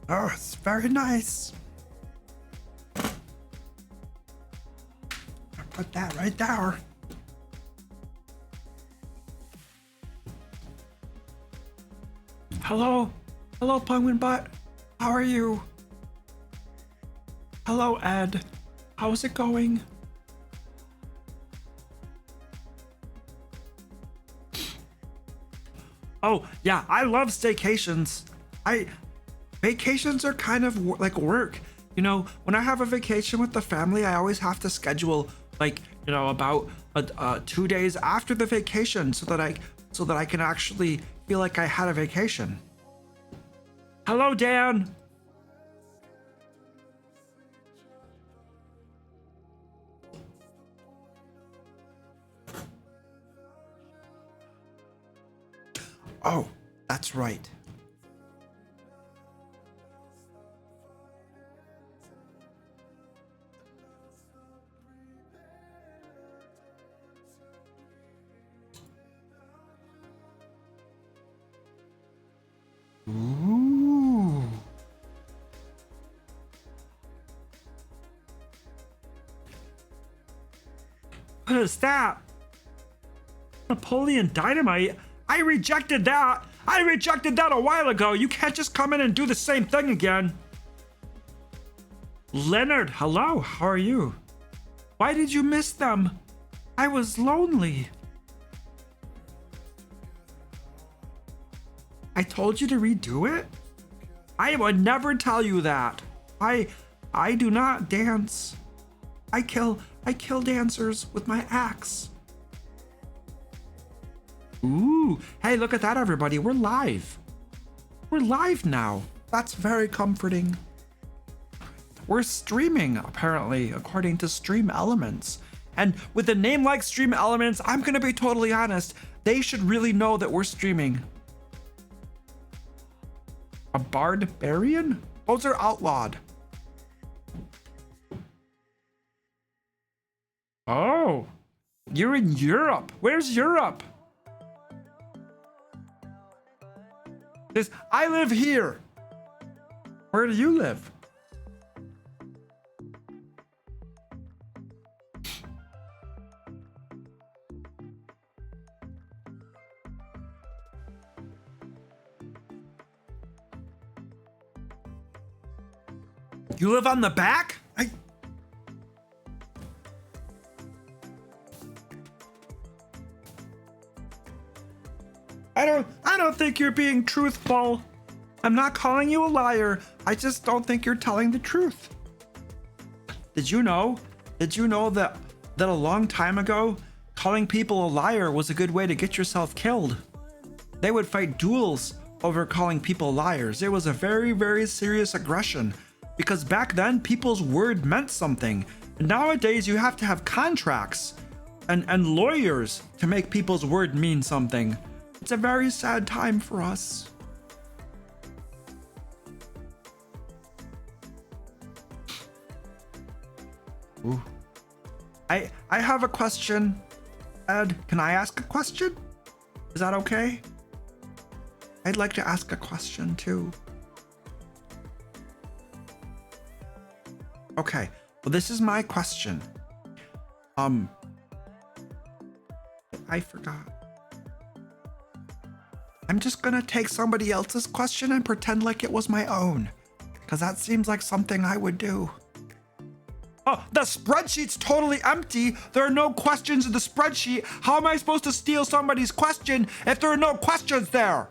Oh, it's very nice. I'll put that right there. Hello? Hello, Penguin Butt. How are you? Hello, Ed. How's it going? Oh, yeah, I love staycations. Vacations are kind of like work. You know, when I have a vacation with the family, I always have to schedule like, you know, about 2 days after the vacation so that I can actually feel like I had a vacation. Hello, Dan. Oh, that's right. Ooh. What is that? Napoleon Dynamite? I rejected that! I rejected that a while ago! You can't just come in and do the same thing again! Leonard, hello, how are you? Why did you miss them? I was lonely. I told you to redo it? I would never tell you that. I do not dance. I kill dancers with my axe. Ooh, hey, look at that, everybody. We're live. We're live now. That's very comforting. We're streaming, apparently, according to Stream Elements. And with a name like Stream Elements, I'm gonna be totally honest, they should really know that we're streaming. A barbarian? Those are outlawed. Oh, you're in Europe. Where's Europe? I live here. Where do you live? You live on the back? I don't think you're being truthful. I'm not calling you a liar. I just don't think you're telling the truth. Did you know that a long time ago, calling people a liar was a good way to get yourself killed? They would fight duels over calling people liars. It was a very, very serious aggression because back then people's word meant something. Nowadays you have to have contracts and lawyers to make people's word mean something. It's a very sad time for us. Ooh. I have a question. Ed, can I ask a question? Is that okay? I'd like to ask a question too. Okay, well, this is my question. I forgot. I'm just gonna take somebody else's question and pretend like it was my own, because that seems like something I would do. Oh, the spreadsheet's totally empty. There are no questions in the spreadsheet. How am I supposed to steal somebody's question if there are no questions there?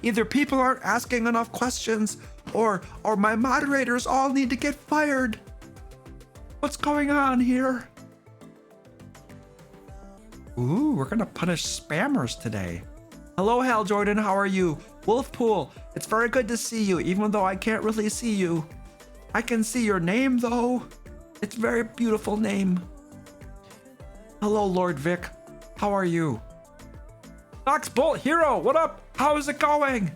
Either people aren't asking enough questions, or my moderators all need to get fired. What's going on here? Ooh, we're gonna punish spammers today. Hello, Hal Jordan, how are you? Wolfpool, it's very good to see you, even though I can't really see you. I can see your name, though. It's a very beautiful name. Hello, Lord Vic, how are you? Nox Bolt Hero, what up? How is it going?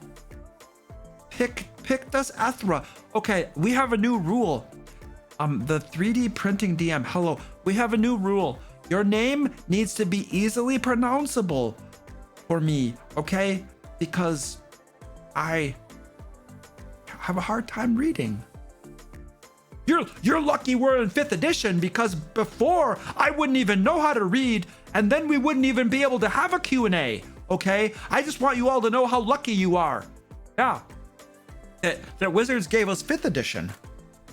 Pictus Ethra. Okay, we have a new rule. The 3D printing DM, hello. We have a new rule. Your name needs to be easily pronounceable for me, okay? Because I have a hard time reading. You're lucky we're in 5th edition, because before I wouldn't even know how to read, and then we wouldn't even be able to have a Q&A, okay? I just want you all to know how lucky you are. Yeah. That Wizards gave us 5th edition.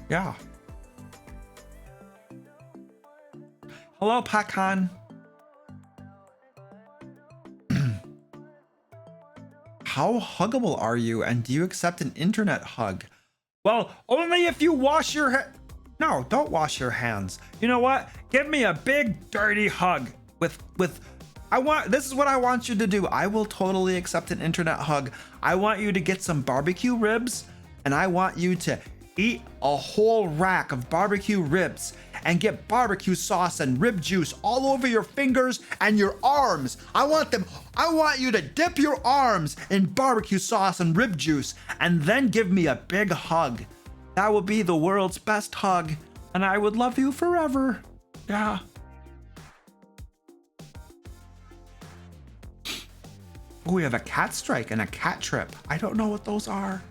Yeah. Hello, Patron. How huggable are you, and do you accept an internet hug? Well, only if you wash your No, don't wash your hands. You know what? Give me a big dirty hug with this is what I want you to do. I will totally accept an internet hug. I want you to get some barbecue ribs, and I want you to eat a whole rack of barbecue ribs and get barbecue sauce and rib juice all over your fingers and your arms. I want you to dip your arms in barbecue sauce and rib juice and then give me a big hug. That would be the world's best hug, and I would love you forever. Yeah. Oh, we have a cat strike and a cat trip. I don't know what those are.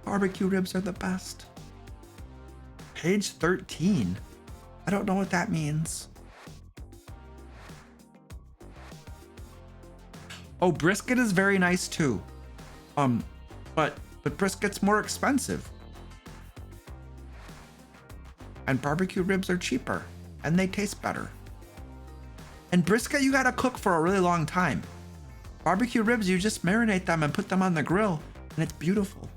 Barbecue ribs are the best. Page 13. I don't know what that means. Oh, brisket is very nice too. But brisket's more expensive. And barbecue ribs are cheaper, and they taste better. And brisket you gotta cook for a really long time. Barbecue ribs, you just marinate them and put them on the grill, and it's beautiful.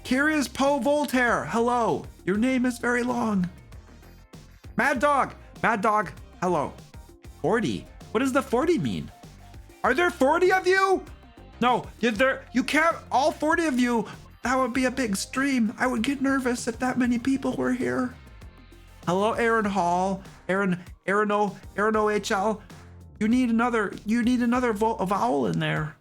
Curious Poe Voltaire, hello. Your name is very long. Mad Dog, hello. 40, what does the 40 mean? Are there 40 of you? No, you can't, all 40 of you. That would be a big stream. I would get nervous if that many people were here. Hello, Aaron Hall, Aaron OHL. You need another vowel in there.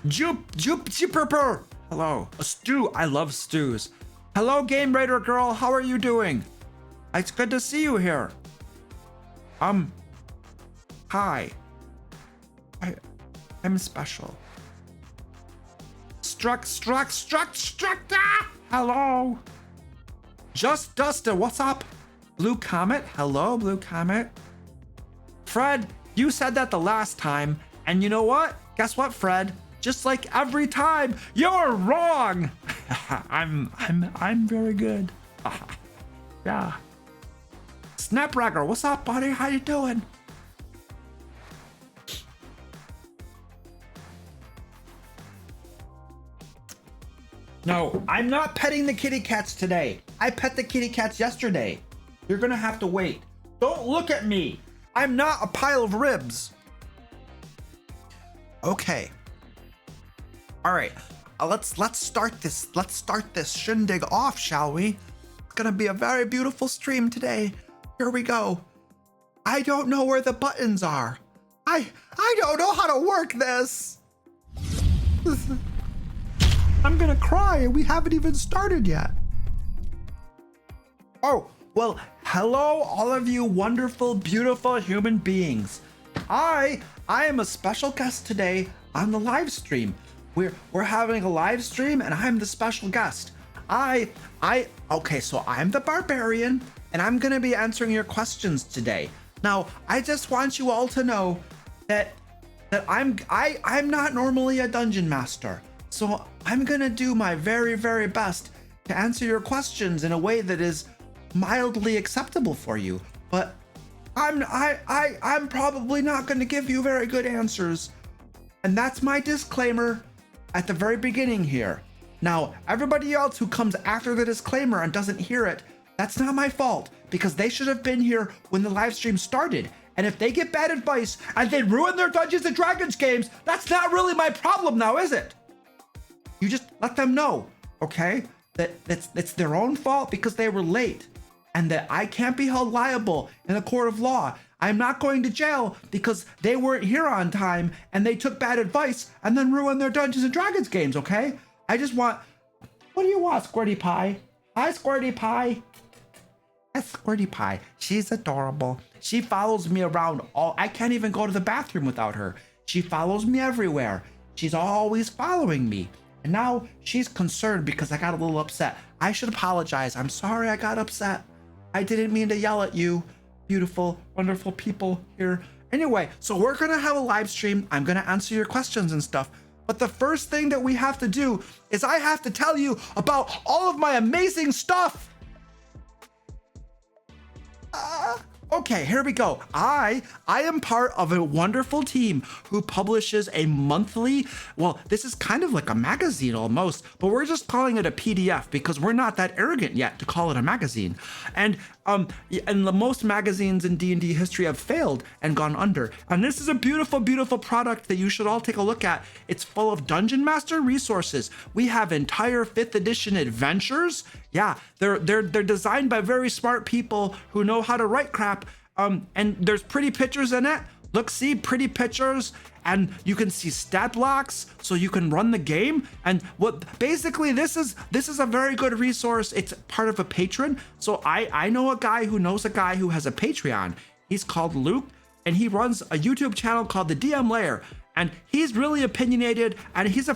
Jupiter. Hello. A stew. I love stews. Hello, Game Raider girl. How are you doing? It's good to see you here. Hi. I'm special. Struck. Hello. Just Dustin. What's up? Blue Comet. Hello, Blue Comet. Fred, you said that the last time, and you know what? Guess what, Fred? Just like every time, you're wrong. I'm very good. Yeah. Snapdragger, what's up, buddy? How you doing? No, I'm not petting the kitty cats today. I pet the kitty cats yesterday. You're gonna have to wait. Don't look at me. I'm not a pile of ribs. Okay. All right, let's start this. Let's start this shindig off, shall we? It's gonna be a very beautiful stream today. Here we go. I don't know where the buttons are. I don't know how to work this. I'm gonna cry. We haven't even started yet. Oh, well, hello, all of you wonderful, beautiful human beings. I am a special guest today on the live stream. We're having a live stream, and I'm the special guest. Okay, so I'm the barbarian, and I'm gonna be answering your questions today. Now, I just want you all to know that I'm not normally a dungeon master, so I'm gonna do my very, very best to answer your questions in a way that is mildly acceptable for you. But I'm probably not gonna give you very good answers, and that's my disclaimer at the very beginning here. Now, everybody else who comes after the disclaimer and doesn't hear it, that's not my fault, because they should have been here when the live stream started. And if they get bad advice and they ruin their Dungeons and Dragons games, that's not really my problem now, is it? You just let them know, okay? That it's their own fault because they were late, and that I can't be held liable in a court of law. I'm not going to jail because they weren't here on time and they took bad advice and then ruined their Dungeons and Dragons games, okay? I just want... What do you want, Squirty Pie? Hi, Squirty Pie. That's Squirty Pie. She's adorable. She follows me around I can't even go to the bathroom without her. She follows me everywhere. She's always following me. And now she's concerned because I got a little upset. I should apologize. I'm sorry I got upset. I didn't mean to yell at you, beautiful, wonderful people here. Anyway, so we're gonna have a live stream. I'm gonna answer your questions and stuff. But the first thing that we have to do is I have to tell you about all of my amazing stuff. Okay, here we go. I am part of a wonderful team who publishes a monthly, well, this is kind of like a magazine almost, but we're just calling it a PDF because we're not that arrogant yet to call it a magazine. And the most magazines in D&D history have failed and gone under. And this is a beautiful, beautiful product that you should all take a look at. It's full of Dungeon Master resources. We have entire 5th edition adventures. Yeah, they're designed by very smart people who know how to write crap. And there's pretty pictures in it. Look, see, pretty pictures, and you can see stat blocks so you can run the game. And what basically this is a very good resource. It's part of a Patron. So I know a guy who knows a guy who has a Patreon. He's called Luke, and he runs a YouTube channel called the DM Lair. And he's really opinionated, and he's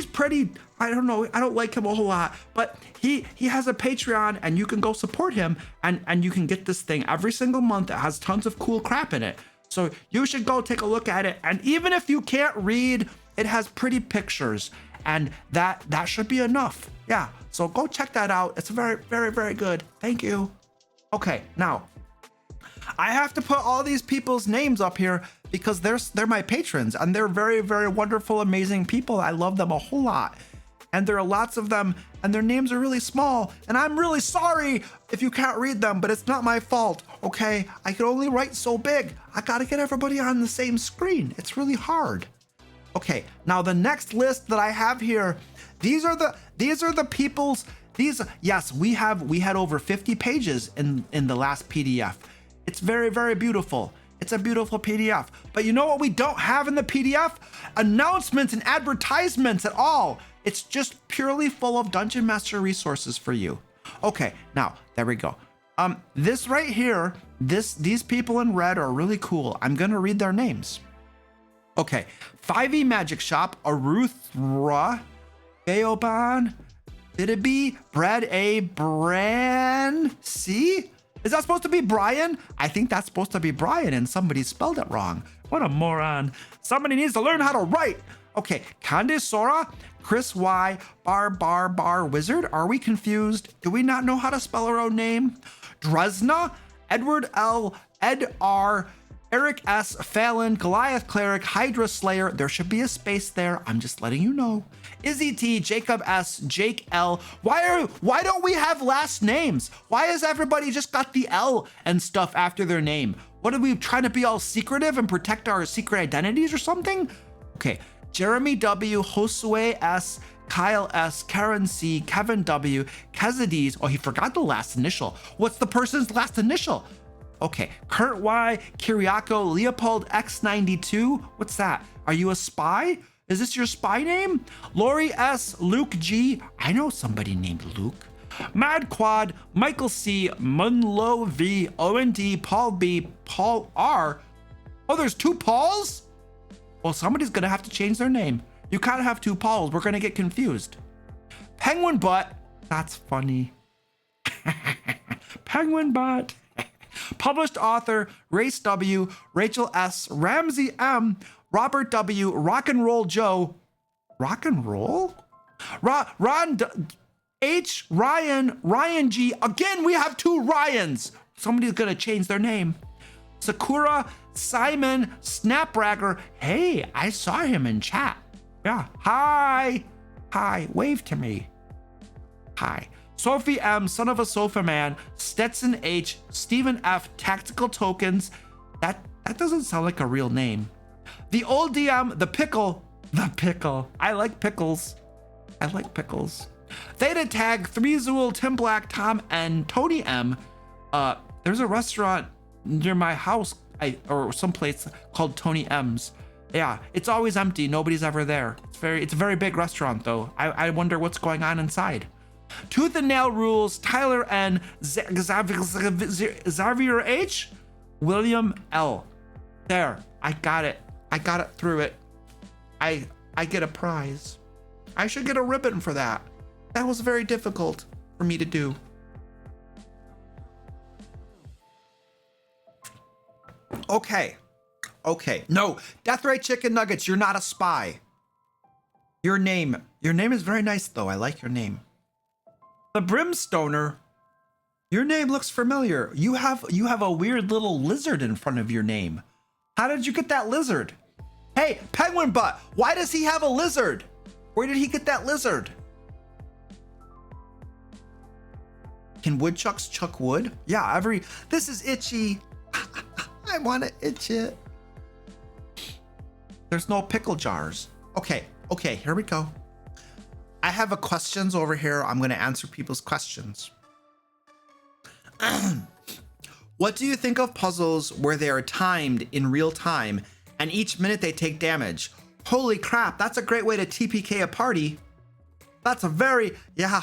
pretty, I don't know, I don't like him a whole lot, but he has a Patreon, and you can go support him, and you can get this thing every single month. It has tons of cool crap in it. So you should go take a look at it. And even if you can't read, it has pretty pictures, and that should be enough. Yeah, so go check that out. It's very, very, very good. Thank you. Okay, now I have to put all these people's names up here because they're my patrons, and they're very, very wonderful, amazing people. I love them a whole lot. And there are lots of them, and their names are really small. And I'm really sorry if you can't read them, but it's not my fault, okay? I can only write so big. I gotta get everybody on the same screen. It's really hard. Okay, now the next list that I have here, these are the people's, yes, we had over 50 pages in the last PDF. It's very, very beautiful. It's a beautiful PDF. But you know what we don't have in the PDF? Announcements and advertisements at all. It's just purely full of Dungeon Master resources for you. Okay, now, there we go. This right here, these people in red are really cool. I'm gonna read their names. Okay, 5e Magic Shop, Aruthra, Beoban, Bidabee, Brad A. Bran, see? Is that supposed to be Brian? I think that's supposed to be Brian, and somebody spelled it wrong. What a moron. Somebody needs to learn how to write. Okay, Candice Sora, Chris Y, Bar Wizard. Are we confused? Do we not know how to spell our own name? Dresna, Edward L, Ed R, Eric S, Fallon, Goliath Cleric, Hydra Slayer. There should be a space there. I'm just letting you know. Izzy T, Jacob S, Jake L. Why don't we have last names? Why has everybody just got the L and stuff after their name? What are we trying to be all secretive and protect our secret identities or something? Okay, Jeremy W, Josue S, Kyle S, Karen C, Kevin W, Kezades. Oh, he forgot the last initial. What's the person's last initial? Okay, Kurt Y, Kiriako, Leopold X92. What's that? Are you a spy? Is this your spy name? Lori S, Luke G. I know somebody named Luke. Mad Quad, Michael C, Munlo V, OND, Paul B, Paul R. Oh, there's 2 Pauls? Well, somebody's gonna have to change their name. You can't have 2 Pauls. We're gonna get confused. Penguin Butt. That's funny. Penguin Butt. Published author, Race W, Rachel S, Ramsey M, Robert W, Rock and Roll Joe. Rock and Roll? Ron H, Ryan G. Again, we have 2 Ryans. Somebody's gonna change their name. Sakura, Simon, Snapbragger. Hey, I saw him in chat. Yeah, hi, wave to me. Hi. Sophie M, Son of a Sofa Man, Stetson H, Stephen F, Tactical Tokens. That doesn't sound like a real name. The Old DM, The Pickle. I like pickles. Theta Tag, 3 Zool, Tim Black, Tom, and Tony M. There's a restaurant near my house, or someplace called Tony M's. Yeah, it's always empty. Nobody's ever there. It's a very big restaurant though. I wonder what's going on inside. Tooth and Nail rules, Tyler N, Xavier H, William L. There, I got it. I got it through it. I get a prize. I should get a ribbon for that. That was very difficult for me to do. Okay. No, Death Ray Chicken Nuggets, you're not a spy. Your name is very nice though. I like your name. The Brimstoner, your name looks familiar. You have a weird little lizard in front of your name. How did you get that lizard? Hey, Penguin Butt, why does he have a lizard? Where did he get that lizard? Can woodchucks chuck wood? Yeah, this is itchy. I want to itch it. There's no pickle jars. Okay, here we go. I have a questions over here. I'm going to answer people's questions. What do you think of puzzles where they are timed in real time and each minute they take damage? Holy crap, that's a great way to TPK a party. That's yeah.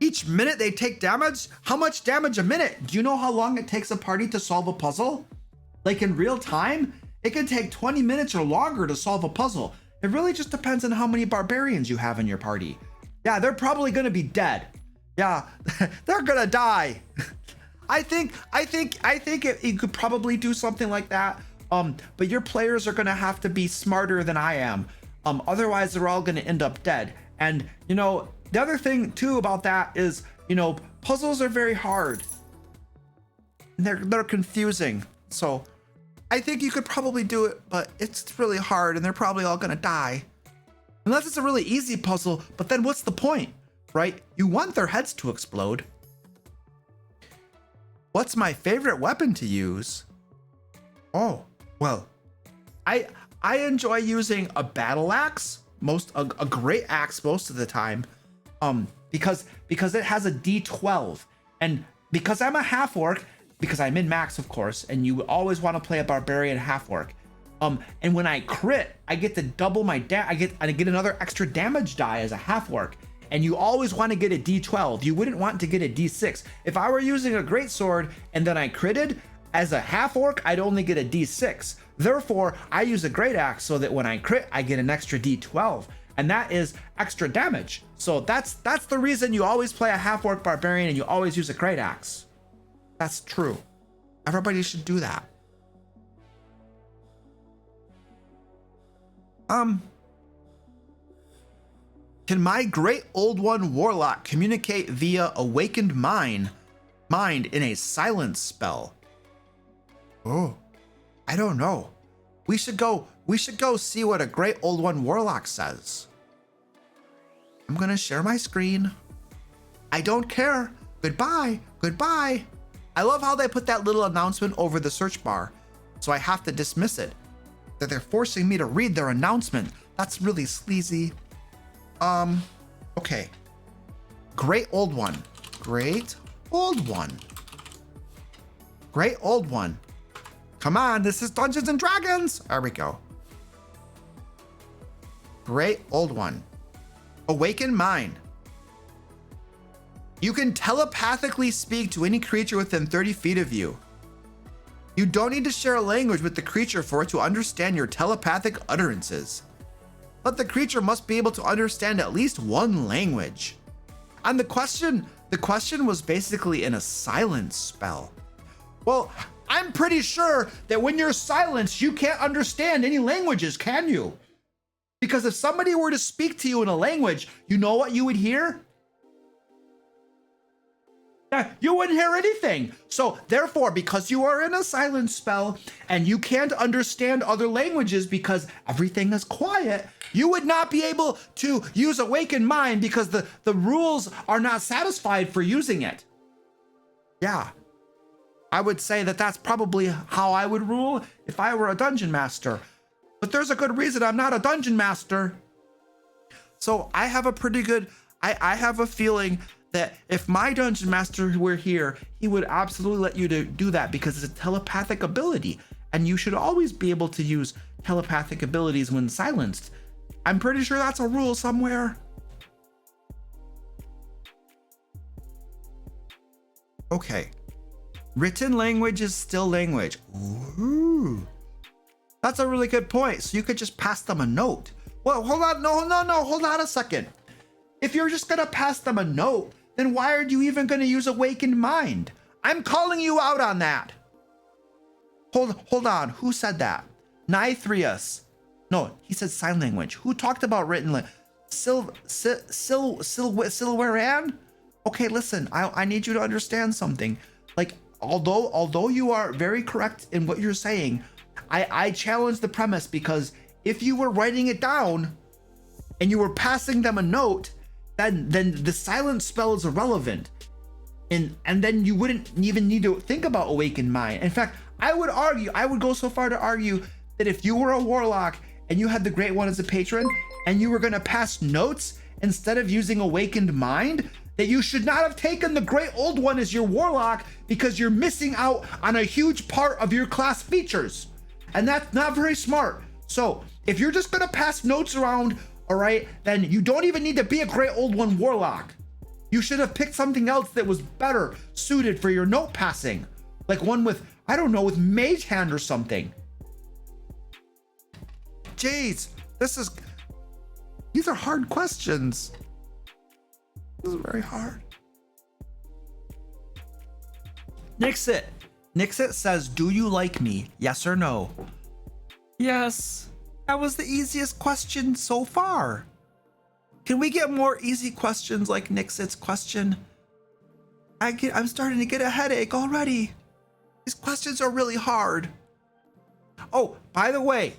Each minute they take damage? How much damage a minute? Do you know how long it takes a party to solve a puzzle? Like in real time? It can take 20 minutes or longer to solve a puzzle. It really just depends on how many barbarians you have in your party. Yeah, they're probably gonna be dead. Yeah, they're gonna die. I think you could probably do something like that. But your players are gonna have to be smarter than I am. Otherwise they're all gonna end up dead. And you know, the other thing too about that is, you know, puzzles are very hard. They're confusing. So I think you could probably do it, but it's really hard and they're probably all gonna die. Unless it's a really easy puzzle, but then what's the point, right? You want their heads to explode. What's my favorite weapon to use? Oh, well, I enjoy using a battle axe, a great axe most of the time, because it has a D12, and because I'm a half orc, because I'm in max, of course, and you always want to play a barbarian half orc. And when I crit, I get to double my I get another extra damage die as a half orc. And you always want to get a D12. You wouldn't want to get a D6. If I were using a greatsword and then I critted as a half orc, I'd only get a D6. Therefore, I use a great axe so that when I crit, I get an extra D12, and that is extra damage. So that's the reason you always play a half orc barbarian and you always use a great axe. That's true. Everybody should do that. Can my great old one warlock communicate via awakened mind in a silence spell? Oh, I don't know. We should go see what a great old one warlock says. I'm gonna share my screen. I don't care. Goodbye. I love how they put that little announcement over the search bar, so I have to dismiss it. That they're forcing me to read their announcement. That's really sleazy. Okay. Great old one. Come on, this is Dungeons and Dragons. There we go. Great old one. Awaken mind. You can telepathically speak to any creature within 30 feet of you. You don't need to share a language with the creature for it to understand your telepathic utterances. But the creature must be able to understand at least one language. And the question was basically in a silence spell. Well, I'm pretty sure that when you're silenced, you can't understand any languages, can you? Because if somebody were to speak to you in a language, you know what you would hear? You wouldn't hear anything. So therefore, because you are in a silence spell and you can't understand other languages because everything is quiet, you would not be able to use Awakened Mind because the rules are not satisfied for using it. Yeah. I would say that that's probably how I would rule if I were a dungeon master. But there's a good reason I'm not a dungeon master. So I have a pretty good, I have a feeling that if my dungeon master were here, he would absolutely let you do that because it's a telepathic ability. And you should always be able to use telepathic abilities when silenced. I'm pretty sure that's a rule somewhere. Okay. Written language is still language. Ooh. That's a really good point. So you could just pass them a note. Well, hold on. No. Hold on a second. If you're just going to pass them a note, then why are you even going to use awakened mind? I'm calling you out on that. Hold on. Who said that? Nithrius. No, he said sign language. Who talked about written language? Silweran? Okay, listen, I need you to understand something. Like, although you are very correct in what you're saying, I challenge the premise, because if you were writing it down and you were passing them a note, then the silence spell is irrelevant. And then you wouldn't even need to think about awakened mind. In fact, I would go so far to argue that if you were a warlock and you had the Great One as a patron and you were going to pass notes instead of using awakened mind, that you should not have taken the Great Old One as your warlock, because you're missing out on a huge part of your class features. And that's not very smart. So if you're just going to pass notes around, all right, then you don't even need to be a Great Old One warlock. You should have picked something else that was better suited for your note passing. Like one with, I don't know, with Mage Hand or something. Jeez, these are hard questions. This is very hard. Nixit says, do you like me? Yes or no? Yes. That was the easiest question so far. Can we get more easy questions like Nixit's question? I'm starting to get a headache already. These questions are really hard. Oh, by the way,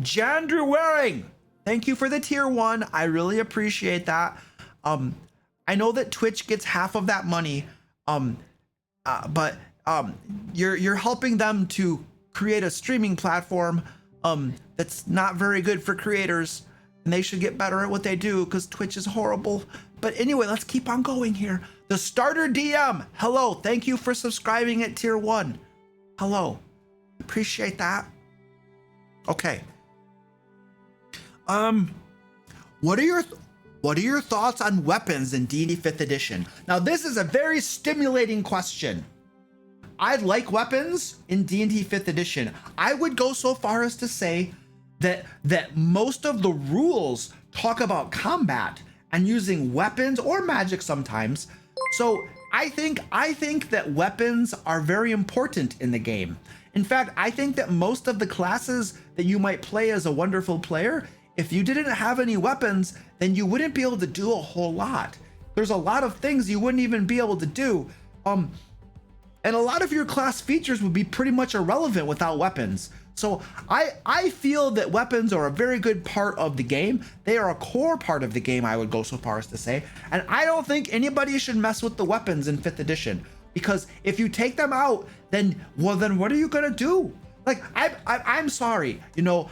Jandrew Waring, thank you for the tier 1. I really appreciate that. I know that Twitch gets half of that money, but you're helping them to create a streaming platform that's not very good for creators, and they should get better at what they do, because Twitch is horrible. But anyway, let's keep on going here. The starter DM, hello, thank you for subscribing at tier 1. Hello, appreciate that. Okay. What are your thoughts on weapons in D&D 5th edition? Now, this is a very stimulating question. I like weapons in D&D 5th edition. I would go so far as to say that most of the rules talk about combat and using weapons or magic sometimes. So I think that weapons are very important in the game. In fact, I think that most of the classes that you might play as a wonderful player, if you didn't have any weapons, then you wouldn't be able to do a whole lot. There's a lot of things you wouldn't even be able to do. And a lot of your class features would be pretty much irrelevant without weapons. So I feel that weapons are a very good part of the game. They are a core part of the game, I would go so far as to say. And I don't think anybody should mess with the weapons in 5th edition, because if you take them out, then what are you gonna do? Like, I'm sorry, you know,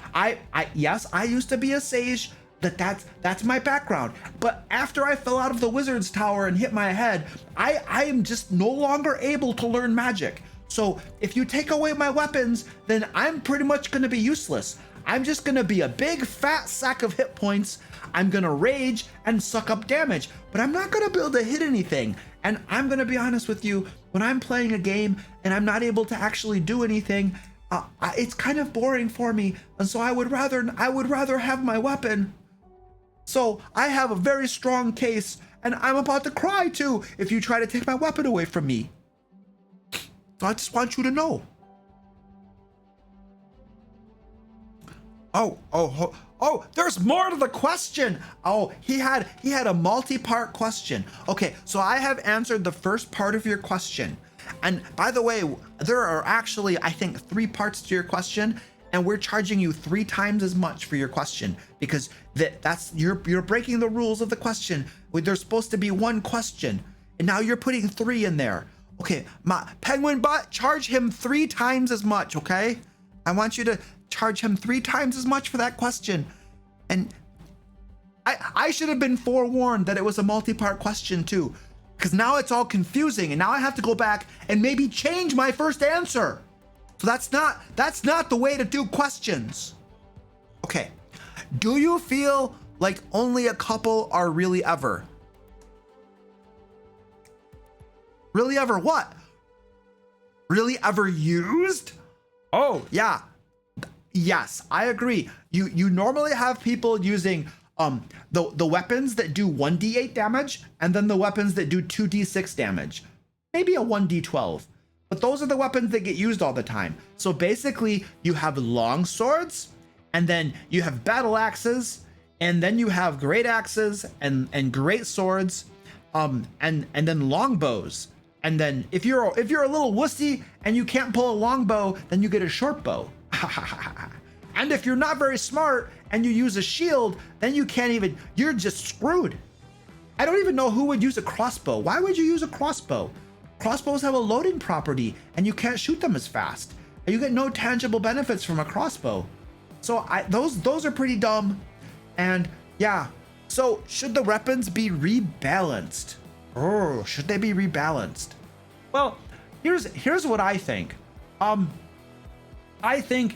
yes, I used to be a sage. That's my background. But after I fell out of the wizard's tower and hit my head, I am just no longer able to learn magic. So if you take away my weapons, then I'm pretty much gonna be useless. I'm just gonna be a big fat sack of hit points. I'm gonna rage and suck up damage, but I'm not gonna be able to hit anything. And I'm gonna be honest with you, when I'm playing a game and I'm not able to actually do anything, it's kind of boring for me. And so I would rather have my weapon. So I have a very strong case, and I'm about to cry too if you try to take my weapon away from me. So I just want you to know. Oh, there's more to the question. Oh, he had a multi-part question. Okay, so I have answered the first part of your question. And by the way, there are actually, I think, 3 parts to your question, and we're charging you 3 times as much for your question, because you're breaking the rules of the question. There's supposed to be 1 question, and now you're putting 3 in there. Okay, my penguin butt, charge him 3 times as much, okay? I want you to charge him 3 times as much for that question. And I should have been forewarned that it was a multi-part question too, because now it's all confusing, and now I have to go back and maybe change my first answer. So that's not the way to do questions. Okay, do you feel like only a couple are really ever? Really ever what? Really ever used? Oh, yeah. Yes, I agree. You normally have people using the weapons that do 1d8 damage and then the weapons that do 2d6 damage. Maybe a 1d12. But those are the weapons that get used all the time. So basically, you have long swords, and then you have battle axes, and then you have great axes and great swords, and then longbows. And then if you're a little wussy and you can't pull a longbow, then you get a short bow. And if you're not very smart and you use a shield, then you're just screwed. I don't even know who would use a crossbow. Why would you use a crossbow? Crossbows have a loading property and you can't shoot them as fast. And you get no tangible benefits from a crossbow. So those are pretty dumb. And yeah, so should the weapons be rebalanced? Oh, should they be rebalanced? Well, here's what I think. I think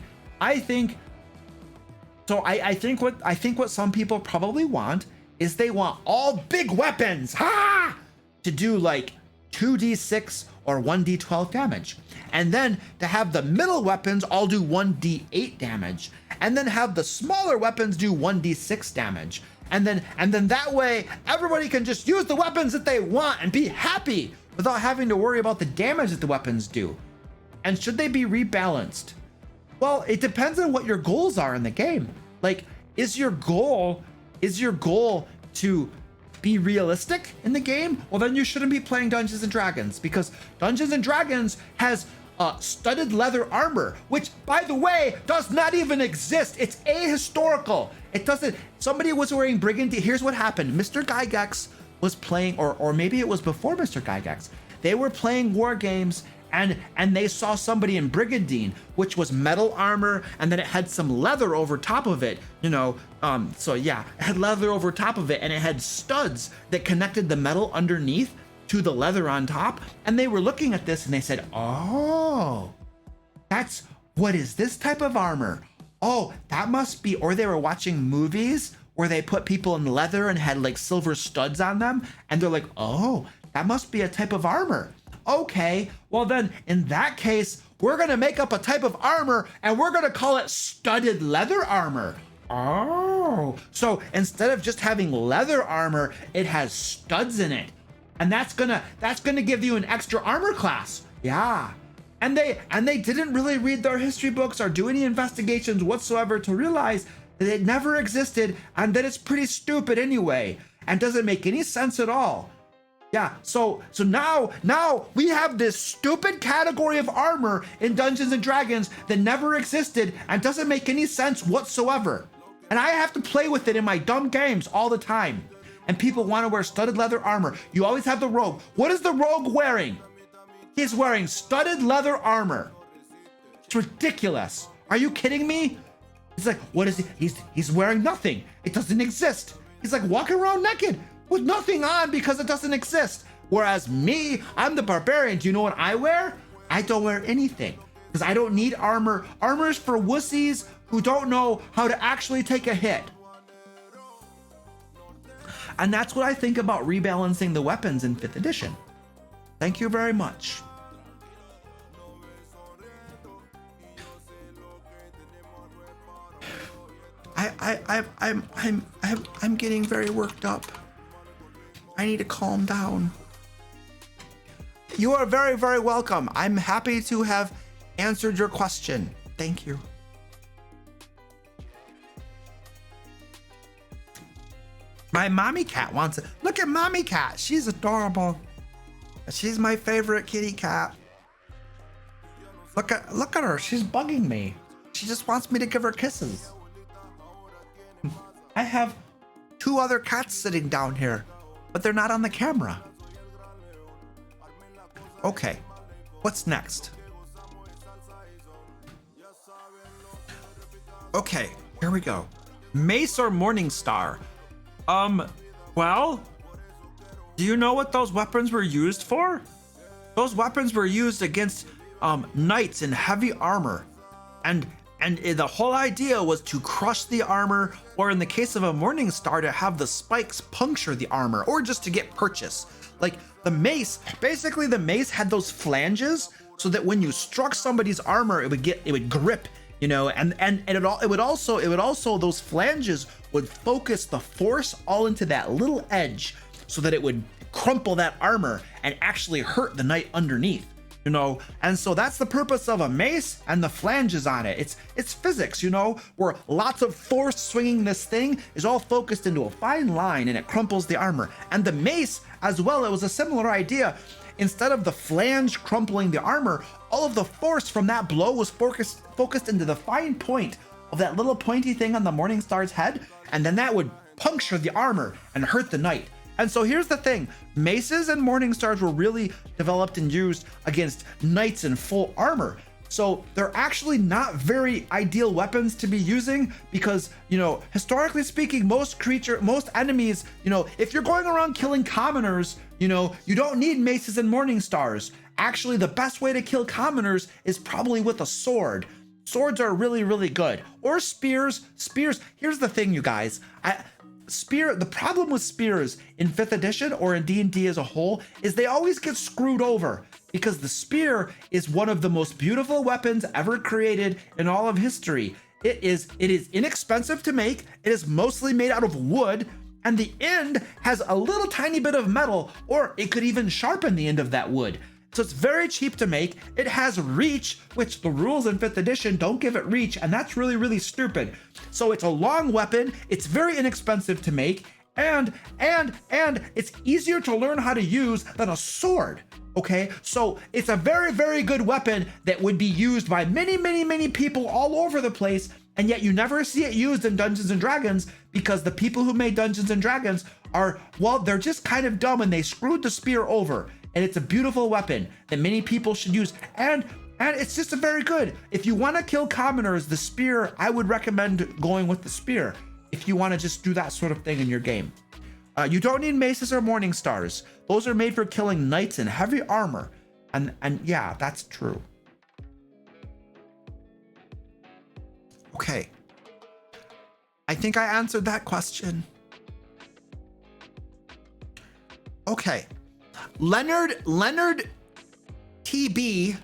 what some people probably want is they want all big weapons to do like 2d6 or 1d12 damage, and then to have the middle weapons all do 1d8 damage, and then have the smaller weapons do 1d6 damage, and then that way everybody can just use the weapons that they want and be happy without having to worry about the damage that the weapons do. And should they be rebalanced? Well, it depends on what your goals are in the game. Like, is your goal to be realistic in the game? Well, then you shouldn't be playing Dungeons and Dragons, because Dungeons and Dragons has studded leather armor, which, by the way, does not even exist. It's ahistorical. It doesn't. Somebody was wearing brigandine. Here's what happened. Mr. Gygax was playing, or maybe it was before Mr. Gygax. They were playing war games, and they saw somebody in brigandine, which was metal armor, and then it had some leather over top of it, so yeah, it had leather over top of it, and it had studs that connected the metal underneath to the leather on top. And they were looking at this and they said, oh, what is this type of armor? Oh, that must be, or they were watching movies where they put people in leather and had like silver studs on them, and they're like, oh, that must be a type of armor. Okay, well then in that case, we're gonna make up a type of armor and we're gonna call it studded leather armor. Oh, so instead of just having leather armor, it has studs in it. And that's gonna give you an extra armor class. Yeah. And they didn't really read their history books or do any investigations whatsoever to realize that it never existed and that it's pretty stupid anyway and doesn't make any sense at all. Yeah, so now we have this stupid category of armor in Dungeons and Dragons that never existed and doesn't make any sense whatsoever. And I have to play with it in my dumb games all the time. And people want to wear studded leather armor. You always have the rogue. What is the rogue wearing? He's wearing studded leather armor. It's ridiculous. Are you kidding me? He's like, what is he? He's wearing nothing. It doesn't exist. He's like walking around naked with nothing on because it doesn't exist. Whereas me, I'm the barbarian. Do you know what I wear? I don't wear anything because I don't need armor. Armor is for wussies who don't know how to actually take a hit. And that's what I think about rebalancing the weapons in 5th edition. Thank you very much. I'm getting very worked up. I need to calm down. You are very, very welcome. I'm happy to have answered your question. Thank you. My mommy cat wants it. Look at mommy cat. She's adorable. She's my favorite kitty cat. Look at her. She's bugging me. She just wants me to give her kisses. I have 2 other cats sitting down here, but they're not on the camera. Okay, what's next? Okay, here we go. Mace or Morningstar? Well, do you know what those weapons were used for? Those weapons were used against knights in heavy armor, and And the whole idea was to crush the armor, or in the case of a morning star, to have the spikes puncture the armor, or just to get purchase. Like the mace, basically the mace had those flanges so that when you struck somebody's armor, it would grip, you know, and it would also those flanges would focus the force all into that little edge so that it would crumple that armor and actually hurt the knight underneath. You know, and so that's the purpose of a mace and the flanges on it. It's physics, you know, where lots of force swinging this thing is all focused into a fine line and it crumples the armor. And the mace as well, it was a similar idea. Instead of the flange crumpling the armor, all of the force from that blow was focused into the fine point of that little pointy thing on the morning star's head, and then that would puncture the armor and hurt the knight. And so here's the thing, maces and morning stars were really developed and used against knights in full armor. So they're actually not very ideal weapons to be using because, you know, historically speaking, most enemies, you know, if you're going around killing commoners, you know, you don't need maces and morning stars. Actually, the best way to kill commoners is probably with a sword. Swords are really, really good. Or spears. Here's the thing, you guys. The problem with spears in 5th edition or in D&D as a whole is they always get screwed over because the spear is one of the most beautiful weapons ever created in all of history. It is inexpensive to make. It is mostly made out of wood, and the end has a little tiny bit of metal, or it could even sharpen the end of that wood. So it's very cheap to make. It has reach, which the rules in 5th edition don't give it reach, and that's really, really stupid. So it's a long weapon, it's very inexpensive to make, and it's easier to learn how to use than a sword, okay? So it's a very, very good weapon that would be used by many, many, many people all over the place, and yet you never see it used in Dungeons and Dragons because the people who made Dungeons and Dragons are, well, they're just kind of dumb and they screwed the spear over. And it's a beautiful weapon that many people should use. And it's just a very good. If you want to kill commoners, the spear, I would recommend going with the spear if you want to just do that sort of thing in your game. You don't need maces or morning stars. Those are made for killing knights in heavy armor. And yeah, that's true. Okay. I think I answered that question. Okay. Leonard TB.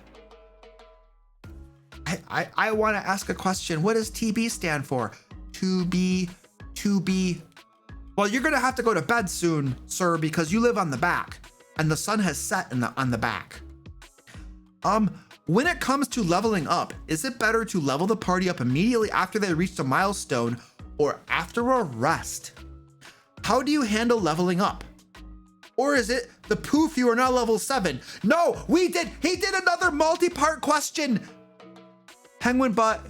I want to ask a question. What does TB stand for? To be. Well, you're gonna have to go to bed soon, sir, because you live on the back, and the sun has set on the back. When it comes to leveling up, is it better to level the party up immediately after they reached a milestone, or after a rest? How do you handle leveling up? Or is it the poof, you are now level 7? No, he did another multi-part question. Penguin butt.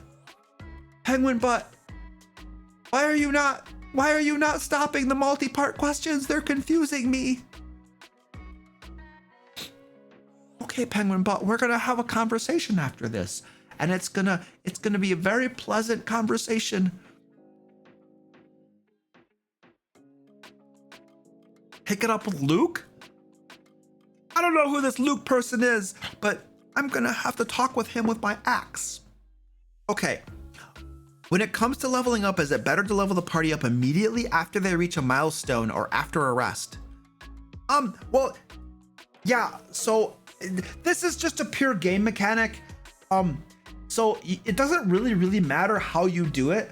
Why are you not stopping the multi-part questions? They're confusing me. Okay, Penguin butt, we're gonna have a conversation after this. And it's gonna be a very pleasant conversation. Pick it up with Luke? I don't know who this Luke person is, but I'm gonna have to talk with him with my axe. Okay. When it comes to leveling up, is it better to level the party up immediately after they reach a milestone or after a rest? Well, yeah, so this is just a pure game mechanic. So it doesn't really matter how you do it.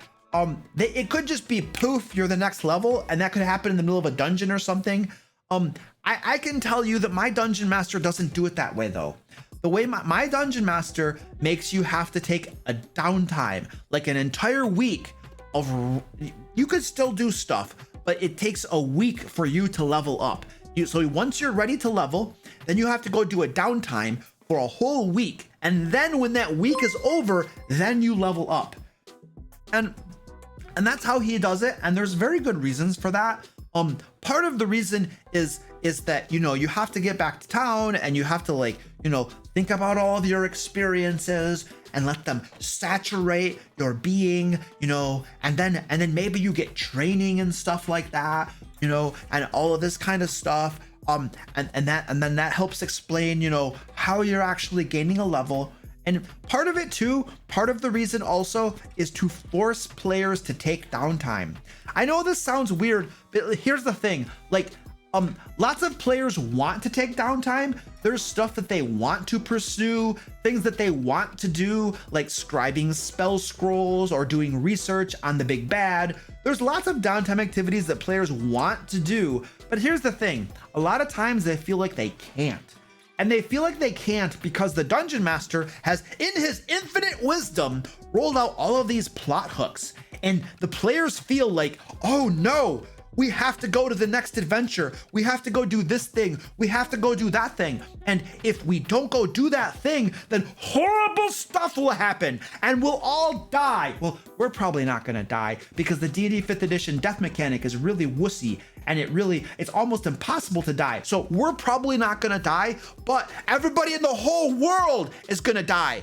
It could just be poof, you're the next level, and that could happen in the middle of a dungeon or something. I can tell you that my dungeon master doesn't do it that way though. The way my dungeon master makes you have to take a downtime, like an entire week of, you could still do stuff, but it takes a week for you to level up. So once you're ready to level, then you have to go do a downtime for a whole week. And then when that week is over, then you level up. And that's how he does it, and there's very good reasons for that. Part of the reason is that, you know, you have to get back to town and you have to, like, you know, think about all of your experiences and let them saturate your being, you know, and then maybe you get training and stuff like that, you know, and all of this kind of stuff. And then that helps explain, you know, how you're actually gaining a level. And part of it too, part of the reason also is to force players to take downtime. I know this sounds weird, but here's the thing, like, lots of players want to take downtime. There's stuff that they want to pursue, things that they want to do, like scribing spell scrolls or doing research on the big bad. There's lots of downtime activities that players want to do, but here's the thing, a lot of times they feel like they can't. And they feel like they can't because the Dungeon Master has, in his infinite wisdom, rolled out all of these plot hooks. And the players feel like, oh no, we have to go to the next adventure. We have to go do this thing. We have to go do that thing. And if we don't go do that thing, then horrible stuff will happen and we'll all die. Well, we're probably not gonna die because the D&D 5th edition death mechanic is really wussy and it's almost impossible to die. So we're probably not gonna die, but everybody in the whole world is gonna die.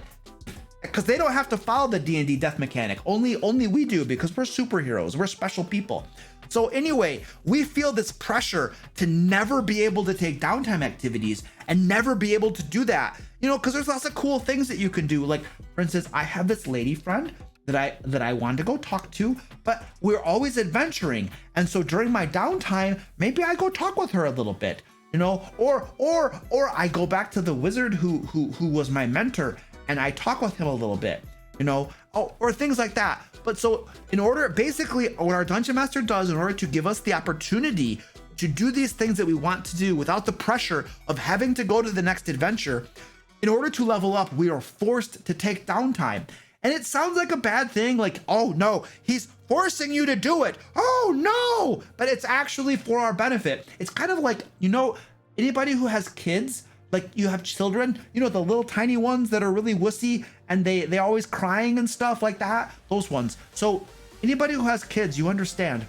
Because they don't have to follow the D&D death mechanic. Only we do because we're superheroes. We're special people. So anyway, we feel this pressure to never be able to take downtime activities and never be able to do that. You know, because there's lots of cool things that you can do. Like, for instance, I have this lady friend that I wanted to go talk to, but we're always adventuring. And so during my downtime, maybe I go talk with her a little bit, you know, or I go back to the wizard who was my mentor and I talk with him a little bit, you know, or things like that. But so in order, basically what our Dungeon Master does in order to give us the opportunity to do these things that we want to do without the pressure of having to go to the next adventure, in order to level up, we are forced to take downtime. And it sounds like a bad thing, like, oh no, he's forcing you to do it. Oh no, but it's actually for our benefit. It's kind of like, you know, anybody who has kids, like you have children, you know, the little tiny ones that are really wussy and they always crying and stuff like that, those ones. So anybody who has kids, you understand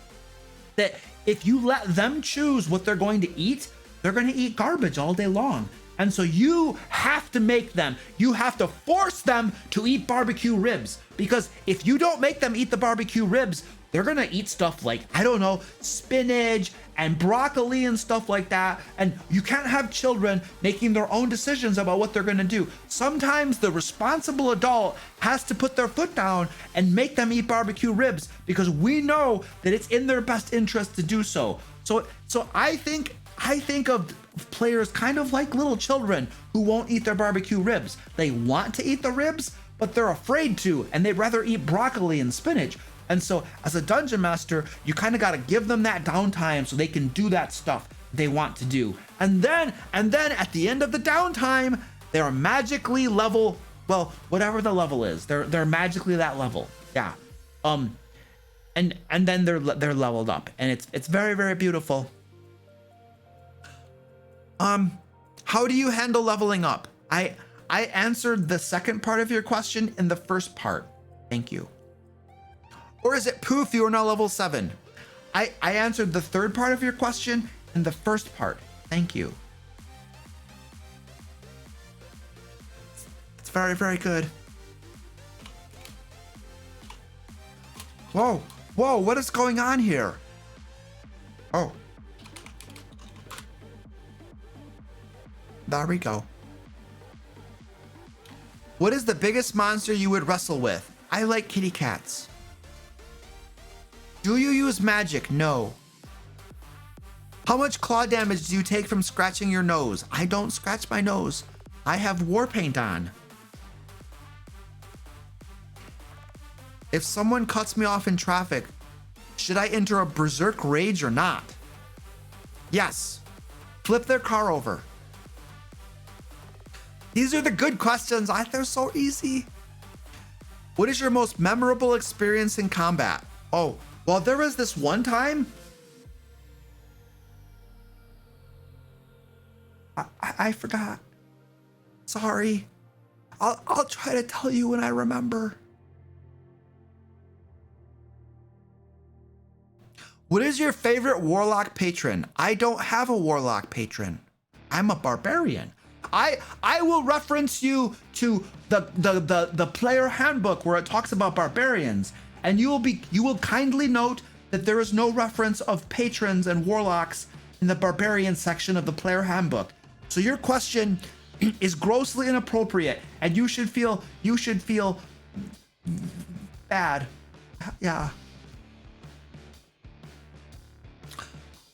that if you let them choose what they're going to eat, they're going to eat garbage all day long. And so you have to make them, you have to force them to eat barbecue ribs, because if you don't make them eat the barbecue ribs, they're gonna eat stuff like, I don't know, spinach and broccoli and stuff like that. And you can't have children making their own decisions about what they're gonna do. Sometimes the responsible adult has to put their foot down and make them eat barbecue ribs because we know that it's in their best interest to do so. So I think of players kind of like little children who won't eat their barbecue ribs. They want to eat the ribs, but they're afraid to, and they'd rather eat broccoli and spinach. And so as a dungeon master, you kind of got to give them that downtime so they can do that stuff they want to do. And then at the end of the downtime, they're magically level, well, whatever the level is, they're magically that level. Yeah. And then they're leveled up, and it's very, very beautiful. How do you handle leveling up? I answered the second part of your question in the first part. Thank you. Or is it poof, you are now level 7? I answered the third part of your question in the first part. Thank you. It's very, very good. Whoa, what is going on here? Oh. There we go. What is the biggest monster you would wrestle with? I like kitty cats. Do you use magic? No. How much claw damage do you take from scratching your nose? I don't scratch my nose. I have war paint on. If someone cuts me off in traffic, should I enter a berserk rage or not? Yes. Flip their car over. These are the good questions. They're so easy. What is your most memorable experience in combat? Oh, well, there was this one time. I forgot. Sorry. I'll try to tell you when I remember. What is your favorite warlock patron? I don't have a warlock patron. I'm a barbarian. I will reference you to the player handbook where it talks about barbarians, and you will kindly note that there is no reference of patrons and warlocks in the barbarian section of the player handbook. So your question, is grossly inappropriate, and you should feel bad. Yeah.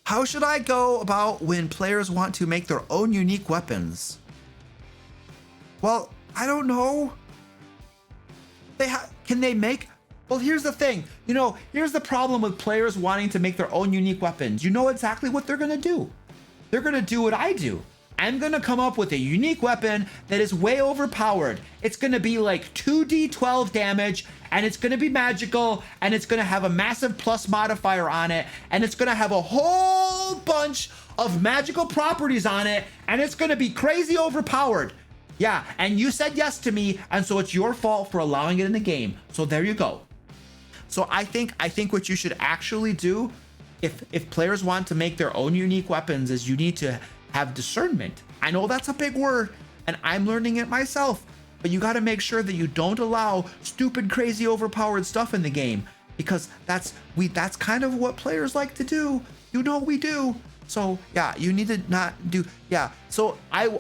How should I go about when players want to make their own unique weapons? Well, I don't know. Can they make? Well, here's the thing. You know, here's the problem with players wanting to make their own unique weapons. You know exactly what they're gonna do. They're gonna do what I do. I'm gonna come up with a unique weapon that is way overpowered. It's gonna be like 2d12 damage, and it's gonna be magical, and it's gonna have a massive plus modifier on it, and it's gonna have a whole bunch of magical properties on it, and it's gonna be crazy overpowered. Yeah, and you said yes to me, and so it's your fault for allowing it in the game. So there you go. So I think what you should actually do, if players want to make their own unique weapons, is you need to have discernment. I know that's a big word, and I'm learning it myself, but you got to make sure that you don't allow stupid, crazy, overpowered stuff in the game, because that's kind of what players like to do. You know we do. So yeah, you need to not do, yeah. So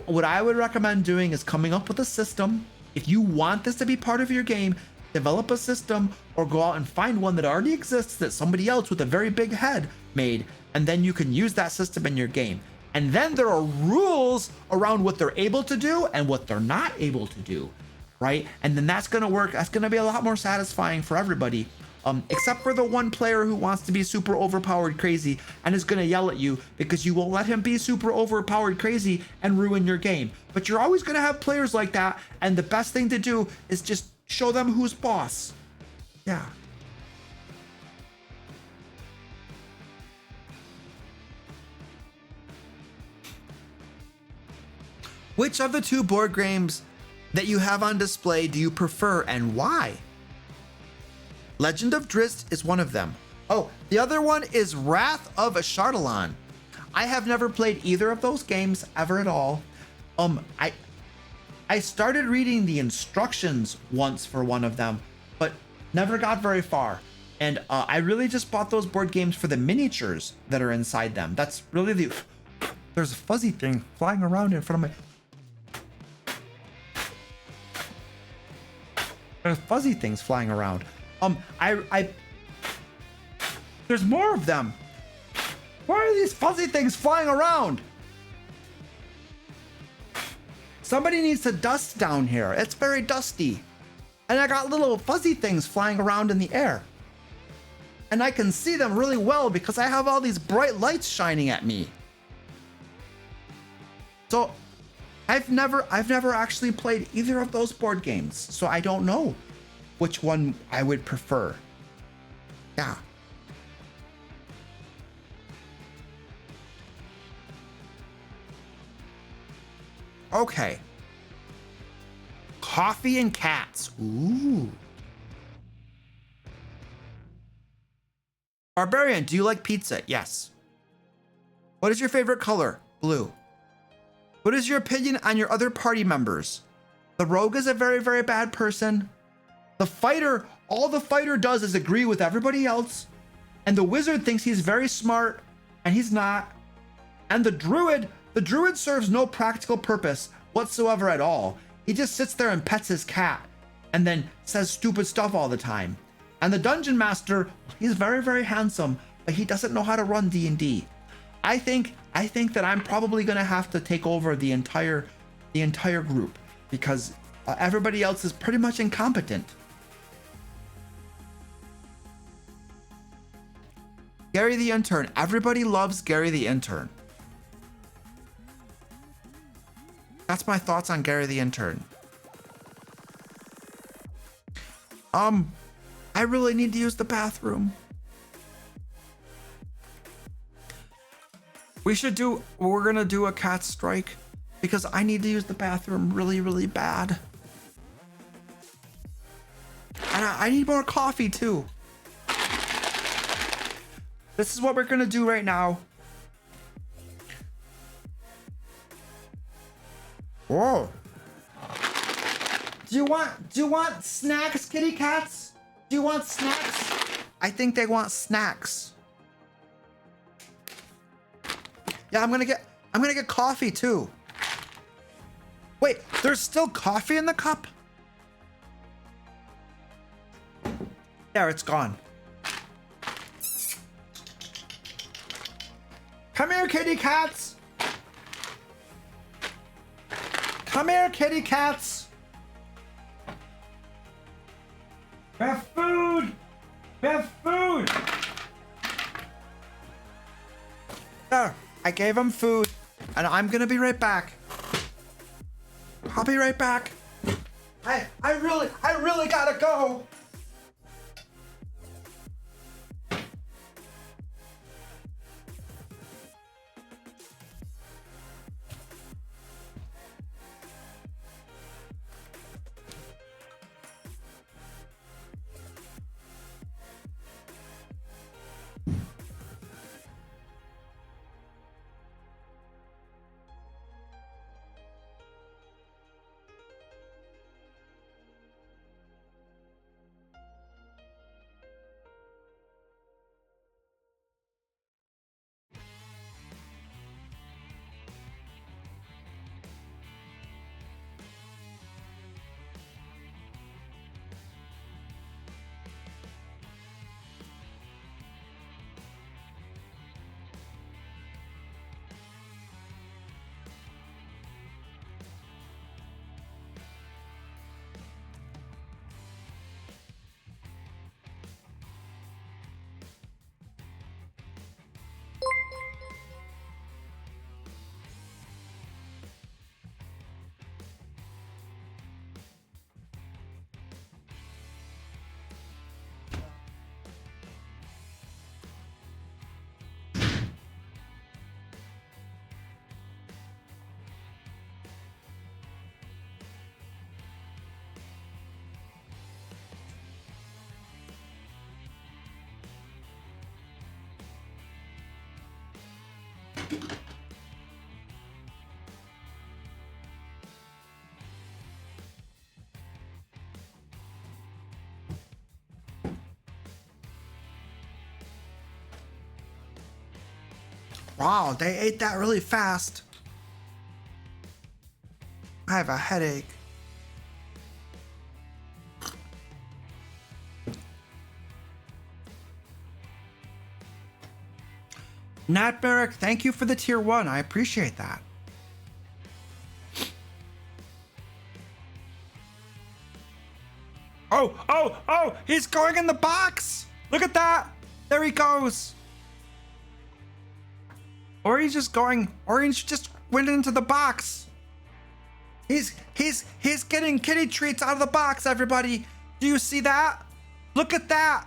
what I would recommend doing is coming up with a system. If you want this to be part of your game, develop a system, or go out and find one that already exists that somebody else with a very big head made, and then you can use that system in your game. And then there are rules around what they're able to do and what they're not able to do, right? And then that's gonna work. That's gonna be a lot more satisfying for everybody. Except for the one player who wants to be super overpowered crazy and is gonna yell at you because you won't let him be super overpowered crazy and ruin your game. But you're always gonna have players like that, and the best thing to do is just show them who's boss. Yeah. Which of the two board games that you have on display do you prefer, and why? Legend of Drizzt is one of them. Oh, the other one is Wrath of Ashardalon. I have never played either of those games ever at all. I started reading the instructions once for one of them, but never got very far. And I really just bought those board games for the miniatures that are inside them. That's really there's a fuzzy thing flying around in front of my... There's fuzzy things flying around. There's more of them. Why are these fuzzy things flying around? Somebody needs to dust down here. It's very dusty. And I got little fuzzy things flying around in the air. And I can see them really well because I have all these bright lights shining at me. So I've never actually played either of those board games, so I don't know which one I would prefer. Yeah. Okay. Coffee and cats. Ooh. Barbarian, do you like pizza? Yes. What is your favorite color? Blue. What is your opinion on your other party members? The rogue is a very, very bad person. The fighter, all the fighter does is agree with everybody else. And the wizard thinks he's very smart, and he's not. And the druid serves no practical purpose whatsoever at all. He just sits there and pets his cat and then says stupid stuff all the time. And the dungeon master, he's very, very handsome, but he doesn't know how to run D&D. I think that I'm probably gonna have to take over the entire group because everybody else is pretty much incompetent. Gary the Intern. Everybody loves Gary the Intern. That's my thoughts on Gary the Intern. I really need to use the bathroom. We're gonna do a cat strike because I need to use the bathroom really, really bad. And I need more coffee too. This is what we're gonna do right now. Whoa. Do you want snacks, kitty cats? Do you want snacks? I think they want snacks. Yeah, I'm gonna get coffee too. Wait, there's still coffee in the cup? There, it's gone. Come here, kitty cats. Come here, kitty cats. We have food. We have food. There, I gave them food, and I'm gonna be right back. I'll be right back. I really gotta go. Wow, they ate that really fast. I have a headache. Nat Barrick, thank you for the tier 1. I appreciate that. Oh, he's going in the box. Look at that. There he goes. Orange just went into the box. He's getting kitty treats out of the box, everybody. Do you see that? Look at that.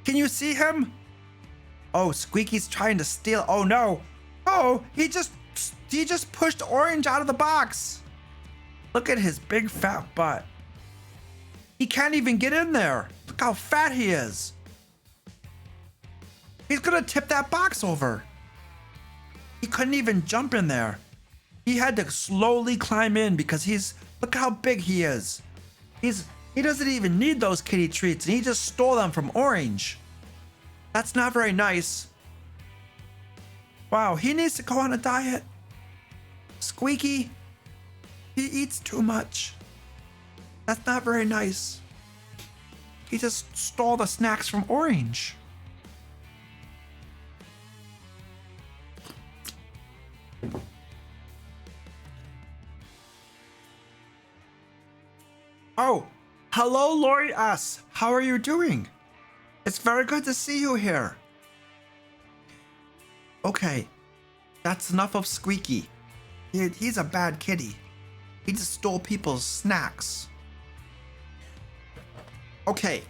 Can you see him? Oh, Squeaky's trying to steal. Oh no. Oh, he just pushed Orange out of the box. Look at his big fat butt. He can't even get in there. Look how fat he is. He's gonna tip that box over. He couldn't even jump in there. He had to slowly climb in because look how big he is. He doesn't even need those kitty treats, and he just stole them from Orange. That's not very nice. Wow, he needs to go on a diet. Squeaky, he eats too much. That's not very nice. He just stole the snacks from Orange. Oh, hello, Lori S. How are you doing? It's very good to see you here. Okay, that's enough of Squeaky. He's a bad kitty. He just stole people's snacks. Okay,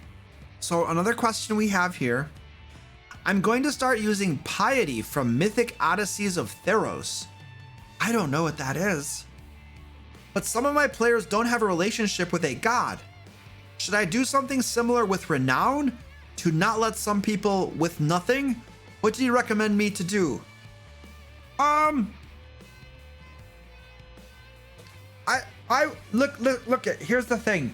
so another question we have here. I'm going to start using Piety from Mythic Odysseys of Theros. I don't know what that is. But some of my players don't have a relationship with a god. Should I do something similar with Renown to not let some people with nothing? What do you recommend me to do? Look, here's the thing.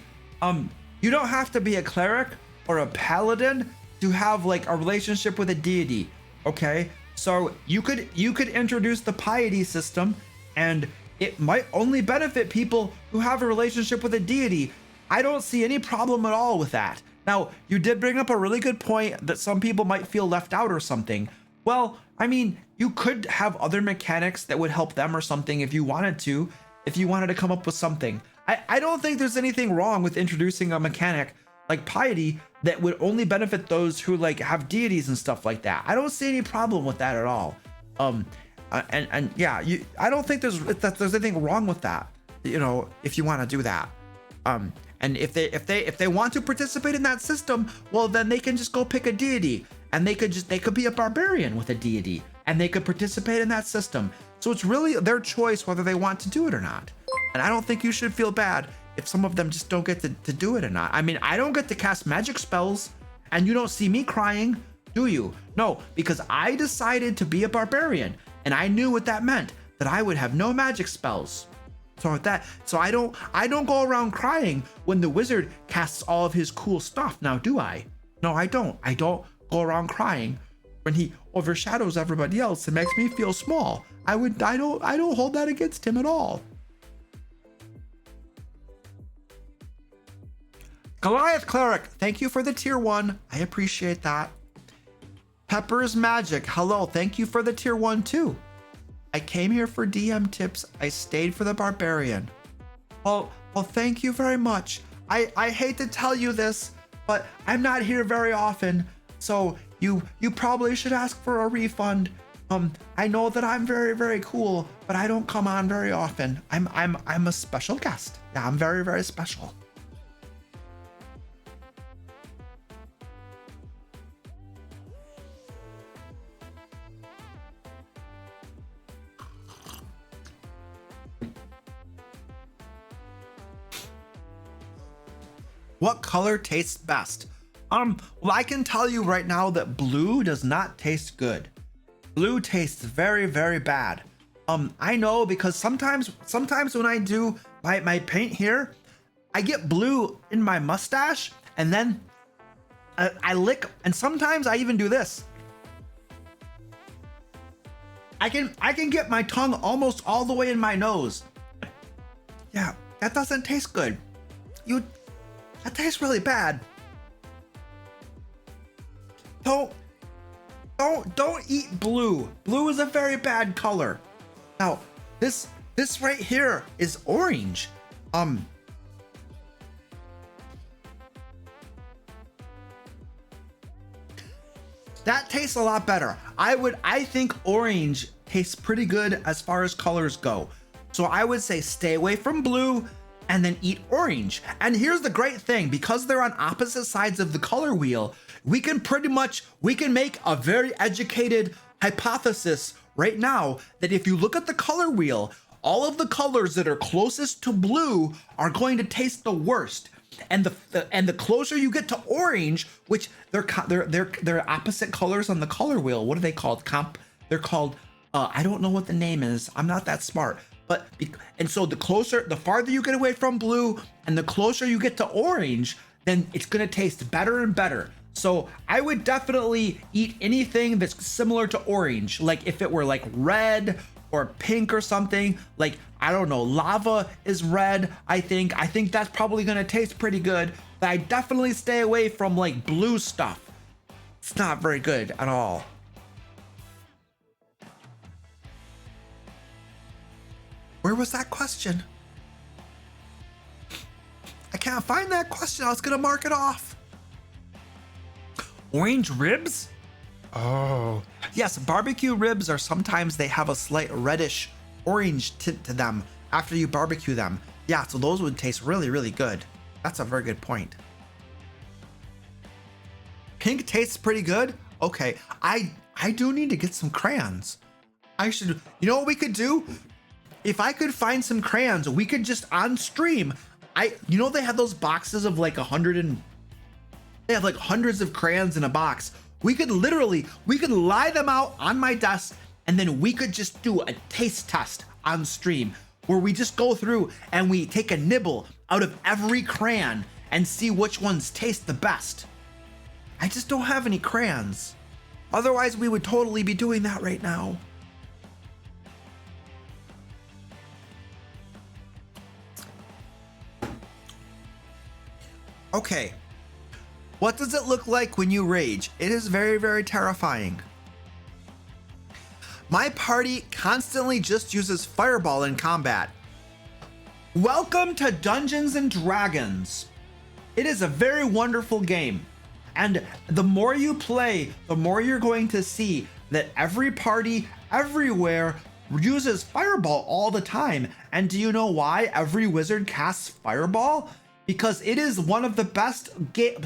You don't have to be a cleric or a paladin to have like a relationship with a deity, okay? So you could introduce the Piety system, and it might only benefit people who have a relationship with a deity. I don't see any problem at all with that. Now, you did bring up a really good point that some people might feel left out or something. Well, I mean, you could have other mechanics that would help them or something if you wanted to come up with something. I don't think there's anything wrong with introducing a mechanic like Piety that would only benefit those who like have deities and stuff like that. I don't see any problem with that at all. And yeah, I don't think there's anything wrong with that. You know, if you want to do that. And if they want to participate in that system, well, then they can just go pick a deity, and they could be a barbarian with a deity, and they could participate in that system. So it's really their choice whether they want to do it or not. And I don't think you should feel bad if some of them just don't get to do it or not. I mean, I don't get to cast magic spells, and you don't see me crying, do you? No, because I decided to be a barbarian, and I knew what that meant, that I would have no magic spells. So I don't go around crying when the wizard casts all of his cool stuff. Now, do I? No, I don't. I don't go around crying when he overshadows everybody else and makes me feel small. I don't hold that against him at all. Goliath Cleric, thank you for the tier 1. I appreciate that. Pepper's Magic, hello, thank you for the tier 1 too. I came here for DM tips. I stayed for the barbarian. Well, thank you very much. I hate to tell you this, but I'm not here very often, so you probably should ask for a refund. I know that I'm very, very cool, but I don't come on very often. I'm a special guest. Yeah, I'm very, very special. What color tastes best? Well, I can tell you right now that blue does not taste good. Blue tastes very, very bad. I know because sometimes when I do my paint here, I get blue in my mustache, and then I lick, and sometimes I even do this. I can get my tongue almost all the way in my nose. Yeah, that doesn't taste good. That tastes really bad. Don't eat blue. Blue is a very bad color. Now, this right here is orange. That tastes a lot better. I think orange tastes pretty good as far as colors go. So I would say stay away from blue and then eat orange. And here's the great thing, because they're on opposite sides of the color wheel, we can make a very educated hypothesis right now that if you look at the color wheel, all of the colors that are closest to blue are going to taste the worst. And the closer you get to orange, which they're opposite colors on the color wheel. What are they called? They're called, I don't know what the name is. I'm not that smart. And so the farther you get away from blue and the closer you get to orange, then it's gonna taste better and better. So I would definitely eat anything that's similar to orange. Like if it were like red or pink or something, like, I don't know, lava is red, I think that's probably gonna taste pretty good. But I definitely stay away from like blue stuff. It's not very good at all. Where was that question? I can't find that question. I was gonna mark it off. Orange ribs? Oh. Yes, barbecue ribs are sometimes they have a slight reddish orange tint to them after you barbecue them. Yeah, so those would taste really, really good. That's a very good point. Pink tastes pretty good? Okay, I do need to get some crayons. You know what we could do? If I could find some crayons, we could just on stream. You know they have those boxes of like 100 and they have like hundreds of crayons in a box. We could lie them out on my desk, and then we could just do a taste test on stream where we just go through and we take a nibble out of every crayon and see which ones taste the best. I just don't have any crayons. Otherwise, we would totally be doing that right now. Okay. What does it look like when you rage? It is very, very terrifying. My party constantly just uses fireball in combat. Welcome to Dungeons and Dragons. It is a very wonderful game. And the more you play, the more you're going to see that every party everywhere uses fireball all the time. And do you know why every wizard casts fireball? Because it is one of the best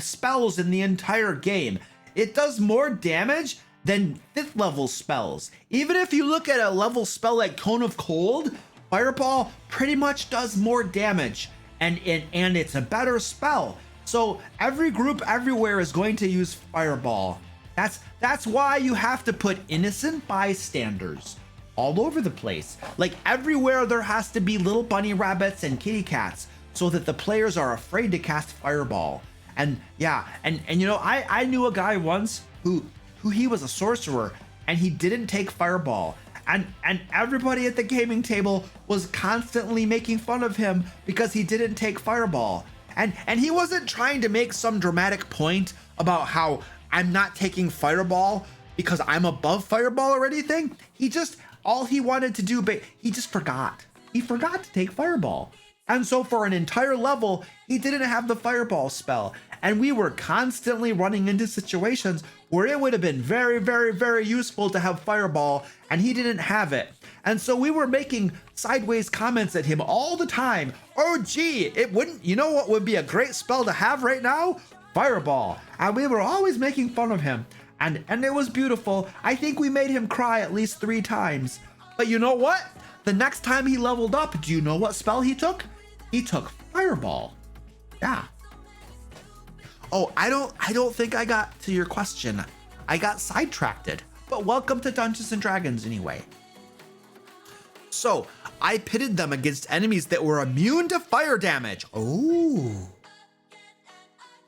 spells in the entire game. It does more damage than 5th level spells. Even if you look at a level spell like Cone of Cold, fireball pretty much does more damage, and it's a better spell. So every group everywhere is going to use fireball. That's why you have to put innocent bystanders all over the place. Like everywhere there has to be little bunny rabbits and kitty cats so that the players are afraid to cast fireball. And yeah, and you know, I knew a guy once who he was a sorcerer and he didn't take fireball. And everybody at the gaming table was constantly making fun of him because he didn't take fireball. And he wasn't trying to make some dramatic point about how I'm not taking fireball because I'm above fireball or anything. He just, all he wanted to do, but he just forgot. He forgot to take fireball. And so for an entire level, he didn't have the fireball spell. And we were constantly running into situations where it would have been very, very, very useful to have fireball, and he didn't have it. And so we were making sideways comments at him all the time. Oh, gee, it wouldn't, you know what would be a great spell to have right now? Fireball. And we were always making fun of him. And it was beautiful. I think we made him cry at least 3 times. But you know what? The next time he leveled up, do you know what spell he took? He took fireball. Yeah. Oh, I don't think I got to your question. I got sidetracked. But welcome to Dungeons and Dragons anyway. So, I pitted them against enemies that were immune to fire damage. Oh.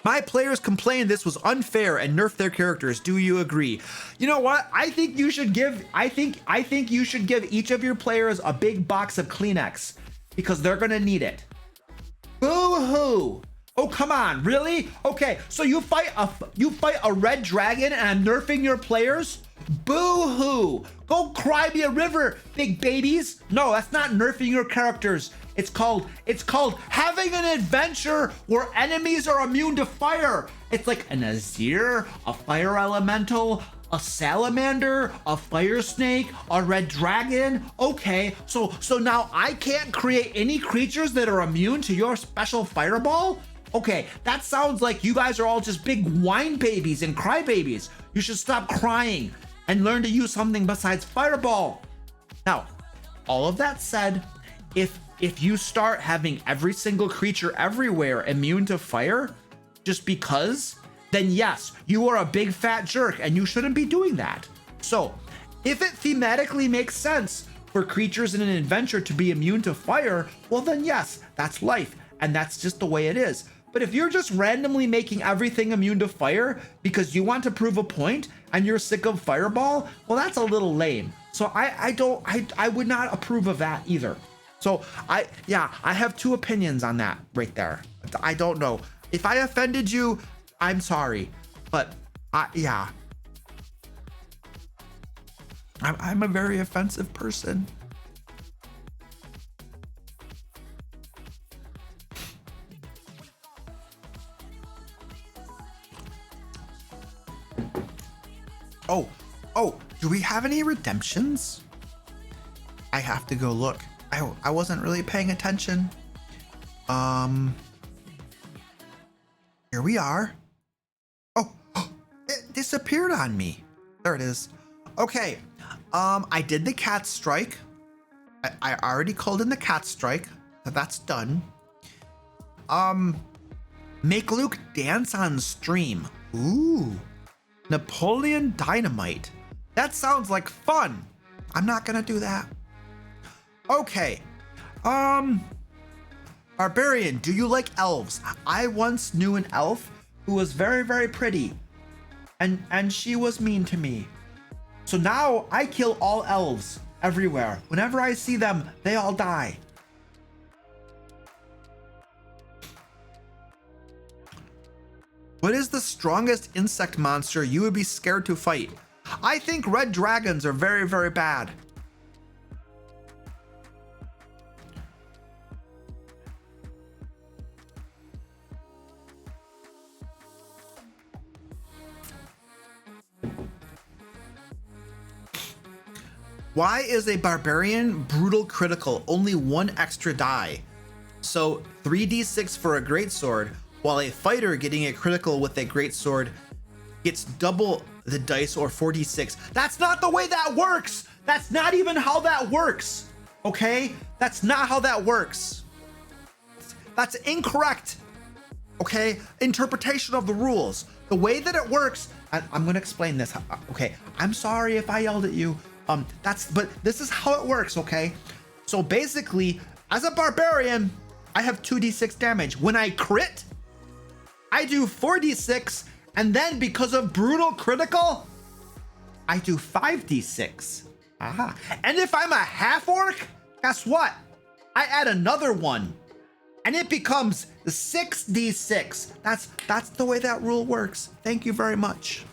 My players complained this was unfair and nerfed their characters. Do you agree? You know what? I think you should give you should give each of your players a big box of Kleenex because they're going to need it. Boo-hoo. Oh, come on, really? Okay, so you fight a red dragon and I'm nerfing your players? Boo-hoo! Go cry me a river, big babies. No, that's not nerfing your characters. It's called having an adventure where enemies are immune to fire. It's like an Azir, a fire elemental, a salamander, a fire snake, a red dragon. Okay, so now I can't create any creatures that are immune to your special fireball? Okay, that sounds like you guys are all just big whine babies and crybabies. You should stop crying and learn to use something besides fireball. Now, all of that said, if you start having every single creature everywhere immune to fire just because, then yes, you are a big fat jerk and you shouldn't be doing that. So, if it thematically makes sense for creatures in an adventure to be immune to fire, well then yes, that's life and that's just the way it is. But if you're just randomly making everything immune to fire because you want to prove a point and you're sick of fireball, well, that's a little lame. So I would not approve of that either. So I have 2 opinions on that right there. I don't know. If I offended you, I'm sorry. But I'm a very offensive person. Oh, do we have any redemptions? I have to go look. I wasn't really paying attention. Here we are. Oh, it disappeared on me. There it is. Okay, I did the cat strike. I already called in the cat strike, so that's done. Make Luke dance on stream. Ooh. Napoleon Dynamite. That sounds like fun. I'm not gonna do that. Okay. Barbarian, do you like elves? I once knew an elf who was very, very pretty. And she was mean to me. So now I kill all elves everywhere. Whenever I see them, they all die. What is the strongest insect monster you would be scared to fight? I think red dragons are very, very bad. Why is a barbarian brutal critical only 1 extra die? So 3d6 for a greatsword, while a fighter getting a critical with a greatsword gets double the dice, or 4d6. That's not the way that works. That's not even how that works. Okay? That's not how that works. That's incorrect. Okay? Interpretation of the rules. The way that it works, I'm gonna explain this. Okay, I'm sorry if I yelled at you. But this is how it works, okay? So basically, as a barbarian, I have 2d6 damage. When I crit, I do 4d6, and then because of brutal critical, I do 5d6. Aha. And if I'm a half orc, guess what? I add another one, and it becomes 6d6. That's the way that rule works. Thank you very much.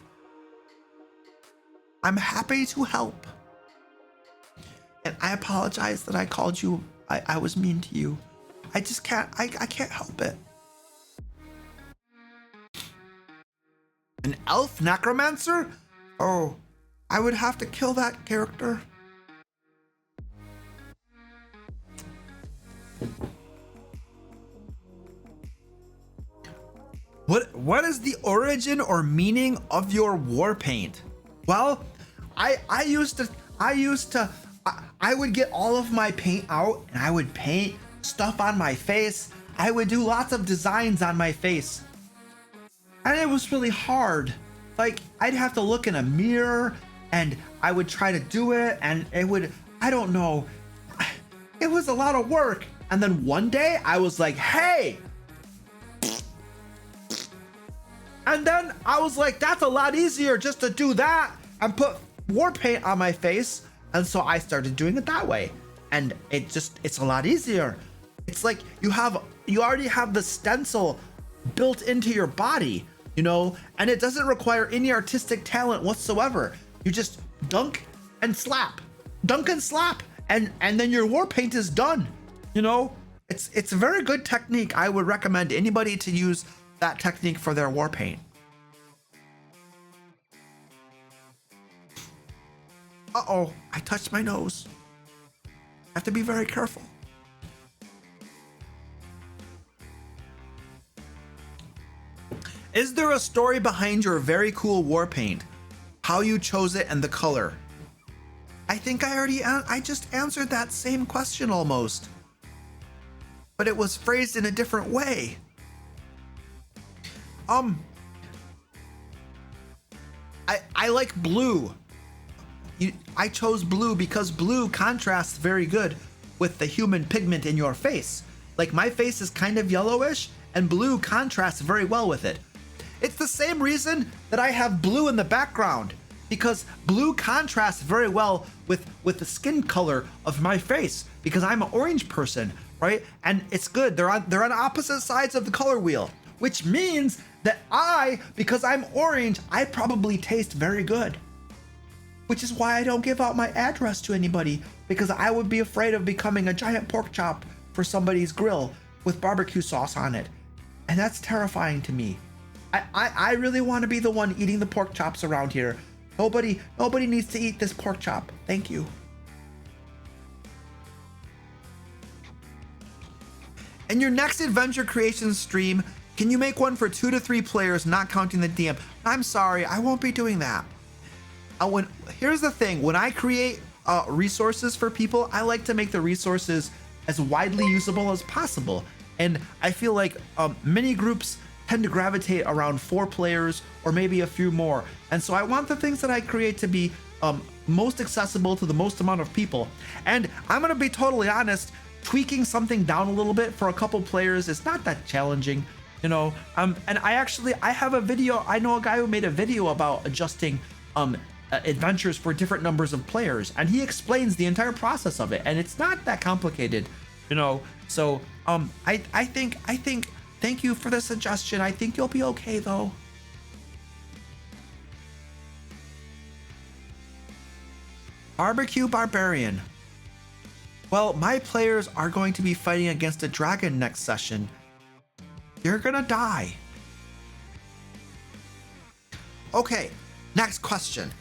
I'm happy to help. And I apologize that I called you, I was mean to you. I just can't, I can't help it. An elf necromancer? Oh, I would have to kill that character. What is the origin or meaning of your war paint? Well, I would get all of my paint out and I would paint stuff on my face. I would do lots of designs on my face. And it was really hard. Like, I'd have to look in a mirror and I would try to do it, and it would, I don't know. It was a lot of work. And then one day I was like, hey. And then I was like, that's a lot easier just to do that and put war paint on my face. And so I started doing it that way. And it's a lot easier. It's like you already have the stencil built into your body, you know, and it doesn't require any artistic talent whatsoever. You just dunk and slap, and then your war paint is done. You know, it's a very good technique. I would recommend anybody to use that technique for their war paint. Uh-oh, I touched my nose. I have to be very careful. Is there a story behind your very cool war paint? How you chose it and the color? I think I just answered that same question almost, but it was phrased in a different way. I like blue. I chose blue because blue contrasts very good with the human pigment in your face. Like, my face is kind of yellowish and blue contrasts very well with it. It's the same reason that I have blue in the background, because blue contrasts very well with the skin color of my face, because I'm an orange person, right? And it's good. They're on opposite sides of the color wheel, which means that because I'm orange, I probably taste very good. Which is why I don't give out my address to anybody, because I would be afraid of becoming a giant pork chop for somebody's grill with barbecue sauce on it. And that's terrifying to me. I really want to be the one eating the pork chops around here. Nobody needs to eat this pork chop. Thank you. In your next adventure creation stream, can you make one for 2 to 3 players, not counting the DM? I'm sorry, I won't be doing that. Here's the thing, when I create resources for people, I like to make the resources as widely usable as possible. And I feel like many groups tend to gravitate around 4 players or maybe a few more. And so I want the things that I create to be most accessible to the most amount of people. And I'm gonna be totally honest, tweaking something down a little bit for a couple players is not that challenging, you know. And I have a video, I know a guy who made a video about adjusting adventures for different numbers of players, and he explains the entire process of it, and it's not that complicated, you know. So I think Thank you for the suggestion. I think you'll be okay though. Barbecue Barbarian. Well, my players are going to be fighting against a dragon next session. You're gonna die. Okay, next question.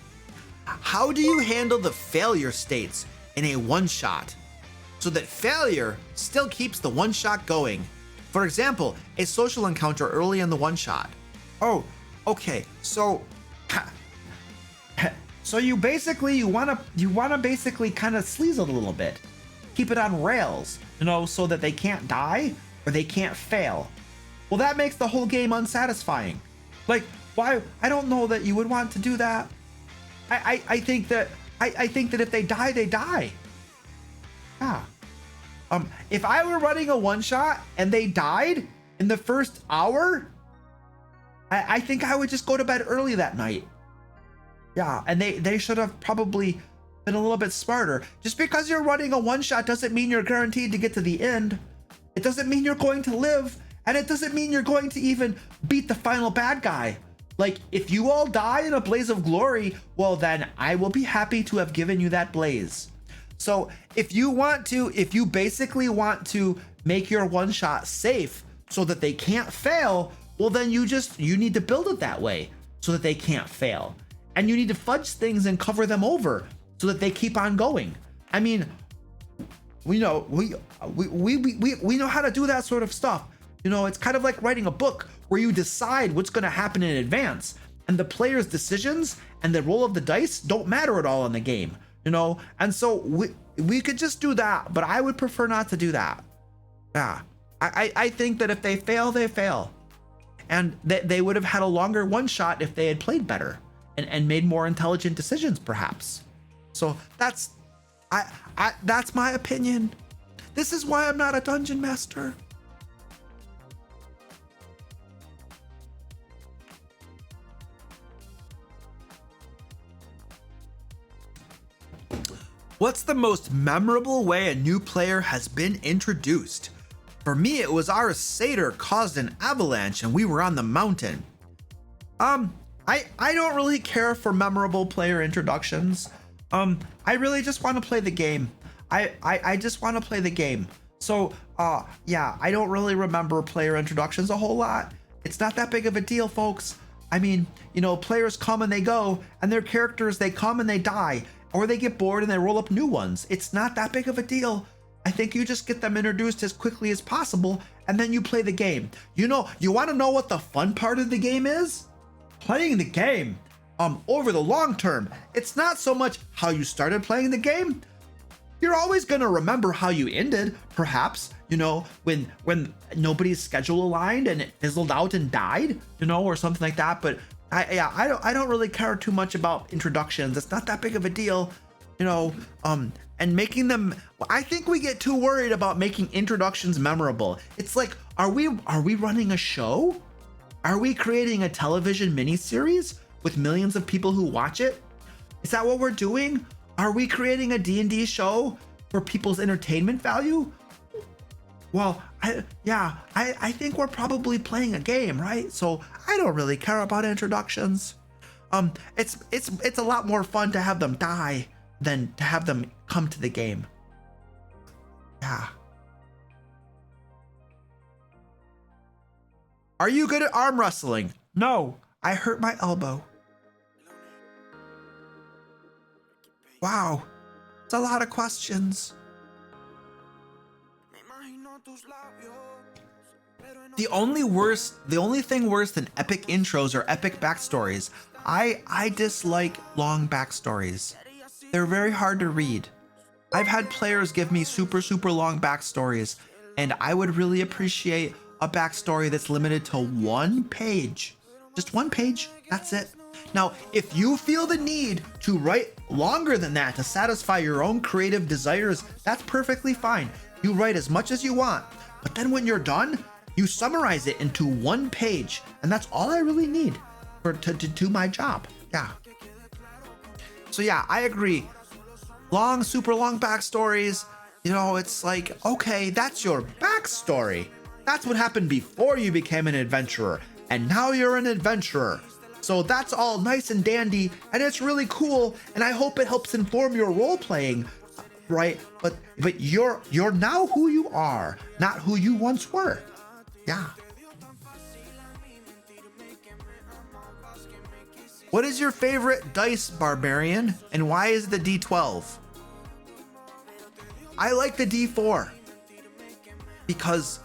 How do you handle the failure states in a one-shot so that failure still keeps the one-shot going? For example, a social encounter early in the one-shot. Oh, okay, so you wanna basically kind of sleaze it a little bit. Keep it on rails, so that they can't die or they can't fail. Well, that makes the whole game unsatisfying. Like, why? I don't know that you would want to do that. I think that if they die, they die. Yeah. If I were running a one shot and they died in the first hour, I think I would just go to bed early that night. Yeah, and they should have probably been a little bit smarter. Just because you're running a one shot doesn't mean you're guaranteed to get to the end. It doesn't mean you're going to live, and it doesn't mean you're going to even beat the final bad guy. Like, if you all die in a blaze of glory, well then I will be happy to have given you that blaze. So if you basically want to make your one shot safe so that they can't fail, well then you need to build it that way so that they can't fail. And you need to fudge things and cover them over so that they keep on going. I mean, we know how to do that sort of stuff. It's kind of like writing a book where you decide what's going to happen in advance, and the player's decisions and the roll of the dice don't matter at all in the game, and so we could just do that, but I would prefer not to do that. Yeah, I think that if they fail, they fail, and they would have had a longer one shot if they had played better and made more intelligent decisions, perhaps. So that's my opinion. This is why I'm not a dungeon master. What's the most memorable way a new player has been introduced? For me, it was our satyr caused an avalanche and we were on the mountain. I don't really care for memorable player introductions. I really just want to play the game. I just want to play the game. So, yeah, I don't really remember player introductions a whole lot. It's not that big of a deal, folks. I mean, players come and they go, and their characters, they come and they die, or they get bored and they roll up new ones. It's not that big of a deal. I think you just get them introduced as quickly as possible, and then you play the game. You want to know what the fun part of the game is? Playing the game. Over the long term, it's not so much how you started playing the game. You're always going to remember how you ended, perhaps, when nobody's schedule aligned and it fizzled out and died, or something like that. But I don't really care too much about introductions. It's not that big of a deal, and making them, I think we get too worried about making introductions memorable. It's like, are we running a show? Are we creating a television miniseries with millions of people who watch it? Is that what we're doing? Are we creating a D&D show for people's entertainment value? Well, I think we're probably playing a game, right? So I don't really care about introductions. It's a lot more fun to have them die than to have them come to the game. Yeah. Are you good at arm wrestling? No, I hurt my elbow. Wow, it's a lot of questions. The only thing worse than epic intros or epic backstories. I dislike long backstories. They're very hard to read. I've had players give me super long backstories, and I would really appreciate a backstory that's limited to 1 page. Just 1 page, that's it. Now, if you feel the need to write longer than that to satisfy your own creative desires, that's perfectly fine. You write as much as you want, but then when you're done, you summarize it into 1 page, and that's all I really need to do my job. Yeah. So yeah, I agree. Super long backstories, it's like, okay, that's your backstory. That's what happened before you became an adventurer, and now you're an adventurer. So that's all nice and dandy, and it's really cool, and I hope it helps inform your role playing, right? But you're now who you are, not who you once were. Yeah. What is your favorite dice, barbarian, and why is the D12? I like the D4 because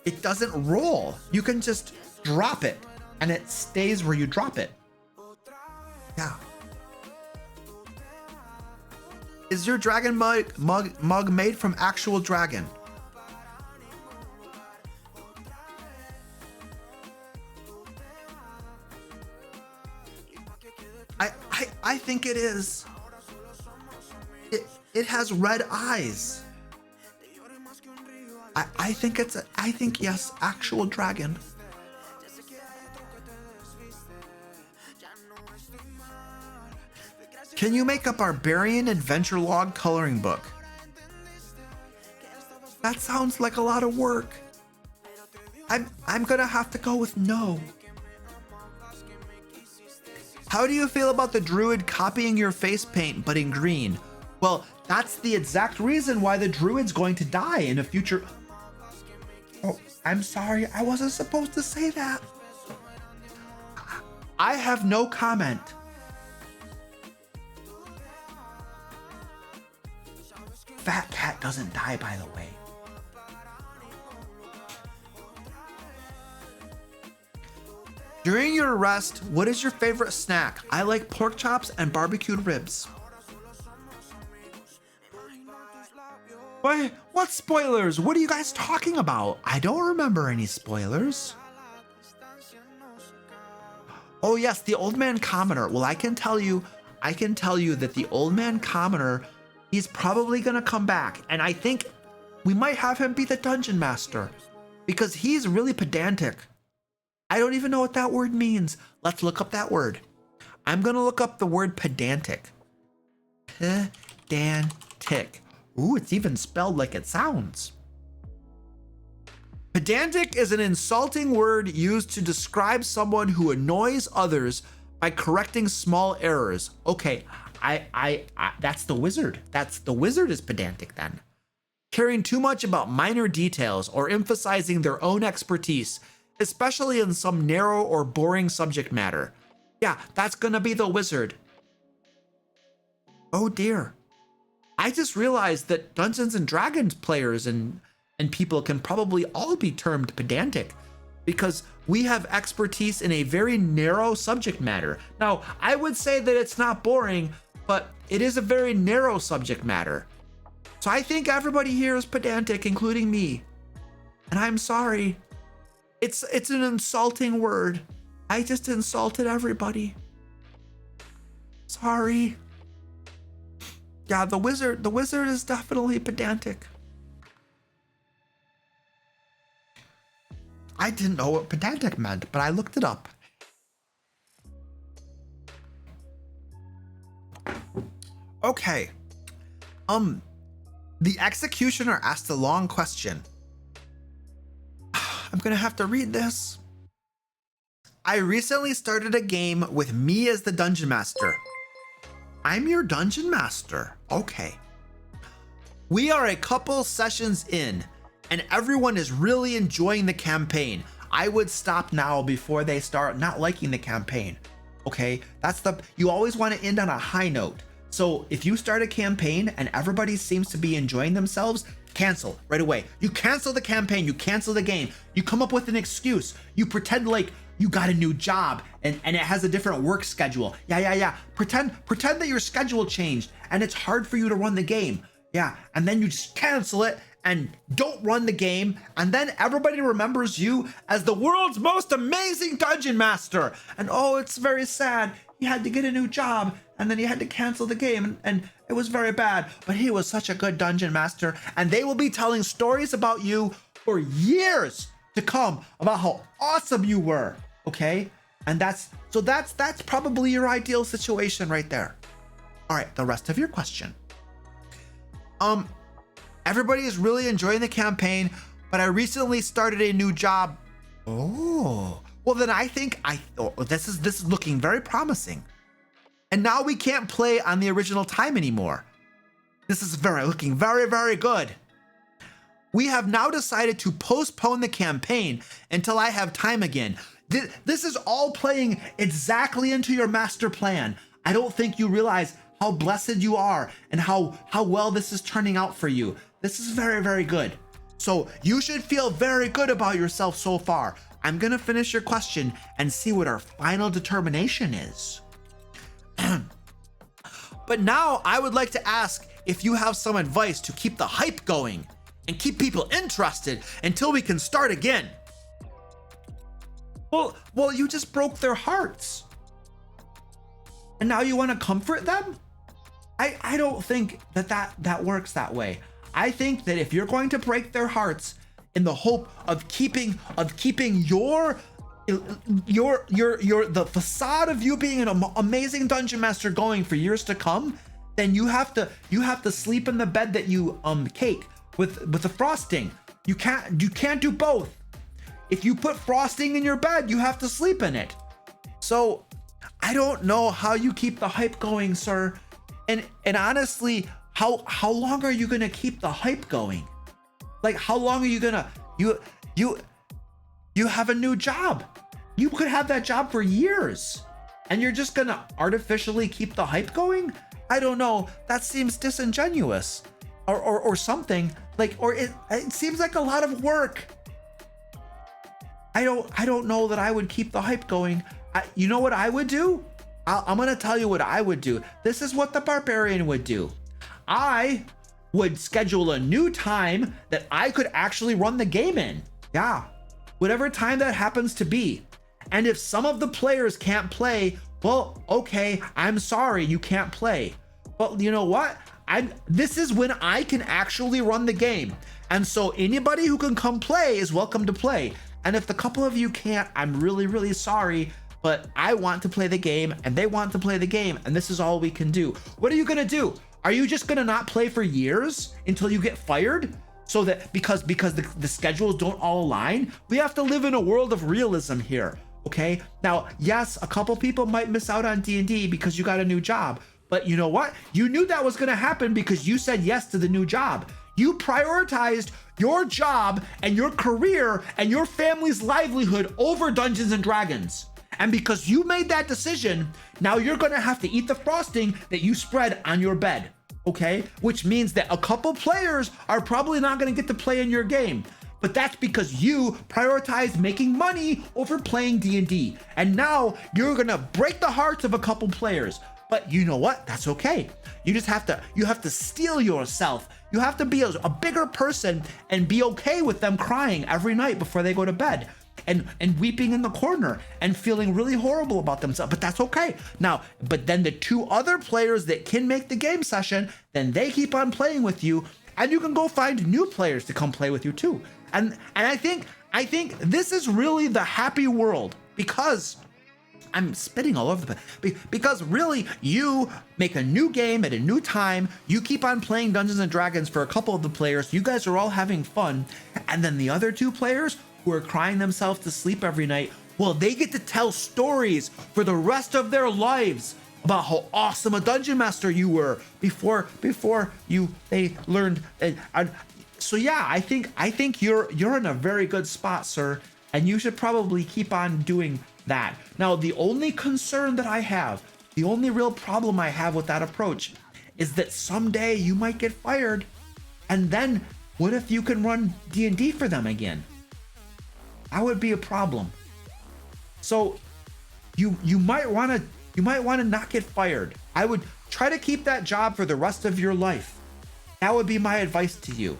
it doesn't roll. You can just drop it and it stays where you drop it. Yeah. Is your dragon mug made from actual dragon? I think it is. It has red eyes. I think yes, actual dragon. Can you make a barbarian adventure log coloring book? That sounds like a lot of work. I'm gonna have to go with no. How do you feel about the druid copying your face paint but in green? Well, that's the exact reason why the druid's going to die in a future. Oh, I'm sorry, I wasn't supposed to say that. I have no comment. Fat cat doesn't die, by the way. During your rest, what is your favorite snack? I like pork chops and barbecued ribs. What spoilers? What are you guys talking about? I don't remember any spoilers. Oh yes, the old man commoner. Well, I can tell you that the old man commoner, he's probably gonna come back, and I think we might have him be the dungeon master because he's really pedantic. I don't even know what that word means. Let's look up that word. I'm gonna look up the word pedantic. Pedantic. Ooh, it's even spelled like it sounds. Pedantic is an insulting word used to describe someone who annoys others by correcting small errors. Okay, I that's the wizard. The wizard is pedantic then. Caring too much about minor details or emphasizing their own expertise, especially in some narrow or boring subject matter. Yeah, that's gonna be the wizard. Oh dear. I just realized that Dungeons and Dragons players and people can probably all be termed pedantic because we have expertise in a very narrow subject matter. Now, I would say that it's not boring, but it is a very narrow subject matter. So I think everybody here is pedantic, including me. And I'm sorry. It's an insulting word. I just insulted everybody. Sorry. Yeah, the wizard is definitely pedantic. I didn't know what pedantic meant, but I looked it up. Okay. The executioner asked a long question. I'm gonna have to read this. I recently started a game with me as the dungeon master. I'm your dungeon master. Okay. We are a couple sessions in, and everyone is really enjoying the campaign. I would stop now before they start not liking the campaign. Okay, you always want to end on a high note. So if you start a campaign and everybody seems to be enjoying themselves, cancel right away. You cancel the campaign, you cancel the game, you come up with an excuse, you pretend like you got a new job and it has a different work schedule. Yeah. Pretend that your schedule changed and it's hard for you to run the game. Yeah, and then you just cancel it and don't run the game, and then everybody remembers you as the world's most amazing dungeon master. And oh, it's very sad. He had to get a new job and then he had to cancel the game and it was very bad, but he was such a good dungeon master, and they will be telling stories about you for years to come about how awesome you were. Okay, and that's probably your ideal situation right there. All right, the rest of your question. Everybody is really enjoying the campaign, but I recently started a new job. Oh, well then I think this is looking very promising. And now we can't play on the original time anymore. This is looking very, very good. We have now decided to postpone the campaign until I have time again. This is all playing exactly into your master plan. I don't think you realize how blessed you are and how well this is turning out for you. This is very, very good. So you should feel very good about yourself so far. I'm gonna finish your question and see what our final determination is. But now I would like to ask if you have some advice to keep the hype going and keep people interested until we can start again. Well, you just broke their hearts. And now you want to comfort them? I don't think that works that way. I think that if you're going to break their hearts in the hope of keeping the facade of you being an amazing dungeon master going for years to come, then you have to sleep in the bed that you cake with the frosting. You can't do both. If you put frosting in your bed, you have to sleep in it. So I don't know how you keep the hype going, sir. And honestly, how long are you gonna keep the hype going? Like, how long are you gonna you have a new job? You could have that job for years, and you're just gonna artificially keep the hype going? I don't know. That seems disingenuous, or something. Like, or it seems like a lot of work. I don't know that I would keep the hype going. You know what I would do? I'm gonna tell you what I would do. This is what the barbarian would do. I would schedule a new time that I could actually run the game in. Yeah, whatever time that happens to be. And if some of the players can't play, well, okay, I'm sorry, you can't play. But you know what? This is when I can actually run the game. And so anybody who can come play is welcome to play. And if the couple of you can't, I'm really, really sorry, but I want to play the game and they want to play the game, and this is all we can do. What are you gonna do? Are you just gonna not play for years until you get fired? So that because the schedules don't all align? We have to live in a world of realism here, okay? Now, yes, a couple people might miss out on D&D because you got a new job, but you know what? You knew that was gonna happen because you said yes to the new job. You prioritized your job and your career and your family's livelihood over Dungeons and Dragons. And because you made that decision, now you're gonna have to eat the frosting that you spread on your bed, okay? Which means that a couple players are probably not gonna get to play in your game. But that's because you prioritized making money over playing D&D. And now you're gonna break the hearts of a couple players. But you know what? That's okay. You have to steel yourself. You have to be a bigger person and be okay with them crying every night before they go to bed and weeping in the corner and feeling really horrible about themselves. But that's okay. Now, but then the two other players that can make the game session, then they keep on playing with you, and you can go find new players to come play with you too. And I think this is really the happy world, because I'm spitting all over the place. Because really, you make a new game at a new time, you keep on playing Dungeons and Dragons for a couple of the players, you guys are all having fun, and then the other two players who are crying themselves to sleep every night, well, they get to tell stories for the rest of their lives about how awesome a dungeon master you were before they learned. So yeah, I think you're in a very good spot, sir, and you should probably keep on doing that. Now, the only concern that I have, the only real problem I have with that approach is that someday you might get fired, and then what if you can run D&D for them again? That would be a problem. So you might want to not get fired. I would try to keep that job for the rest of your life. That would be my advice to you.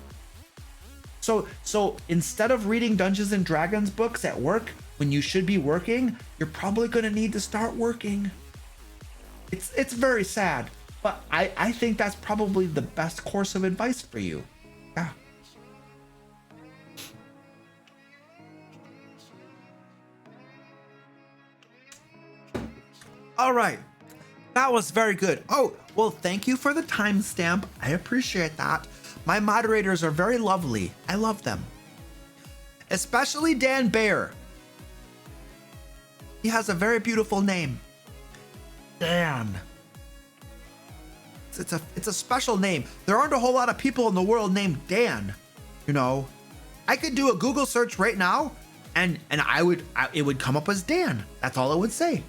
So instead of reading Dungeons and Dragons books at work when you should be working, you're probably going to need to start working. It's very sad, but I think that's probably the best course of advice for you. Yeah. All right. That was very good. Oh, well, thank you for the timestamp. I appreciate that. My moderators are very lovely. I love them. especially Dan Bear. He has a very beautiful name. Dan. It's a special name. There aren't a whole lot of people in the world named Dan. You know, I could do a Google search right now, and it would come up as Dan. That's all it would say.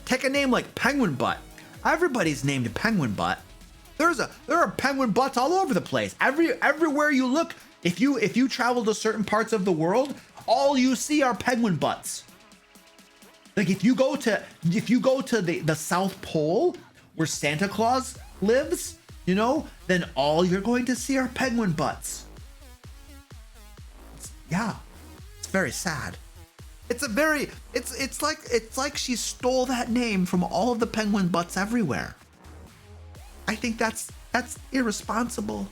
Take a name like Penguin Butt. Everybody's named Penguin Butt. There are penguin butts all over the place. Everywhere you look, if you travel to certain parts of the world, all you see are penguin butts. Like if you go to the South Pole where Santa Claus lives, you know, then all you're going to see are penguin butts. It's very sad. It's like she stole that name from all of the penguin butts everywhere. I think that's irresponsible.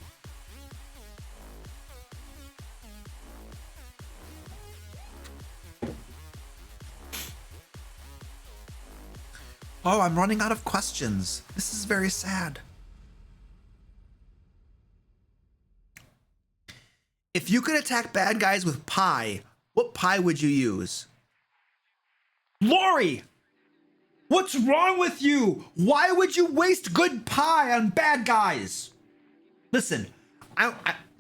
Oh, I'm running out of questions. This is very sad. If you could attack bad guys with pie, what pie would you use? Lori! What's wrong with you? Why would you waste good pie on bad guys? Listen,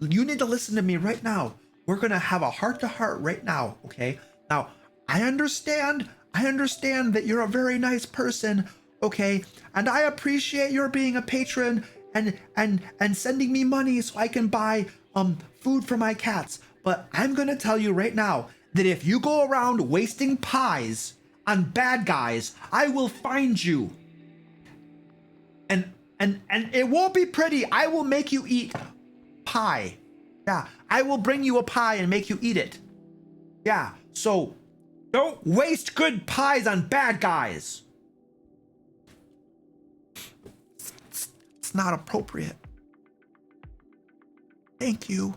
you need to listen to me right now. We're gonna have a heart-to-heart right now, okay? Now, I understand that you're a very nice person, okay? And I appreciate your being a patron and sending me money so I can buy food for my cats. But I'm gonna tell you right now that if you go around wasting pies on bad guys, I will find you. And it won't be pretty. I will make you eat pie. Yeah, I will bring you a pie and make you eat it. Yeah, so don't waste good pies on bad guys. It's not appropriate. Thank you.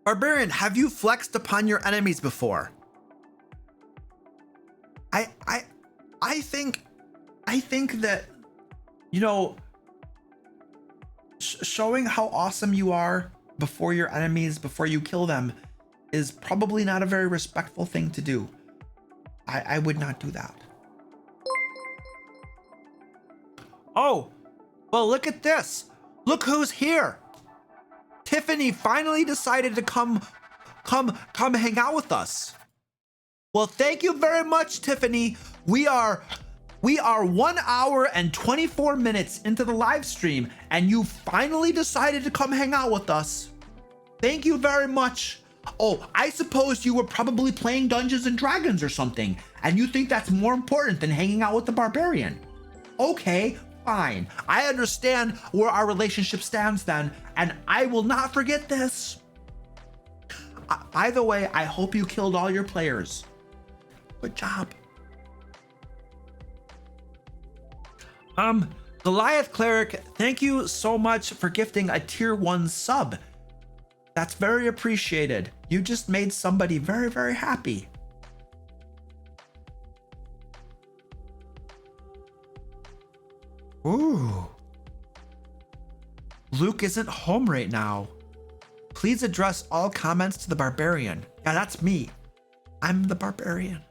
Barbarian, have you flexed upon your enemies before? I think that, you know, showing how awesome you are before your enemies, before you kill them, is probably not a very respectful thing to do. I would not do that. Oh, well, look at this. Look who's here. Tiffany finally decided to come hang out with us. Well, thank you very much, Tiffany. We are 1 hour and 24 minutes into the live stream, and you finally decided to come hang out with us. Thank you very much. Oh, I suppose you were probably playing Dungeons and Dragons or something, and you think that's more important than hanging out with the barbarian. Okay, fine. I understand where our relationship stands then, and I will not forget this. By the way, I hope you killed all your players. Good job. Goliath Cleric, thank you so much for gifting a tier 1 sub. That's very appreciated. You just made somebody very, very happy. Ooh. Luke isn't home right now. Please address all comments to the barbarian. Yeah, that's me. I'm the barbarian.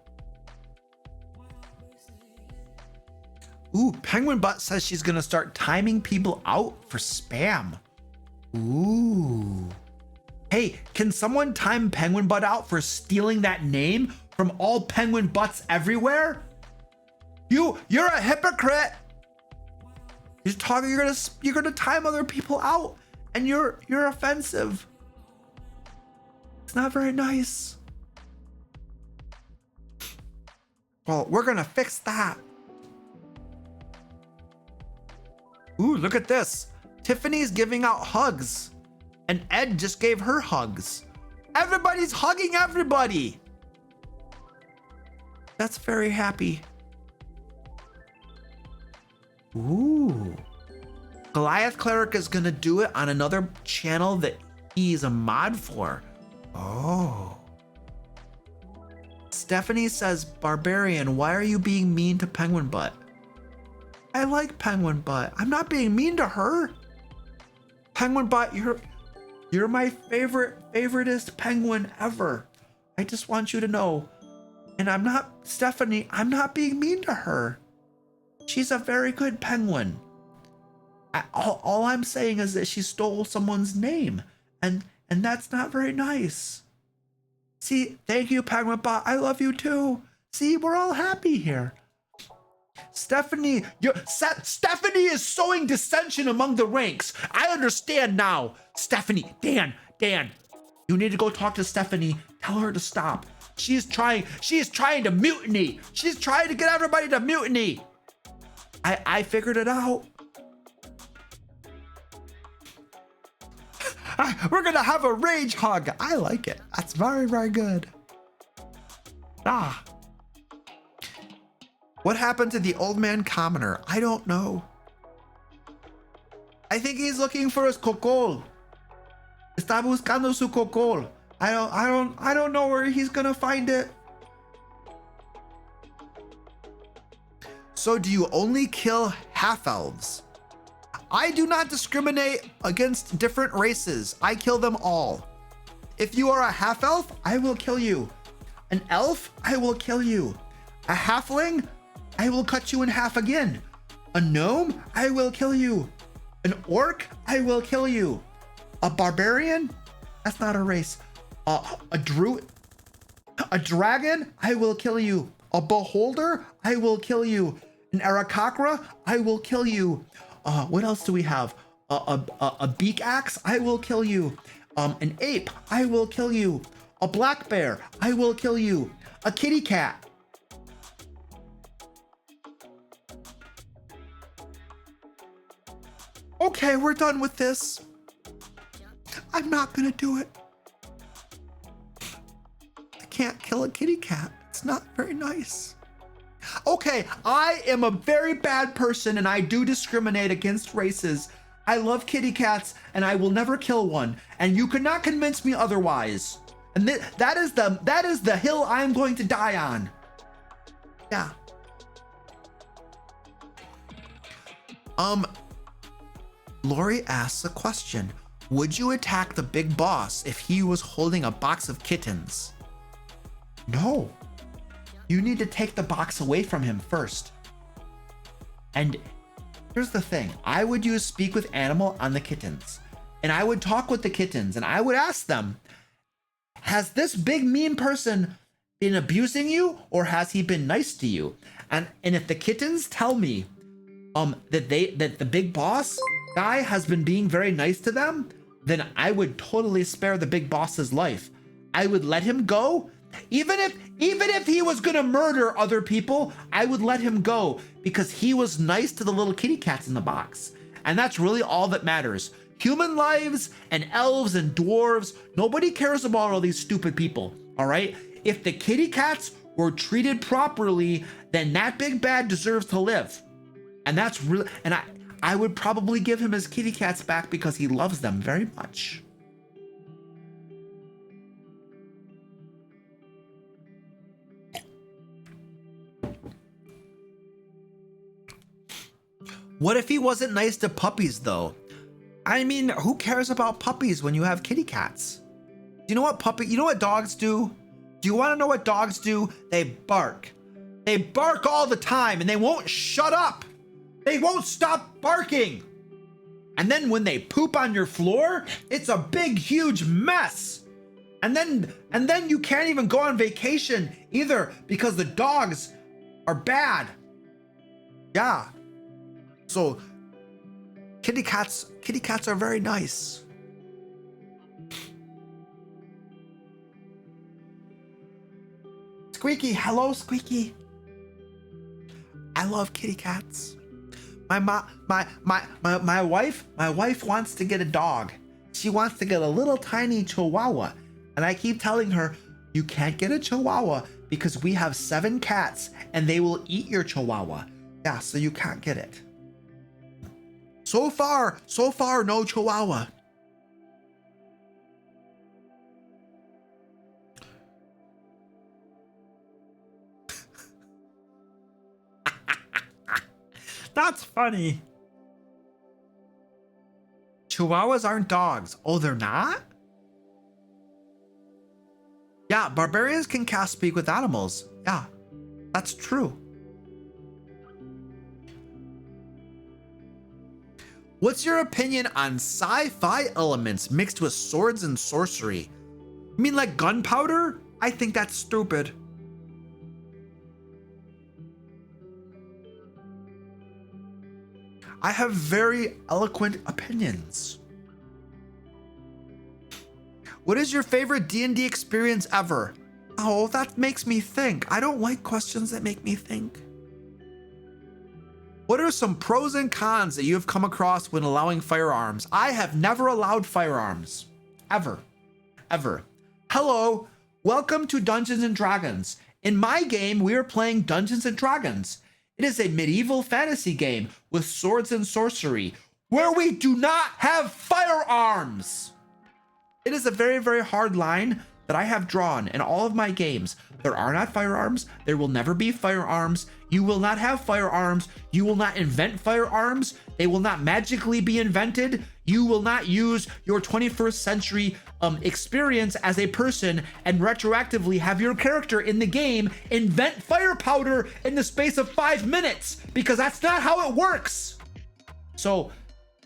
Ooh, Penguin Butt says she's gonna start timing people out for spam. Ooh. Hey, can someone time Penguin Butt out for stealing that name from all penguin butts everywhere? You're a hypocrite. You're gonna time other people out, and you're offensive. It's not very nice. Well, we're gonna fix that. Ooh, look at this. Tiffany's giving out hugs, and Ed just gave her hugs. Everybody's hugging everybody. That's very happy. Ooh. Goliath Cleric is gonna do it on another channel that he's a mod for. Oh. Stephanie says, Barbarian, why are you being mean to Penguin Butt? I like Penguin Butt. I'm not being mean to her. Penguin Butt, you're my favoriteest penguin ever. I just want you to know. And I'm not, Stephanie, I'm not being mean to her. She's a very good penguin. All I'm saying is that she stole someone's name. And that's not very nice. See, thank you, Penguin Bot. I love you too. See, we're all happy here. Stephanie, Stephanie is sowing dissension among the ranks. I understand now. Stephanie, Dan, you need to go talk to Stephanie. Tell her to stop. She is trying to mutiny. She's trying to get everybody to mutiny. I figured it out. We're gonna have a rage hug. I like it. That's very, very good. What happened to the old man commoner? I don't know. I think he's looking for his cocol. Está buscando su cocol. I don't know where he's gonna find it. So do you only kill half-elves? I do not discriminate against different races. I kill them all. If you are a half-elf, I will kill you. An elf, I will kill you. A halfling, I will cut you in half again. A gnome, I will kill you. An orc, I will kill you. A barbarian, that's not a race. A druid, a dragon, I will kill you. A beholder, I will kill you. An arakakra, I will kill you. What else do we have? A beak axe, I will kill you. An ape, I will kill you. A black bear, I will kill you. A kitty cat. Okay, we're done with this. I'm not gonna do it. I can't kill a kitty cat. It's not very nice. Okay, I am a very bad person and I do discriminate against races. I love kitty cats and I will never kill one. And you could not convince me otherwise. And that is the hill I'm going to die on. Yeah. Lori asks a question. Would you attack the big boss if he was holding a box of kittens? No. You need to take the box away from him first. And here's the thing. I would use speak with animal on the kittens. And I would talk with the kittens and I would ask them, has this big mean person been abusing you or has he been nice to you? And if the kittens tell me that the big boss guy has been being very nice to them, then I would totally spare the big boss's life. I would let him go. Even if he was gonna murder other people, I would let him go because he was nice to the little kitty cats in the box. And that's really all that matters. Human lives and elves and dwarves, nobody cares about all these stupid people, all right? If the kitty cats were treated properly, then that big bad deserves to live. And that's really, and I would probably give him his kitty cats back because he loves them very much. What if he wasn't nice to puppies though? I mean, who cares about puppies when you have kitty cats? Do you know what dogs do? Do you want to know what dogs do? They bark. They bark all the time and they won't shut up. They won't stop barking. And then when they poop on your floor, it's a big, huge mess. And then you can't even go on vacation either because the dogs are bad. Yeah. So kitty cats are very nice. Squeaky, hello Squeaky. I love kitty cats. My wife wants to get a dog. She wants to get a little tiny chihuahua. And I keep telling her, you can't get a chihuahua because we have 7 cats and they will eat your chihuahua. Yeah, so you can't get it. So far, no chihuahua. That's funny. Chihuahuas aren't dogs. Oh, they're not? Yeah, barbarians can cast speak with animals. Yeah, that's true. What's your opinion on sci-fi elements mixed with swords and sorcery? You mean like gunpowder? I think that's stupid. I have very eloquent opinions. What is your favorite D&D experience ever? Oh, that makes me think. I don't like questions that make me think. What are some pros and cons that you have come across when allowing firearms? I have never allowed firearms. Ever. Ever. Hello, welcome to Dungeons and Dragons. In my game, we are playing Dungeons and Dragons. It is a medieval fantasy game with swords and sorcery, where we do not have firearms. It is a very, very hard line that I have drawn in all of my games. There are not firearms. There will never be firearms. You will not have firearms. You will not invent firearms. They will not magically be invented. You will not use your 21st century experience as a person and retroactively have your character in the game invent fire powder in the space of 5 minutes, because that's not how it works. So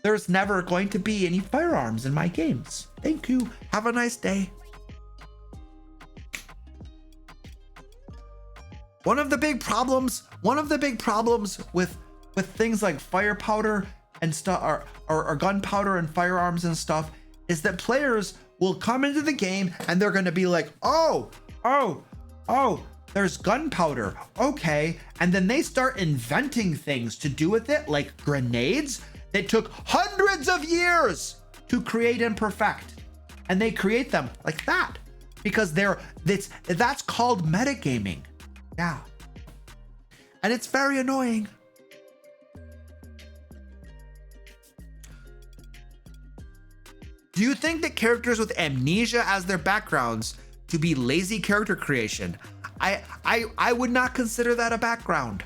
there's never going to be any firearms in my games. Thank you. Have a nice day. One of the big problems with things like fire powder and stuff, or gunpowder and firearms and stuff, is that players will come into the game and they're going to be like, oh, there's gunpowder. Okay. And then they start inventing things to do with it, like grenades that took hundreds of years to create and perfect. And they create them like that because that's called metagaming. Yeah. And it's very annoying. Do you think that characters with amnesia as their backgrounds to be lazy character creation? I would not consider that a background.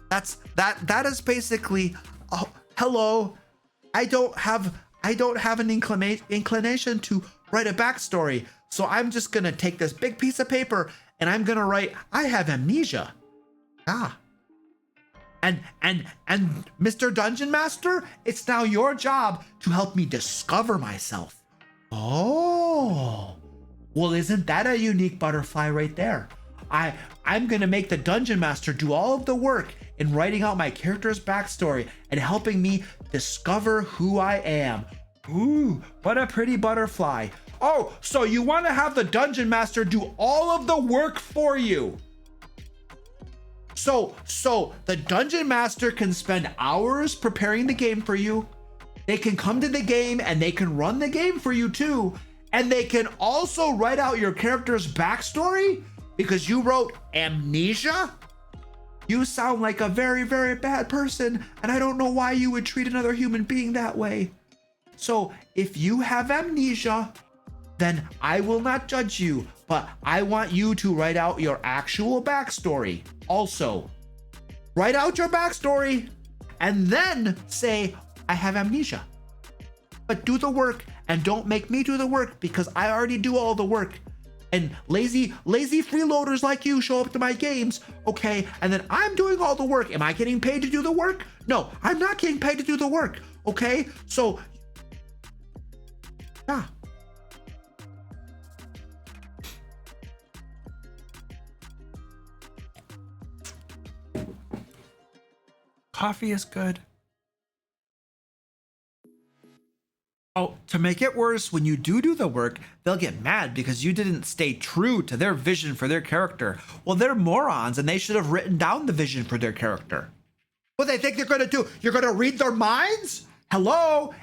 That is basically, oh, hello, I don't have an inclination to write a backstory, so I'm just gonna take this big piece of paper and I'm gonna write, I have amnesia. Ah. And Mr. Dungeon Master, it's now your job to help me discover myself. Oh, well, isn't that a unique butterfly right there? I'm gonna make the Dungeon Master do all of the work in writing out my character's backstory and helping me discover who I am. Ooh, what a pretty butterfly. Oh, so you want to have the Dungeon Master do all of the work for you. So the Dungeon Master can spend hours preparing the game for you. They can come to the game and they can run the game for you too. And they can also write out your character's backstory because you wrote amnesia. You sound like a very, very bad person, and I don't know why you would treat another human being that way. So if you have amnesia, then I will not judge you, but I want you to write out your actual backstory. Also, write out your backstory and then say, I have amnesia. But do the work and don't make me do the work because I already do all the work. And lazy freeloaders like you show up to my games, okay, and then I'm doing all the work. Am I getting paid to do the work? No, I'm not getting paid to do the work, okay? So, yeah. Coffee is good. Oh, to make it worse, when you do the work, they'll get mad because you didn't stay true to their vision for their character. Well, they're morons and they should have written down the vision for their character. What they think they're going to do? You're going to read their minds? Hello?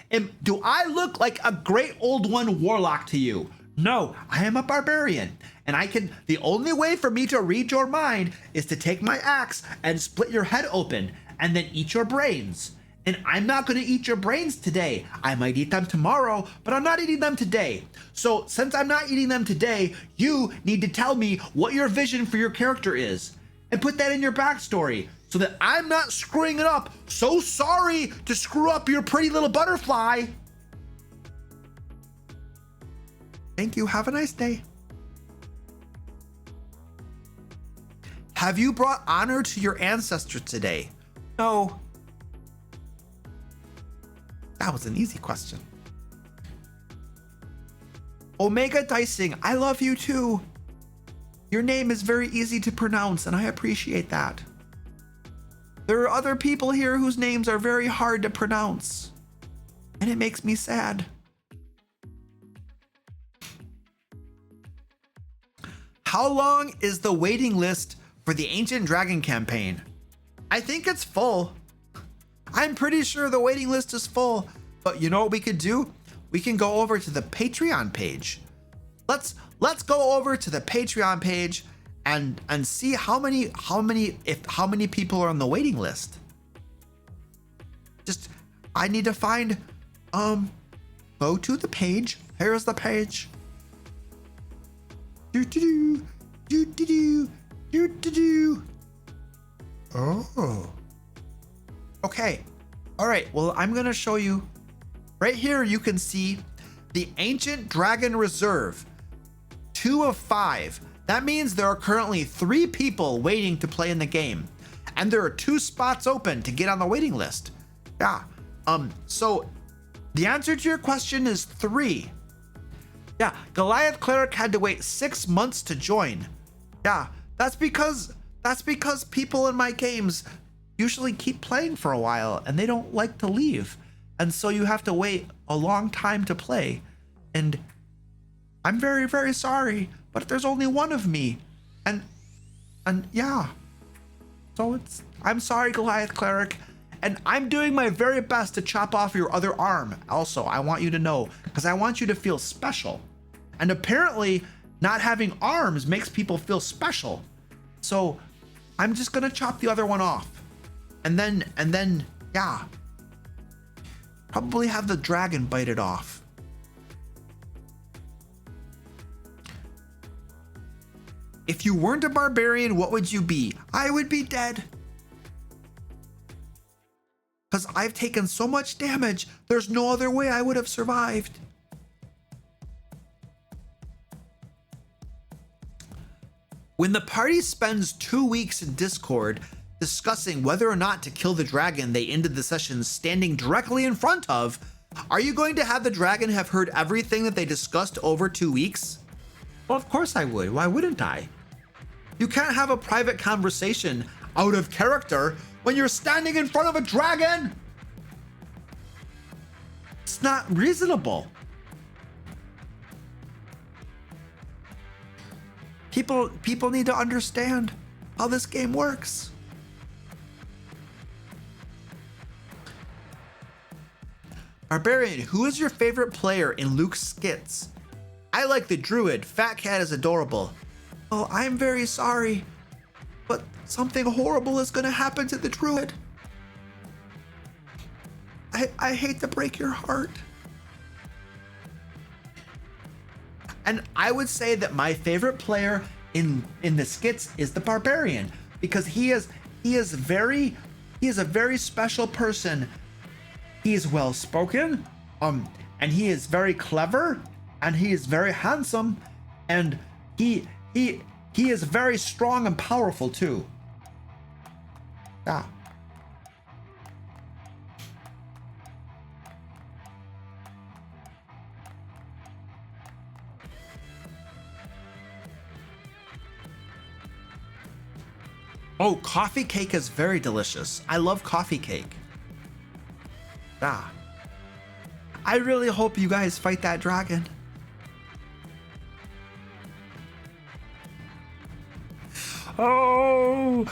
Do I look like a great old one warlock to you? No, I am a barbarian. And the only way for me to read your mind is to take my axe and split your head open and then eat your brains. And I'm not going to eat your brains today. I might eat them tomorrow, but I'm not eating them today. So since I'm not eating them today, you need to tell me what your vision for your character is. and put that in your backstory so that I'm not screwing it up. So sorry to screw up your pretty little butterfly. Thank you. Have a nice day. Have you brought honor to your ancestors today? No. That was an easy question. Omega Dicing, I love you too. Your name is very easy to pronounce, and I appreciate that. There are other people here whose names are very hard to pronounce, and it makes me sad. How long is the waiting list for the Ancient Dragon campaign? I think it's full. I'm pretty sure the waiting list is full, but you know what we could do? We can go over to the Patreon page. Let's go over to the Patreon page and see how many people are on the waiting list. Just I need to find go to the page. Here's the page. Oh. Okay. All right. Well, I'm going to show you right here. You can see the Ancient Dragon Reserve, 2 of 5. That means there are currently 3 people waiting to play in the game, and there are 2 spots open to get on the waiting list. Yeah. So the answer to your question is 3. Yeah. Goliath Cleric had to wait 6 months to join. Yeah. That's because people in my games usually keep playing for a while and they don't like to leave. And so you have to wait a long time to play. And I'm very, very sorry, but there's only one of me. And yeah. So I'm sorry, Goliath Cleric. And I'm doing my very best to chop off your other arm. Also, I want you to know, because I want you to feel special. And apparently not having arms makes people feel special. So I'm just gonna chop the other one off. And then, yeah. Probably have the dragon bite it off. If you weren't a barbarian, what would you be? I would be dead. Because I've taken so much damage, there's no other way I would have survived. When the party spends 2 weeks in Discord discussing whether or not to kill the dragon they ended the session standing directly in front of, are you going to have the dragon have heard everything that they discussed over 2 weeks? Well, of course I would. Why wouldn't I? You can't have a private conversation out of character when you're standing in front of a dragon. It's not reasonable. People need to understand how this game works. Barbarian, who is your favorite player in Luke's skits? I like the druid. Fat Cat is adorable. Oh, I'm very sorry, but something horrible is gonna happen to the druid. I hate to break your heart. And I would say that my favorite player in the skits is the barbarian, because he is a very special person. He is well spoken, and he is very clever, and he is very handsome, and he is very strong and powerful too. Yeah. Oh, coffee cake is very delicious. I love coffee cake. Ah. I really hope you guys fight that dragon. Oh,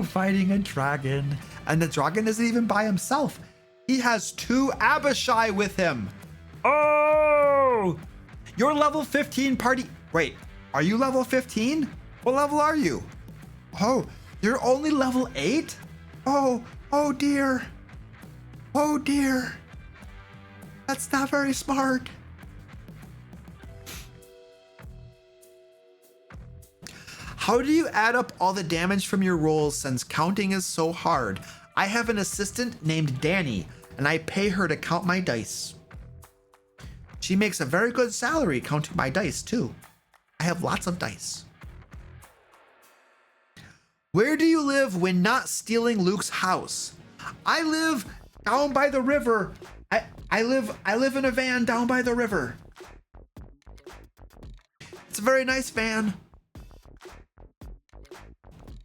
fighting a dragon. And the dragon isn't even by himself. He has 2 Abishai with him. Oh, you're level 15 party. Wait, are you level 15? What level are you? Oh, you're only level 8? Oh dear. Oh dear. That's not very smart. How do you add up all the damage from your rolls since counting is so hard? I have an assistant named Danny, and I pay her to count my dice. She makes a very good salary counting my dice, too. I have lots of dice. Where do you live when not stealing Luke's house? I live down by the river. I live in a van down by the river. It's a very nice van.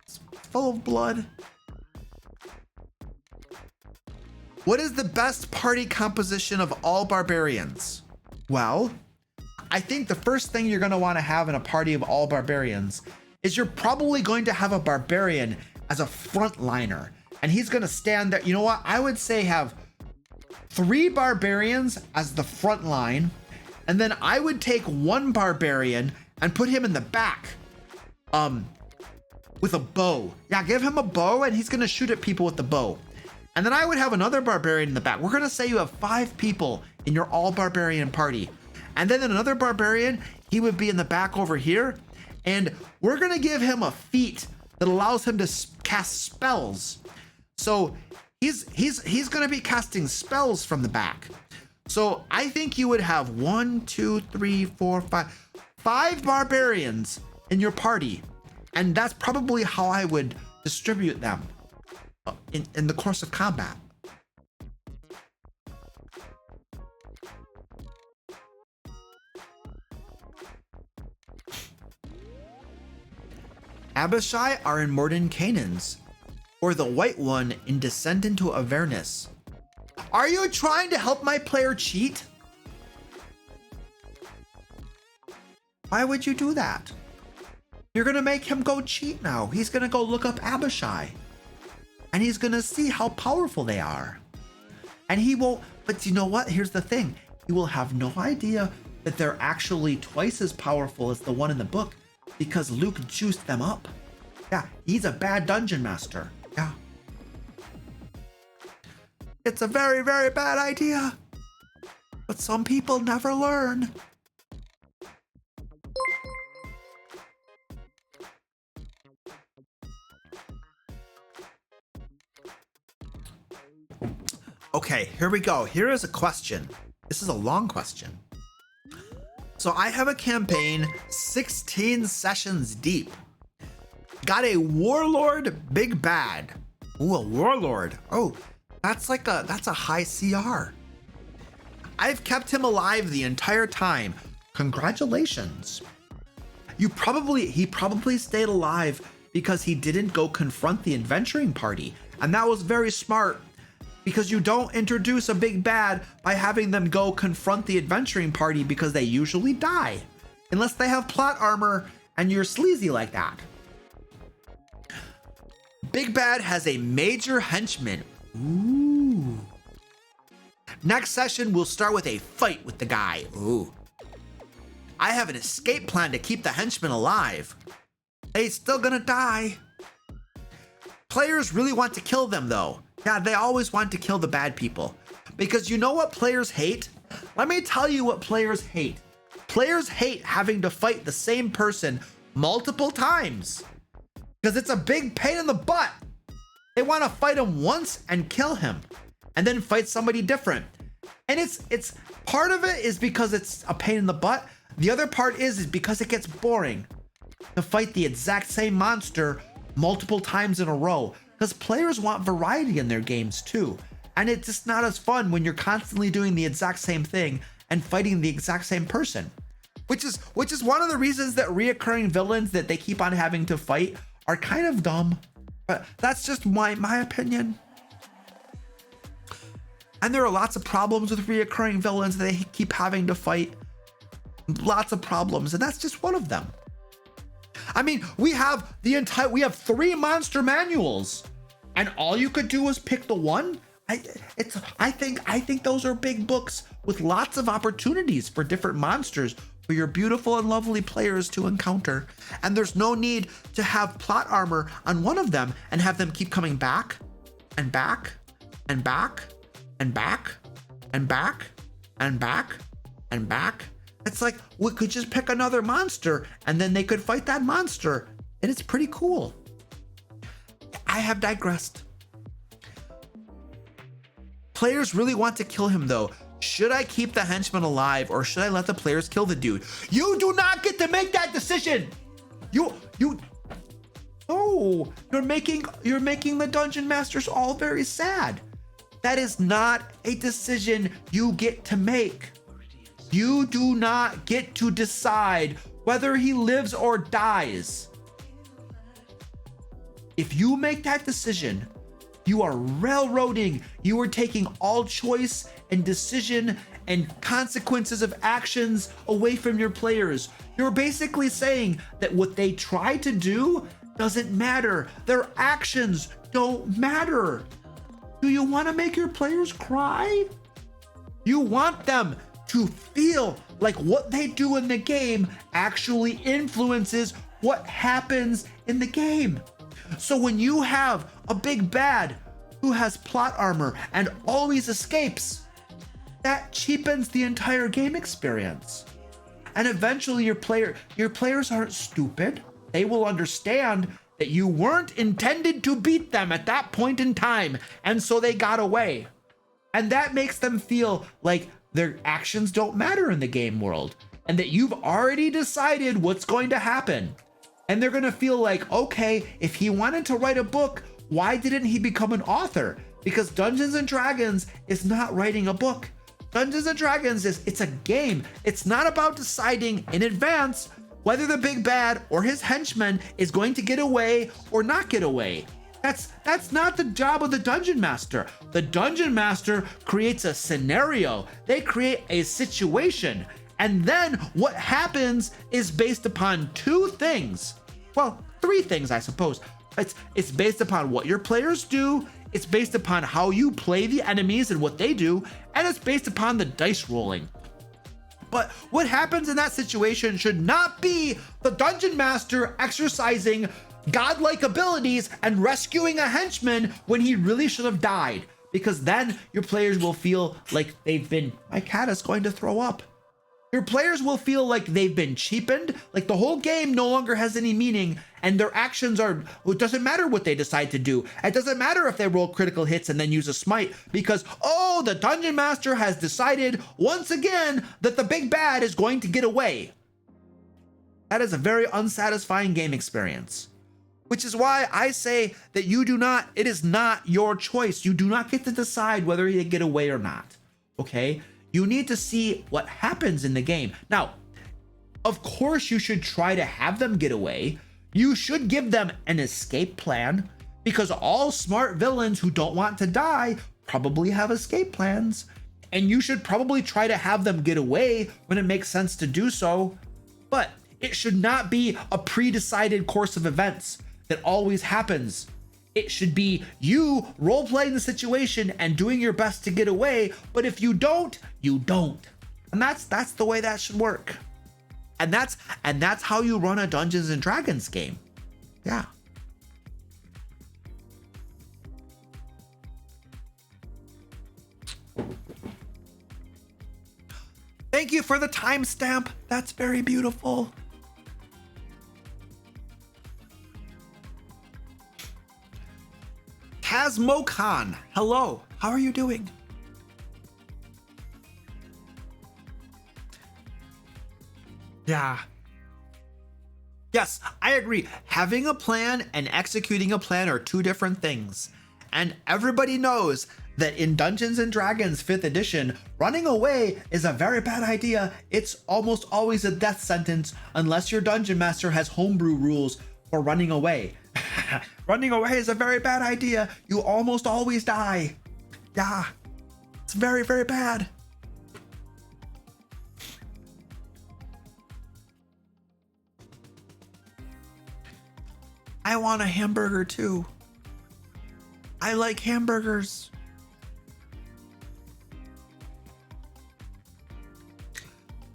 It's full of blood. What is the best party composition of all barbarians? Well, I think the first thing you're going to want to have in a party of all barbarians is you're probably going to have a barbarian as a frontliner, and he's going to stand there. You know what? I would say have 3 barbarians as the front line, and then I would take 1 barbarian and put him in the back with a bow. Yeah, give him a bow, and he's going to shoot at people with the bow. And then I would have another barbarian in the back. We're going to say you have 5 people in your all barbarian party. And then another barbarian, he would be in the back over here. And we're going to give him a feat that allows him to cast spells. So he's going to be casting spells from the back. So I think you would have 1, 2, 3, 4, 5 barbarians in your party. And that's probably how I would distribute them in the course of combat. Abishai are in Morden Canaans, or the White One in Descent into Avernus. Are you trying to help my player cheat? Why would you do that? You're gonna make him go cheat now. He's gonna go look up Abishai, and he's gonna see how powerful they are. And he won't, but you know what? Here's the thing. He will have no idea that they're actually twice as powerful as the one in the book, because Luke juiced them up. Yeah, he's a bad dungeon master. Yeah. It's a very, very bad idea. But some people never learn. Okay, here we go. Here is a question. This is a long question. So I have a campaign 16 sessions deep. Got a warlord big bad. Ooh, a warlord. Oh, that's a high CR. I've kept him alive the entire time. Congratulations. He probably stayed alive because he didn't go confront the adventuring party. And that was very smart, because you don't introduce a big bad by having them go confront the adventuring party, because they usually die. Unless they have plot armor and you're sleazy like that. Big bad has a major henchman. Ooh. Next session, we'll start with a fight with the guy. Ooh. I have an escape plan to keep the henchman alive. He's still gonna die. Players really want to kill them though. Yeah, they always want to kill the bad people. Because you know what players hate? Let me tell you what players hate. Players hate having to fight the same person multiple times, because it's a big pain in the butt. They want to fight him once and kill him, and then fight somebody different. And it's part of it is because it's a pain in the butt. The other part is because it gets boring to fight the exact same monster multiple times in a row, because players want variety in their games too. And it's just not as fun when you're constantly doing the exact same thing and fighting the exact same person. Which is one of the reasons that reoccurring villains that they keep on having to fight are kind of dumb. But that's just my opinion. And there are lots of problems with reoccurring villains that they keep having to fight. Lots of problems, and that's just one of them. I mean, we have 3 monster manuals, and all you could do was pick the one. I think those are big books with lots of opportunities for different monsters for your beautiful and lovely players to encounter. And there's no need to have plot armor on one of them and have them keep coming back and back and back and back and back and back and back. It's like we could just pick another monster and then they could fight that monster And it's pretty cool. I have digressed. Players really want to kill him though. Should I keep the henchman alive or should I let the players kill the dude? You do not get to make that decision. No, you're making the dungeon masters all very sad. That is not a decision you get to make. You do not get to decide whether he lives or dies. If you make that decision, you are railroading. You are taking all choice and decision and consequences of actions away from your players. You're basically saying that what they try to do doesn't matter. Their actions don't matter. Do you want to make your players cry? You want them to feel like what they do in the game actually influences what happens in the game. So when you have a big bad who has plot armor and always escapes, that cheapens the entire game experience. And eventually your players aren't stupid. They will understand that you weren't intended to beat them at that point in time, and so they got away. And that makes them feel like their actions don't matter in the game world, and that you've already decided what's going to happen. And they're gonna feel like, okay, if he wanted to write a book, why didn't he become an author? Because Dungeons and Dragons is not writing a book. Dungeons and Dragons it's a game. It's not about deciding in advance whether the big bad or his henchman is going to get away or not get away. That's not the job of the dungeon master. The dungeon master creates a scenario. They create a situation. And then what happens is based upon two things. Well, three things, I suppose. It's based upon what your players do, it's based upon how you play the enemies and what they do, and it's based upon the dice rolling. But what happens in that situation should not be the dungeon master exercising godlike abilities and rescuing a henchman when he really should have died, because then your players will feel like my cat is going to throw up. Your players will feel like they've been cheapened, like the whole game no longer has any meaning, and their actions it doesn't matter what they decide to do. It doesn't matter if they roll critical hits and then use a smite, because, oh, the dungeon master has decided once again that the big bad is going to get away. That is a very unsatisfying game experience, which is why I say that it is not your choice. You do not get to decide whether you get away or not, okay? You need to see what happens in the game. Now, of course, you should try to have them get away. You should give them an escape plan, because all smart villains who don't want to die probably have escape plans. And you should probably try to have them get away when it makes sense to do so. But it should not be a pre-decided course of events that always happens. It should be you role-playing the situation and doing your best to get away, but if you don't, you don't. And that's the way that should work. And that's how you run a Dungeons and Dragons game. Yeah. Thank you for the timestamp. That's very beautiful. Tasmokhan, hello, how are you doing? Yeah. Yes, I agree. Having a plan and executing a plan are two different things. And everybody knows that in Dungeons and Dragons 5th edition, running away is a very bad idea. It's almost always a death sentence unless your dungeon master has homebrew rules for running away. Running away is a very bad idea. You almost always die. Yeah, it's very, very bad. I want a hamburger too. I like hamburgers.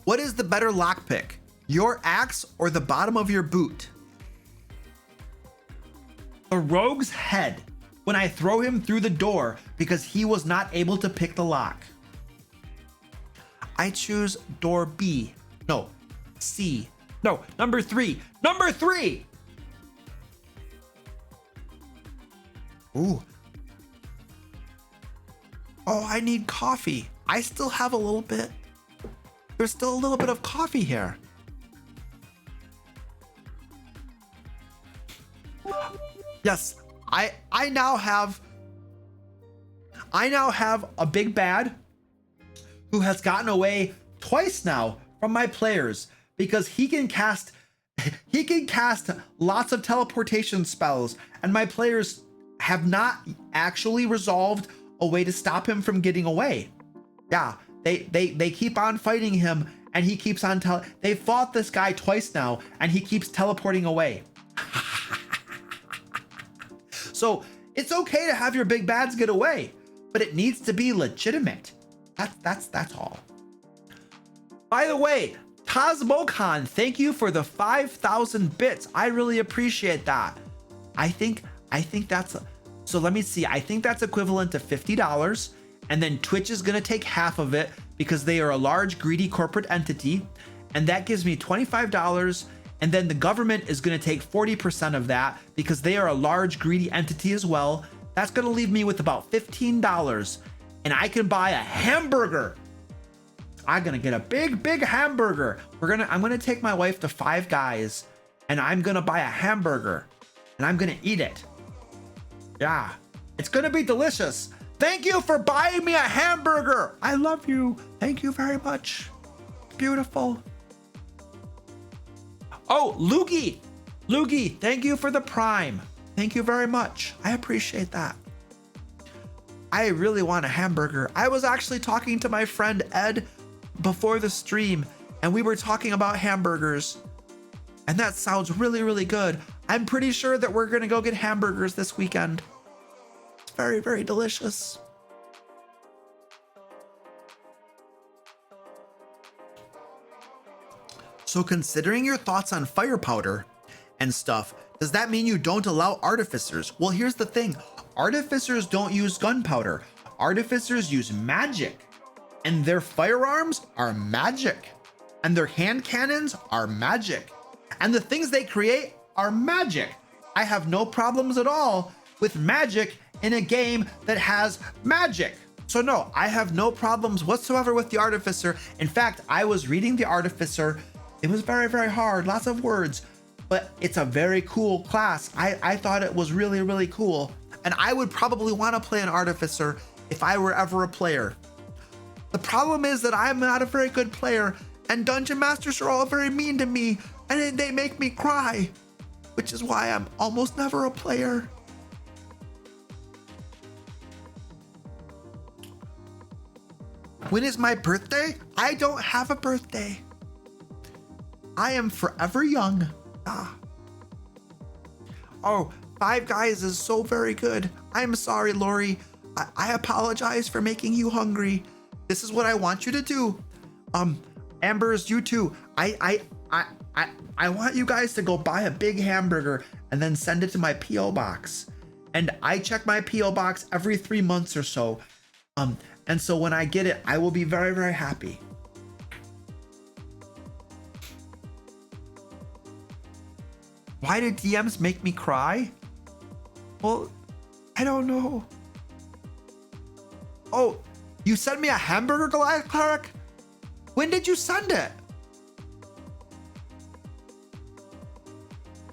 What is the better lockpick? Your axe or the bottom of your boot? The rogue's head when I throw him through the door because he was not able to pick the lock. I choose door B. No, C. No, number 3. Number 3! Ooh. Oh, I need coffee. I still have a little bit. There's still a little bit of coffee here. Yes, I now have a big bad who has gotten away twice now from my players because he can cast lots of teleportation spells, and my players have not actually resolved a way to stop him from getting away. Yeah, they keep on fighting him, and he keeps on they fought this guy twice now, and he keeps teleporting away. So it's okay to have your big bads get away, but it needs to be legitimate. That's all. By the way, Tazmokhan, thank you for the 5,000 bits. I really appreciate that. I think that's so let me see. I think that's equivalent to $50, and then Twitch is gonna take half of it because they are a large greedy corporate entity, and that gives me $25. And then the government is going to take 40% of that because they are a large greedy entity as well. That's going to leave me with about $15, and I can buy a hamburger. I'm going to get a big hamburger. I'm going to take my wife to Five Guys, and I'm going to buy a hamburger, and I'm going to eat it. Yeah, it's going to be delicious. Thank you for buying me a hamburger. I love you. Thank you very much. Beautiful. Oh, Loogie, thank you for the Prime. Thank you very much. I appreciate that. I really want a hamburger. I was actually talking to my friend Ed before the stream, and we were talking about hamburgers, and that sounds really, really good. I'm pretty sure that we're gonna go get hamburgers this weekend. It's very, very delicious. So considering your thoughts on fire powder and stuff, does that mean you don't allow artificers? Well, here's the thing. Artificers don't use gunpowder. Artificers use magic, and their firearms are magic, and their hand cannons are magic, and the things they create are magic. I have no problems at all with magic in a game that has magic. So no, I have no problems whatsoever with the Artificer. In fact, I was reading the Artificer. It was very, very hard, lots of words, but it's a very cool class. I thought it was really, really cool. And I would probably want to play an Artificer if I were ever a player. The problem is that I'm not a very good player, and Dungeon Masters are all very mean to me, and they make me cry, which is why I'm almost never a player. When is my birthday? I don't have a birthday. I am forever young. Ah. Oh, Five Guys is so very good. I'm sorry, Lori. I apologize for making you hungry. This is what I want you to do. Ambers, you too. I want you guys to go buy a big hamburger and then send it to my P.O. box. And I check my P.O. box every 3 months or so. And so when I get it, I will be very, very happy. Why do DMs make me cry? Well, I don't know. Oh, you sent me a hamburger, Goliath Cleric? When did you send it?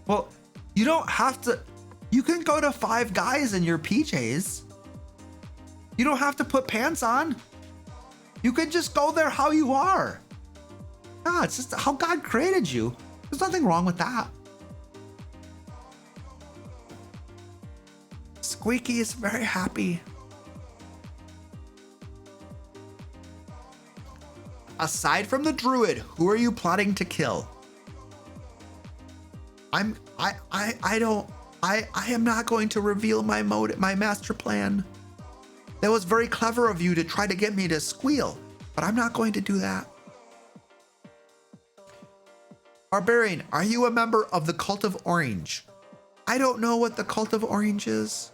Well, you don't have to. You can go to Five Guys in your PJs. You don't have to put pants on. You can just go there how you are. Ah, it's just how God created you. There's nothing wrong with that. Squeaky is very happy. Aside from the druid, who are you plotting to kill? I am not going to reveal my master plan. That was very clever of you to try to get me to squeal, but I'm not going to do that. Barbarian, are you a member of the Cult of Orange? I don't know what the Cult of Orange is.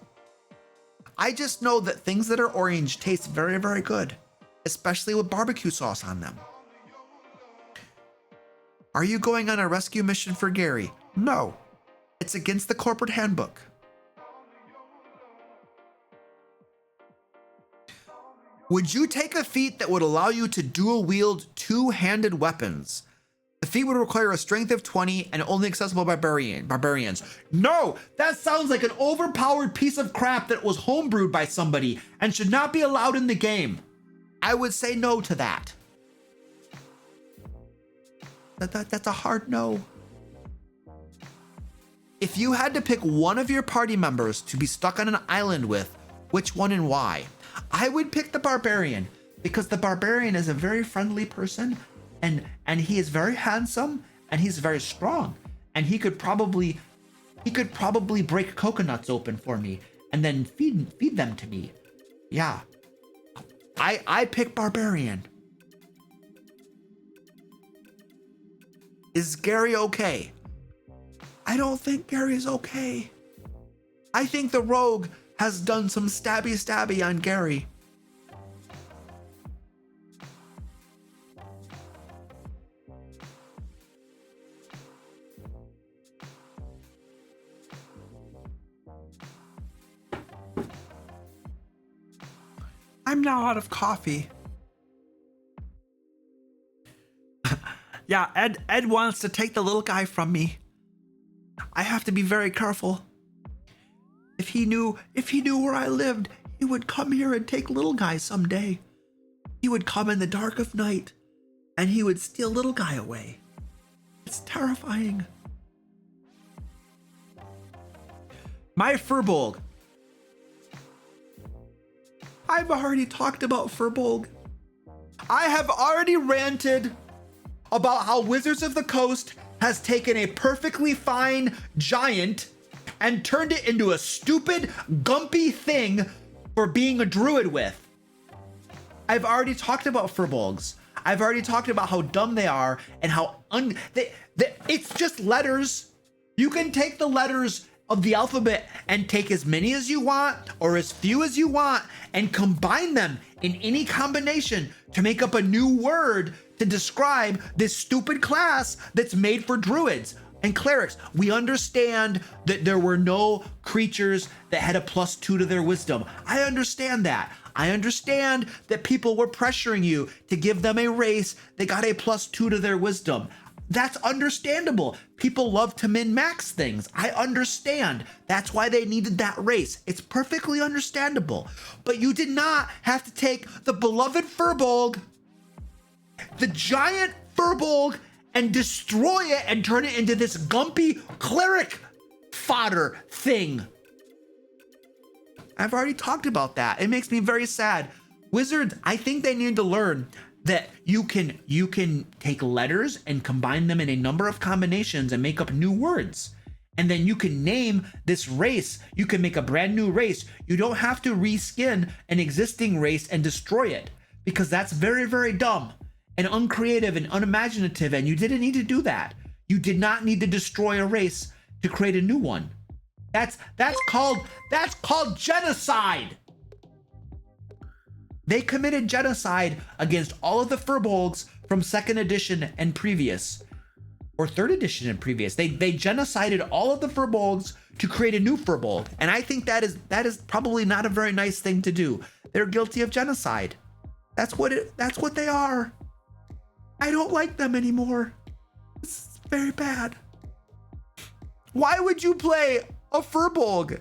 I just know that things that are orange taste very, very good, especially with barbecue sauce on them. Are you going on a rescue mission for Gary? No, it's against the corporate handbook. Would you take a feat that would allow you to dual wield two-handed weapons? The feat would require a strength of 20 and only accessible barbarians. No, that sounds like an overpowered piece of crap that was homebrewed by somebody and should not be allowed in the game. I would say no to that. That's a hard no. If you had to pick one of your party members to be stuck on an island with, which one and why? I would pick the barbarian because the barbarian is a very friendly person and he is very handsome and he's very strong and he could probably break coconuts open for me and then feed them to me. Yeah. I pick barbarian. Is Gary okay? I don't think Gary's okay. I think the rogue has done some stabby on Gary. I'm now out of coffee. Yeah, Ed wants to take the little guy from me. I have to be very careful. If he knew where I lived, he would come here and take little guy someday. He would come in the dark of night and he would steal little guy away. It's terrifying. My furbolg. I've already talked about furbolg. I have already ranted about how Wizards of the Coast has taken a perfectly fine giant and turned it into a stupid, gumpy thing for being a druid with. I've already talked about furbolgs. I've already talked about how dumb they are and how it's just letters. You can take the letters of the alphabet and take as many as you want or as few as you want and combine them in any combination to make up a new word to describe this stupid class that's made for druids and clerics. We understand that there were no creatures that had a +2 to their wisdom. I understand that. I understand that people were pressuring you to give them a race that got a +2 to their wisdom. That's understandable. People love to min-max things. I understand. That's why they needed that race. It's perfectly understandable. But you did not have to take the beloved furbolg, the giant furbolg, and destroy it and turn it into this gumpy cleric fodder thing. I've already talked about that. It makes me very sad. Wizards, I think they need to learn that you can take letters and combine them in a number of combinations and make up new words. And then you can name this race. You can make a brand new race. You don't have to reskin an existing race and destroy it, because that's very, very dumb and uncreative and unimaginative, and you didn't need to do that. You did not need to destroy a race to create a new one. That's called genocide. They committed genocide against all of the furbolgs from 2nd edition and previous, or 3rd edition and previous. They genocided all of the furbolgs to create a new furbolg, and I think that is probably not a very nice thing to do. They're guilty of genocide. That's what they are. I don't like them anymore. It's very bad. Why would you play a furbolg?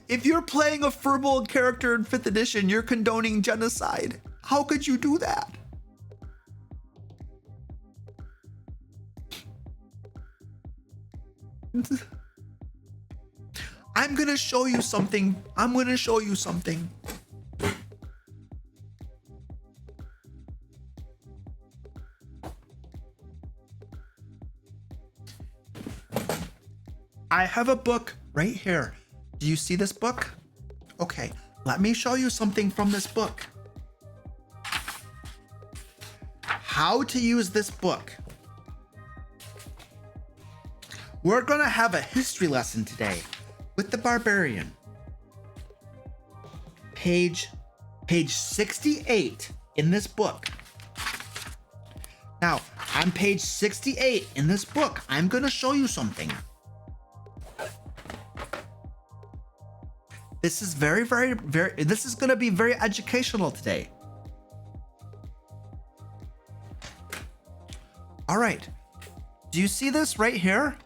If you're playing a furbolg character in 5th edition, you're condoning genocide. How could you do that? I'm gonna show you something. I have a book right here. Do you see this book? Okay, let me show you something from this book. How to use this book. We're gonna have a history lesson today with the barbarian. Page 68 in this book. Now, on page 68 in this book, I'm gonna show you something. This is this is going to be very educational today. All right. Do you see this right here?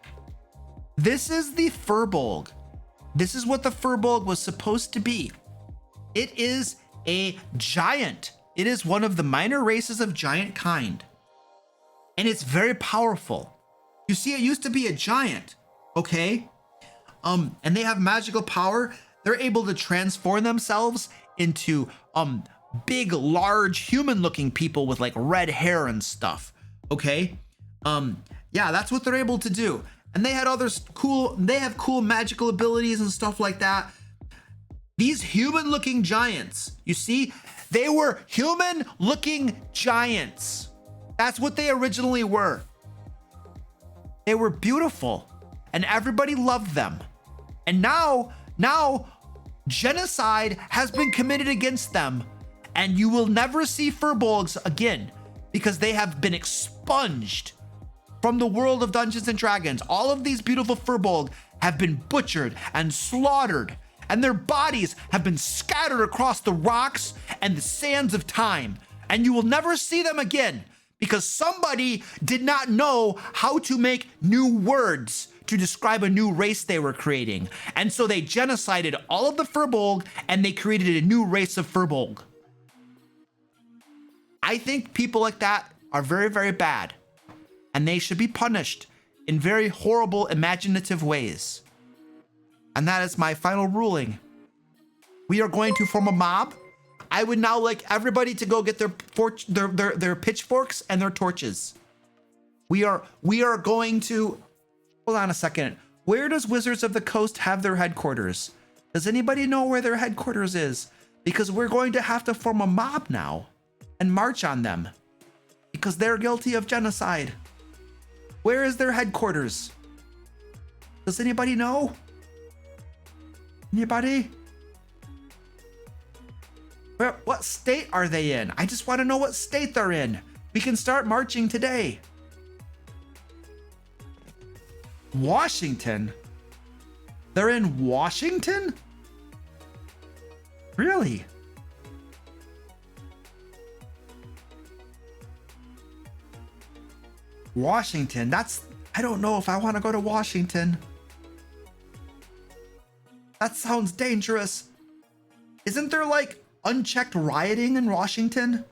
This is the furbolg. This is what the furbolg was supposed to be. It is a giant. It is one of the minor races of giant kind. And it's very powerful. You see, it used to be a giant, okay? And they have magical power. They're able to transform themselves into big, large, human-looking people with like red hair and stuff, okay? Yeah, that's what they're able to do. And they had they have cool magical abilities and stuff like that. These human-looking giants, you see, they were human-looking giants. That's what they originally were. They were beautiful, and everybody loved them. And now genocide has been committed against them, and you will never see furbolgs again because they have been expunged from the world of Dungeons and Dragons. All of these beautiful furbolg have been butchered and slaughtered, and their bodies have been scattered across the rocks and the sands of time, and you will never see them again because somebody did not know how to make new words to describe a new race they were creating. And so they genocided all of the furbolg and they created a new race of furbolg. I think people like that are very, very bad, and they should be punished in very horrible, imaginative ways. And that is my final ruling. We are going to form a mob. I would now like everybody to go get their pitchforks and their torches. We are going to, hold on a second. Where does Wizards of the Coast have their headquarters? Does anybody know where their headquarters is? Because we're going to have to form a mob now and march on them because they're guilty of genocide. Where is their headquarters? Does anybody know? Anybody? What state are they in? I just want to know what state they're in. We can start marching today. Washington? They're in Washington? Really? Washington, I don't know if I want to go to Washington. That sounds dangerous. Isn't there like unchecked rioting in Washington?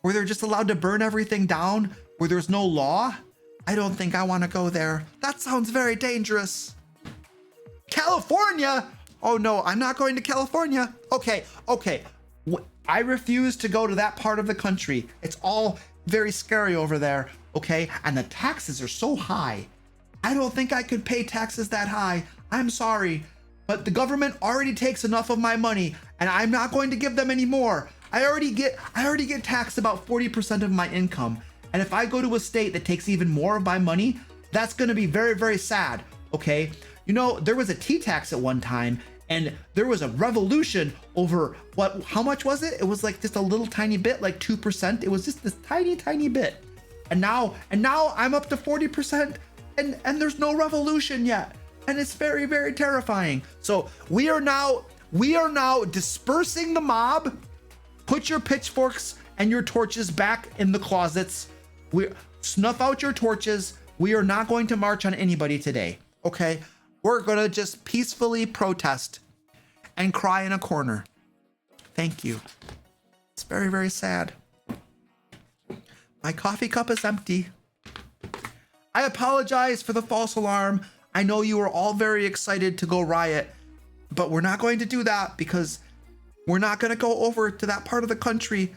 Where they're just allowed to burn everything down? Where there's no law? I don't think I want to go there. That sounds very dangerous. California? Oh no, I'm not going to California. Okay. I refuse to go to that part of the country. It's all very scary over there. Okay, and the taxes are so high. I don't think I could pay taxes that high. I'm sorry, but the government already takes enough of my money, and I'm not going to give them any more. I already get taxed about 40% of my income, and if I go to a state that takes even more of my money, that's going to be very, very sad. Okay, you know, there was a tea tax at one time, and there was a revolution over how much was it? It was like just a little tiny bit, like 2%. It was just this tiny bit. And now I'm up to 40% and there's no revolution yet. And it's very, very terrifying. So we are now dispersing the mob. Put your pitchforks and your torches back in the closets. Snuff out your torches. We are not going to march on anybody today. Okay? We're gonna just peacefully protest and cry in a corner. Thank you. It's very, very sad. My coffee cup is empty. I apologize for the false alarm. I know you were all very excited to go riot, but we're not going to do that because we're not going to go over to that part of the country.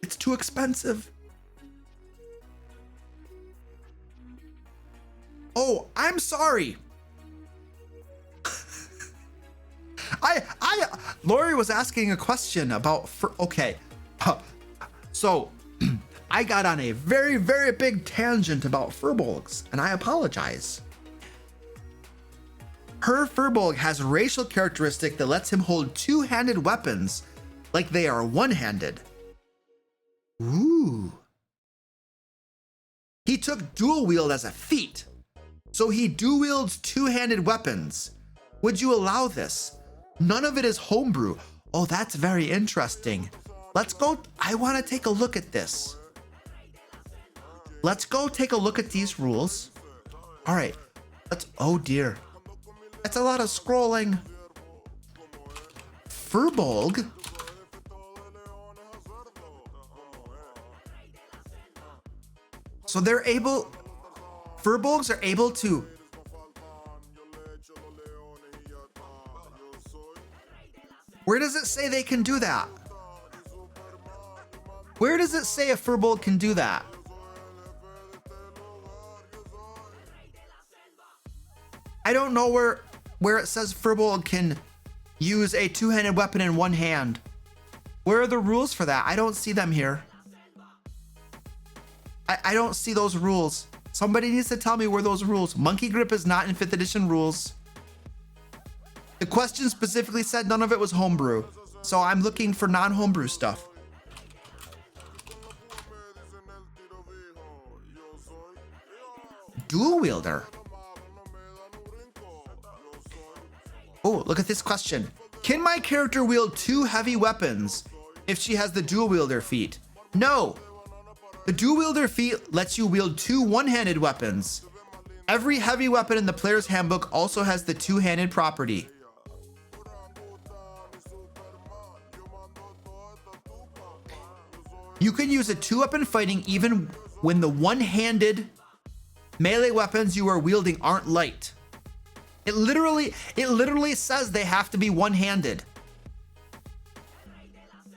It's too expensive. Oh, I'm sorry. Lori was asking a question about, okay. So I got on a very, very big tangent about furbolgs, and I apologize. Her furbolg has a racial characteristic that lets him hold two-handed weapons like they are one-handed. Ooh. He took dual wield as a feat, so he dual wields two-handed weapons. Would you allow this? None of it is homebrew. Oh, that's very interesting. Let's go. I want to take a look at this. Let's go take a look at these rules. All right. Oh dear. That's a lot of scrolling. Furbolg. So Furbolgs are able to. Where does it say they can do that? Where does it say a Furbolg can do that? I don't know where it says Furbolg can use a two-handed weapon in one hand. Where are the rules for that? I don't see them here. I don't see those rules. Somebody needs to tell me where those rules. Monkey grip is not in 5th edition rules. The question specifically said none of it was homebrew. So I'm looking for non-homebrew stuff. Dual wielder. Oh, look at this question. Can my character wield 2 heavy weapons if she has the dual wielder feat? No. The dual wielder feat lets you wield 2 one-handed weapons. Every heavy weapon in the player's handbook also has the two-handed property. You can use a 2-weapon fighting even when the one-handed melee weapons you are wielding aren't light. It literally says they have to be one-handed.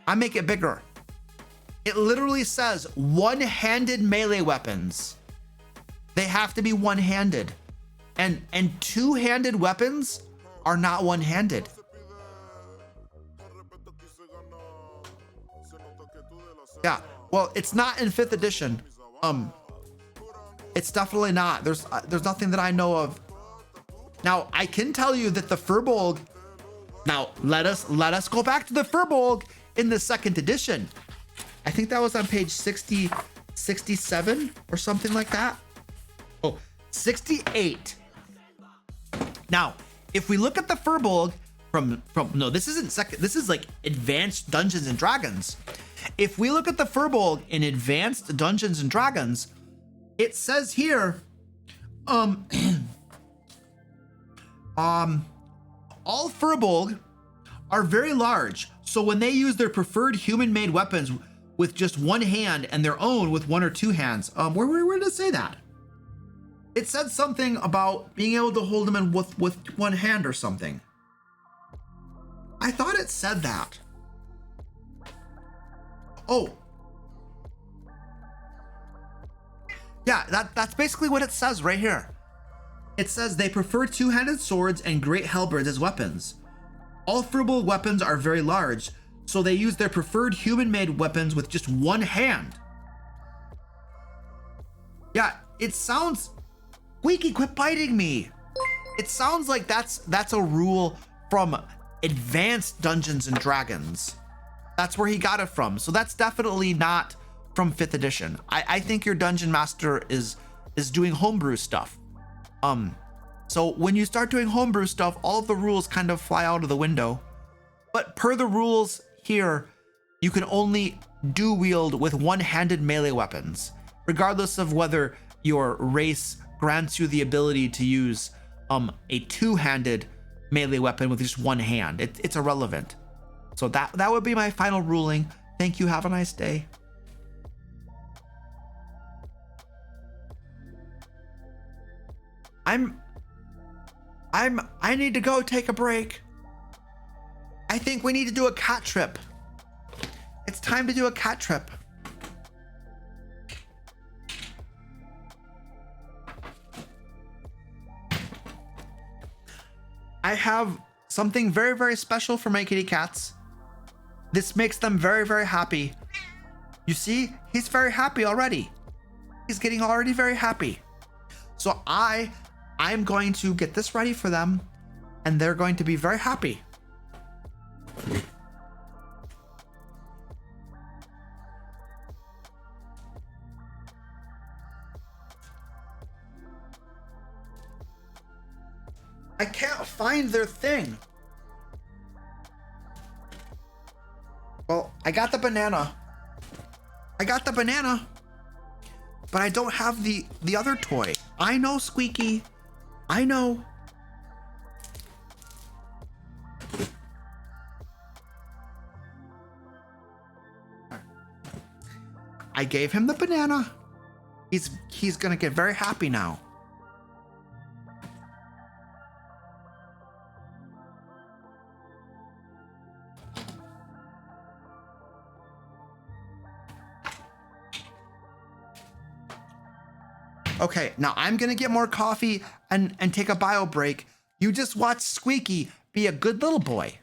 I make it bigger. It literally says one-handed melee weapons. They have to be one-handed. And two-handed weapons are not one-handed. Yeah, well, it's not in 5th edition. It's definitely not. There's nothing that I know of. Now, I can tell you that the Furbolg. Now, let us go back to the Furbolg in the 2nd edition. I think that was on page 67 or something like that. Oh, 68. Now, if we look at the Furbolg no, this isn't second. This is like Advanced Dungeons and Dragons. If we look at the Furbolg in Advanced Dungeons and Dragons, it says here, all Furbolg are very large, so when they use their preferred human-made weapons with just one hand and their own with 1 or 2 hands, where did it say that? It said something about being able to hold them in with one hand or something. I thought it said that. Oh. Yeah, that's basically what it says right here. It says they prefer 2-handed swords and great halberds as weapons. All Furbolg weapons are very large, so they use their preferred human-made weapons with just one hand. Yeah, it sounds... Squeaky, quit biting me! It sounds like that's a rule from Advanced Dungeons and Dragons. That's where he got it from. So that's definitely not from 5th edition. I think your dungeon master is doing homebrew stuff. So when you start doing homebrew stuff, all of the rules kind of fly out of the window. But per the rules here, you can only dual wield with one-handed melee weapons, regardless of whether your race grants you the ability to use a two-handed melee weapon with just one hand. It's irrelevant. So that would be my final ruling. Thank you. Have a nice day. I need to go take a break. I think we need to do a cat trip. It's time to do a cat trip. I have something very, very special for my kitty cats. This makes them very, very happy. You see, he's very happy already. He's getting already very happy. So I'm going to get this ready for them, and they're going to be very happy. I can't find their thing. I got the banana. I got the banana. But I don't have the other toy. I know, Squeaky. I know. I gave him the banana. He's gonna get very happy now. Okay, now I'm gonna get more coffee and take a bio break. You just watch Squeaky be a good little boy.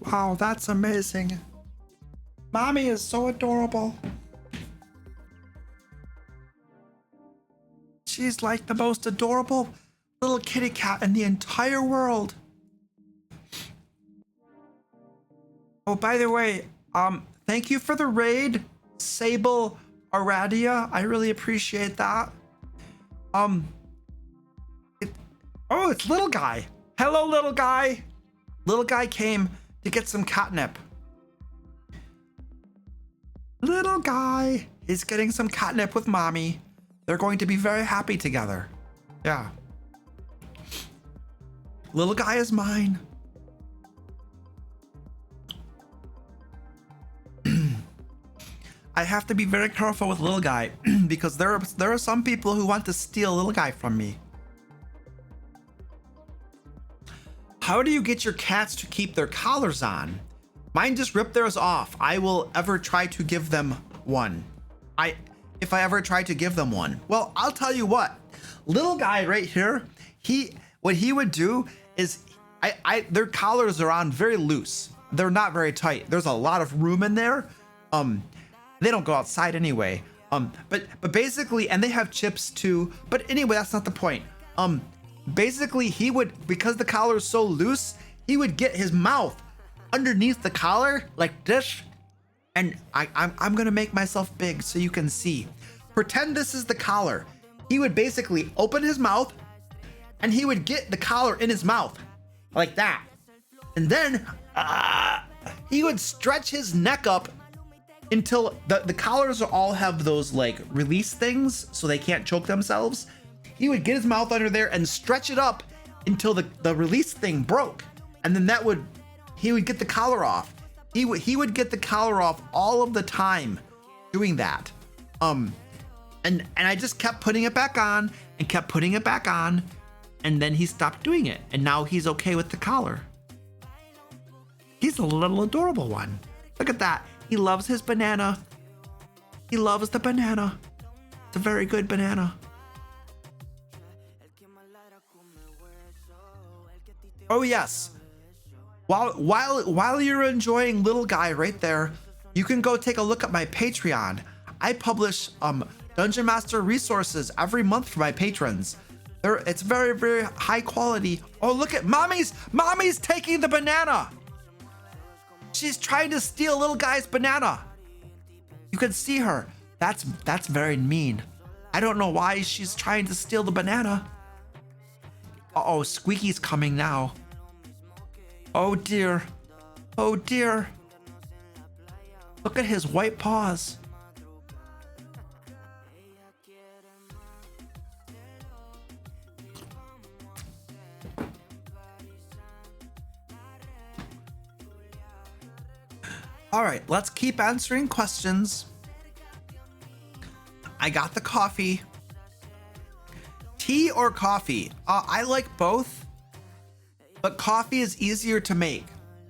Wow, that's amazing. Mommy is so adorable. She's like the most adorable little kitty cat in the entire world. Oh, by the way, thank you for the raid, Sable Aradia. I really appreciate that. It's little guy. Hello, little guy. Little guy came to get some catnip. Little guy is getting some catnip with mommy. They're going to be very happy together. Yeah. Little guy is mine. I have to be very careful with little guy because there are some people who want to steal little guy from me. How do you get your cats to keep their collars on? Mine just rip theirs off. I will ever try to give them one. If I ever try to give them one. Well, I'll tell you what. Little guy right here, what he would do is their collars are on very loose. They're not very tight. There's a lot of room in there. They don't go outside anyway. But basically, and they have chips too. But anyway, that's not the point. Basically, he would, because the collar is so loose, he would get his mouth underneath the collar like this. And I'm gonna make myself big so you can see. Pretend this is the collar. He would basically open his mouth and he would get the collar in his mouth like that. And then he would stretch his neck up until the collars all have those like release things so they can't choke themselves. He would get his mouth under there and stretch it up until the release thing broke. And then he would get the collar off. He would get the collar off all of the time doing that. And I just kept putting it back on and kept putting it back on. And then he stopped doing it. And now he's okay with the collar. He's a little adorable one. Look at that. He loves his banana. He loves the banana. It's a very good banana. Oh yes. While you're enjoying little guy right there, you can go take a look at my Patreon. I publish Dungeon Master resources every month for my patrons. It's very, very high quality. Oh, look at mommy's taking the banana. She's trying to steal little guy's banana. You can see her. That's very mean. I don't know why she's trying to steal the banana. Uh-oh, Squeaky's coming now. Oh dear. Oh dear. Look at his white paws. All right, let's keep answering questions. I got the coffee. Tea or coffee? I like both, but coffee is easier to make,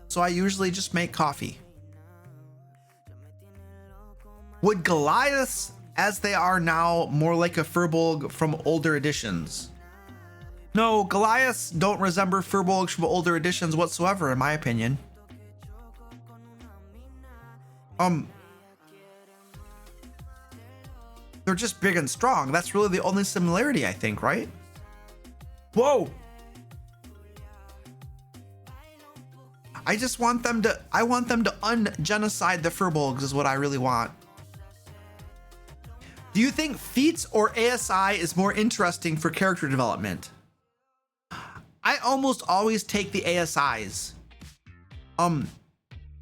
so I usually just make coffee. Would Goliaths, as they are now, more like a furbolg from older editions? No, Goliaths don't resemble furbolgs from older editions whatsoever, in my opinion. They're just big and strong. That's really the only similarity, I think, right? Whoa! I want them to ungenocide the furbolgs is what I really want. Do you think feats or ASI is more interesting for character development? I almost always take the ASIs.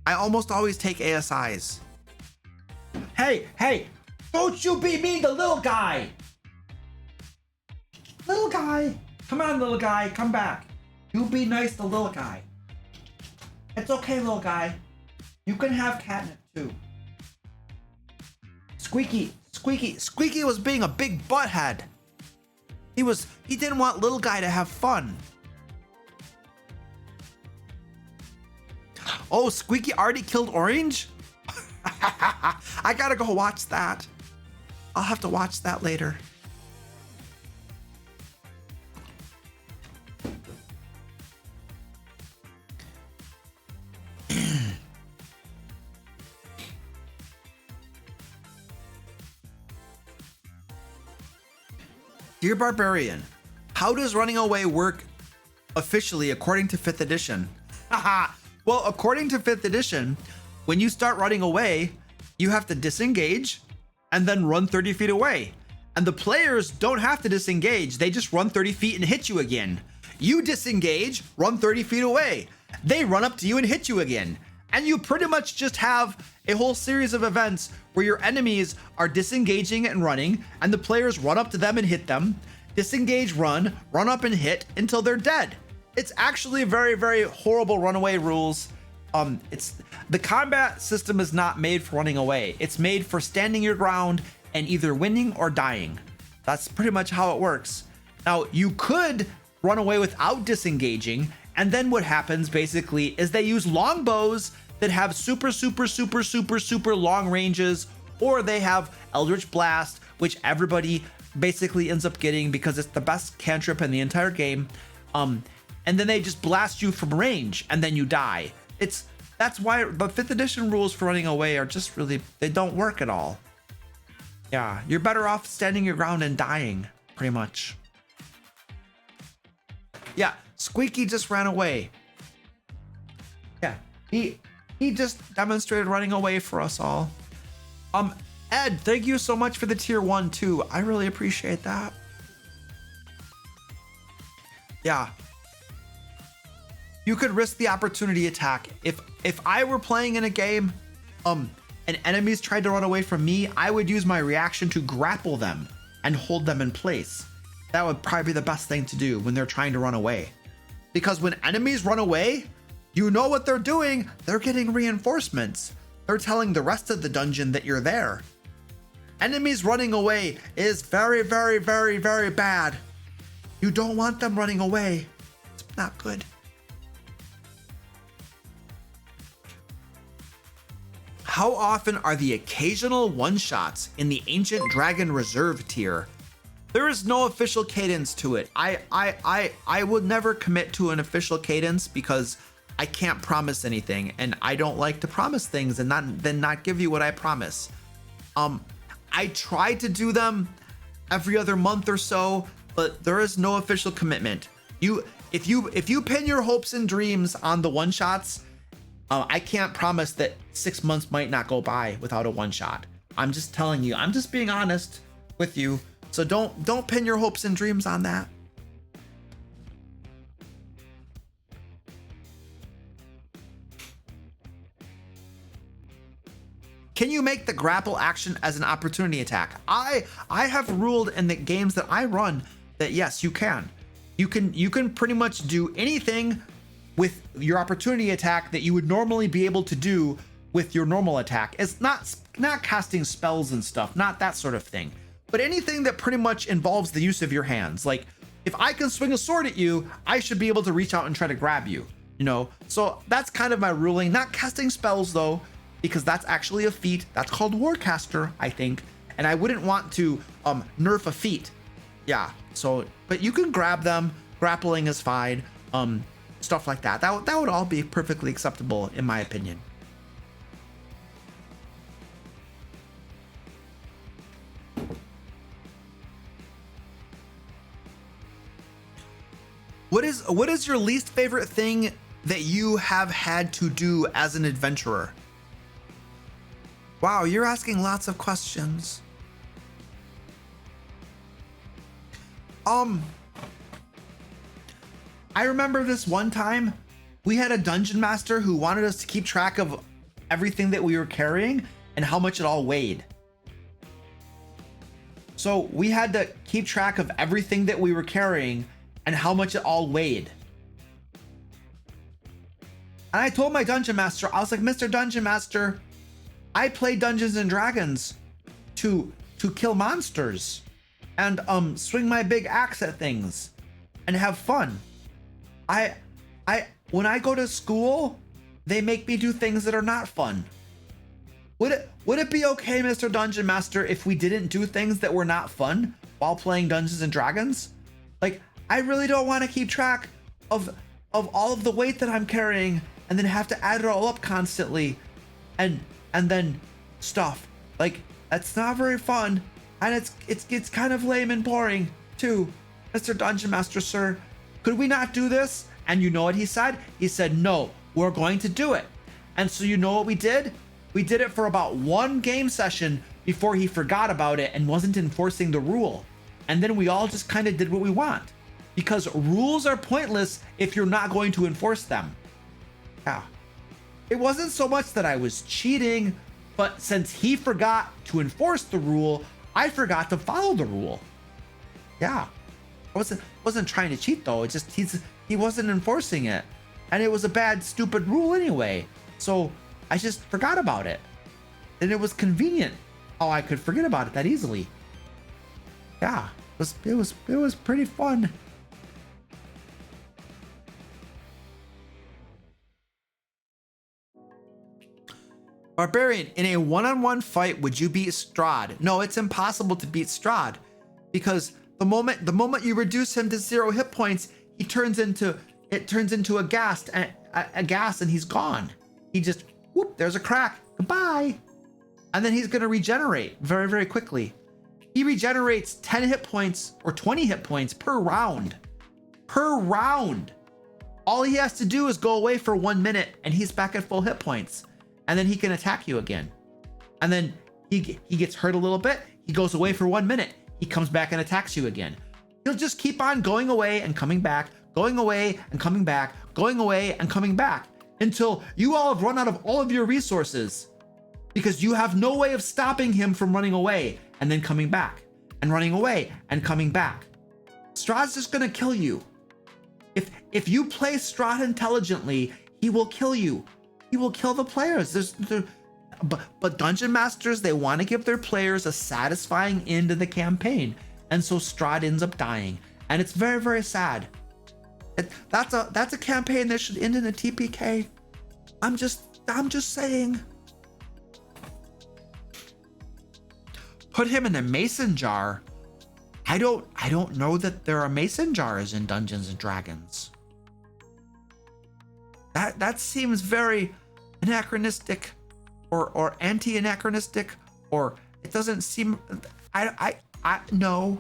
I almost always take ASIs. Hey, don't you be mean to little guy. Little guy, come on, little guy, come back. You be nice to little guy. It's okay, little guy. You can have catnip too. Squeaky was being a big butthead. He didn't want little guy to have fun. Oh, Squeaky already killed Orange? I gotta go watch that. I'll have to watch that later. Dear Barbarian, how does running away work officially according to 5th edition? Haha. Well, according to 5th edition, when you start running away, you have to disengage and then run 30 feet away. And the players don't have to disengage. They just run 30 feet and hit you again. You disengage, run 30 feet away. They run up to you and hit you again. And you pretty much just have a whole series of events where your enemies are disengaging and running, and the players run up to them and hit them, disengage, run up and hit until they're dead. It's actually very, very horrible runaway rules. The combat system is not made for running away. It's made for standing your ground and either winning or dying. That's pretty much how it works. Now, you could run away without disengaging, and then what happens basically is they use longbows that have super long ranges, or they have Eldritch Blast, which everybody basically ends up getting because it's the best cantrip in the entire game. And then they just blast you from range and then you die. That's why the 5th edition rules for running away are just really, they don't work at all. Yeah, you're better off standing your ground and dying, pretty much. Yeah, Squeaky just ran away. Yeah, he just demonstrated running away for us all. Ed, thank you so much for the tier 1 too. I really appreciate that. Yeah. You could risk the opportunity attack. If I were playing in a game, and enemies tried to run away from me, I would use my reaction to grapple them and hold them in place. That would probably be the best thing to do when they're trying to run away. Because when enemies run away, you know what they're doing. They're getting reinforcements. They're telling the rest of the dungeon that you're there. Enemies running away is very, very, very, very bad. You don't want them running away. It's not good. How often are the occasional one-shots in the Ancient Dragon Reserve tier? There is no official cadence to it. I would never commit to an official cadence because I can't promise anything, and I don't like to promise things and then not give you what I promise. I try to do them every other month or so, but there is no official commitment. If you pin your hopes and dreams on the one-shots, I can't promise that 6 months might not go by without a one-shot. I'm just telling you. I'm just being honest with you. So don't pin your hopes and dreams on that. Can you make the grapple action as an opportunity attack? I have ruled in the games that I run that yes, you can. You can pretty much do anything with your opportunity attack that you would normally be able to do with your normal attack. It's not casting spells and stuff, not that sort of thing. But anything that pretty much involves the use of your hands. Like if I can swing a sword at you, I should be able to reach out and try to grab you, you know? So that's kind of my ruling. Not casting spells though, because that's actually a feat. That's called Warcaster, I think. And I wouldn't want to nerf a feat. Yeah, so, but you can grab them. Grappling is fine. Stuff like that. That would all be perfectly acceptable in my opinion. What is your least favorite thing that you have had to do as an adventurer? Wow, you're asking lots of questions. I remember this one time we had a dungeon master who wanted us to keep track of everything that we were carrying and how much it all weighed. So we had to keep track of everything that we were carrying and how much it all weighed. And I told my dungeon master, I was like, Mr. Dungeon Master, I play Dungeons and Dragons to kill monsters and swing my big axe at things and have fun. When I go to school, they make me do things that are not fun. Would it be okay, Mr. Dungeon Master, if we didn't do things that were not fun while playing Dungeons and Dragons? Like, I really don't want to keep track of all of the weight that I'm carrying and then have to add it all up constantly and then stuff. Like, that's not very fun, and it's kind of lame and boring. to Mr. Dungeon Master, sir, could we not do this? And you know what he said? He said, no, we're going to do it. And so you know what we did? We did it for about one game session before he forgot about it and wasn't enforcing the rule. And then we all just kind of did what we want, because rules are pointless if you're not going to enforce them. Yeah. It wasn't so much that I was cheating, but since he forgot to enforce the rule, I forgot to follow the rule. Yeah. I wasn't trying to cheat though. It just he wasn't enforcing it. And it was a bad, stupid rule anyway. So I just forgot about it. And it was convenient how I could forget about it that easily. Yeah, it was pretty fun. Barbarian, in a one-on-one fight, would you beat Strahd? No, it's impossible to beat Strahd, because the moment you reduce him to 0 hit points, it turns into a ghast and he's gone. He just whoop, there's a crack. Goodbye. And then he's gonna regenerate very, very quickly. He regenerates 10 hit points or 20 hit points per round. Per round. All he has to do is go away for 1 minute and he's back at full hit points. And then he can attack you again. And then he gets hurt a little bit. He goes away for 1 minute. He comes back and attacks you again. He'll just keep on going away and coming back, going away and coming back, going away and coming back, until you all have run out of all of your resources, because you have no way of stopping him from running away and then coming back and running away and coming back. Strahd's just gonna kill you. If you play Strahd intelligently, he will kill you. He will kill the players. But Dungeon Masters, they want to give their players a satisfying end to the campaign, and so Strahd ends up dying, and it's very, very sad. That's a campaign that should end in a TPK. I'm just saying. Put him in a mason jar. I don't know that there are mason jars in Dungeons and Dragons. That seems very anachronistic, or anti-anachronistic, or it doesn't seem. I no.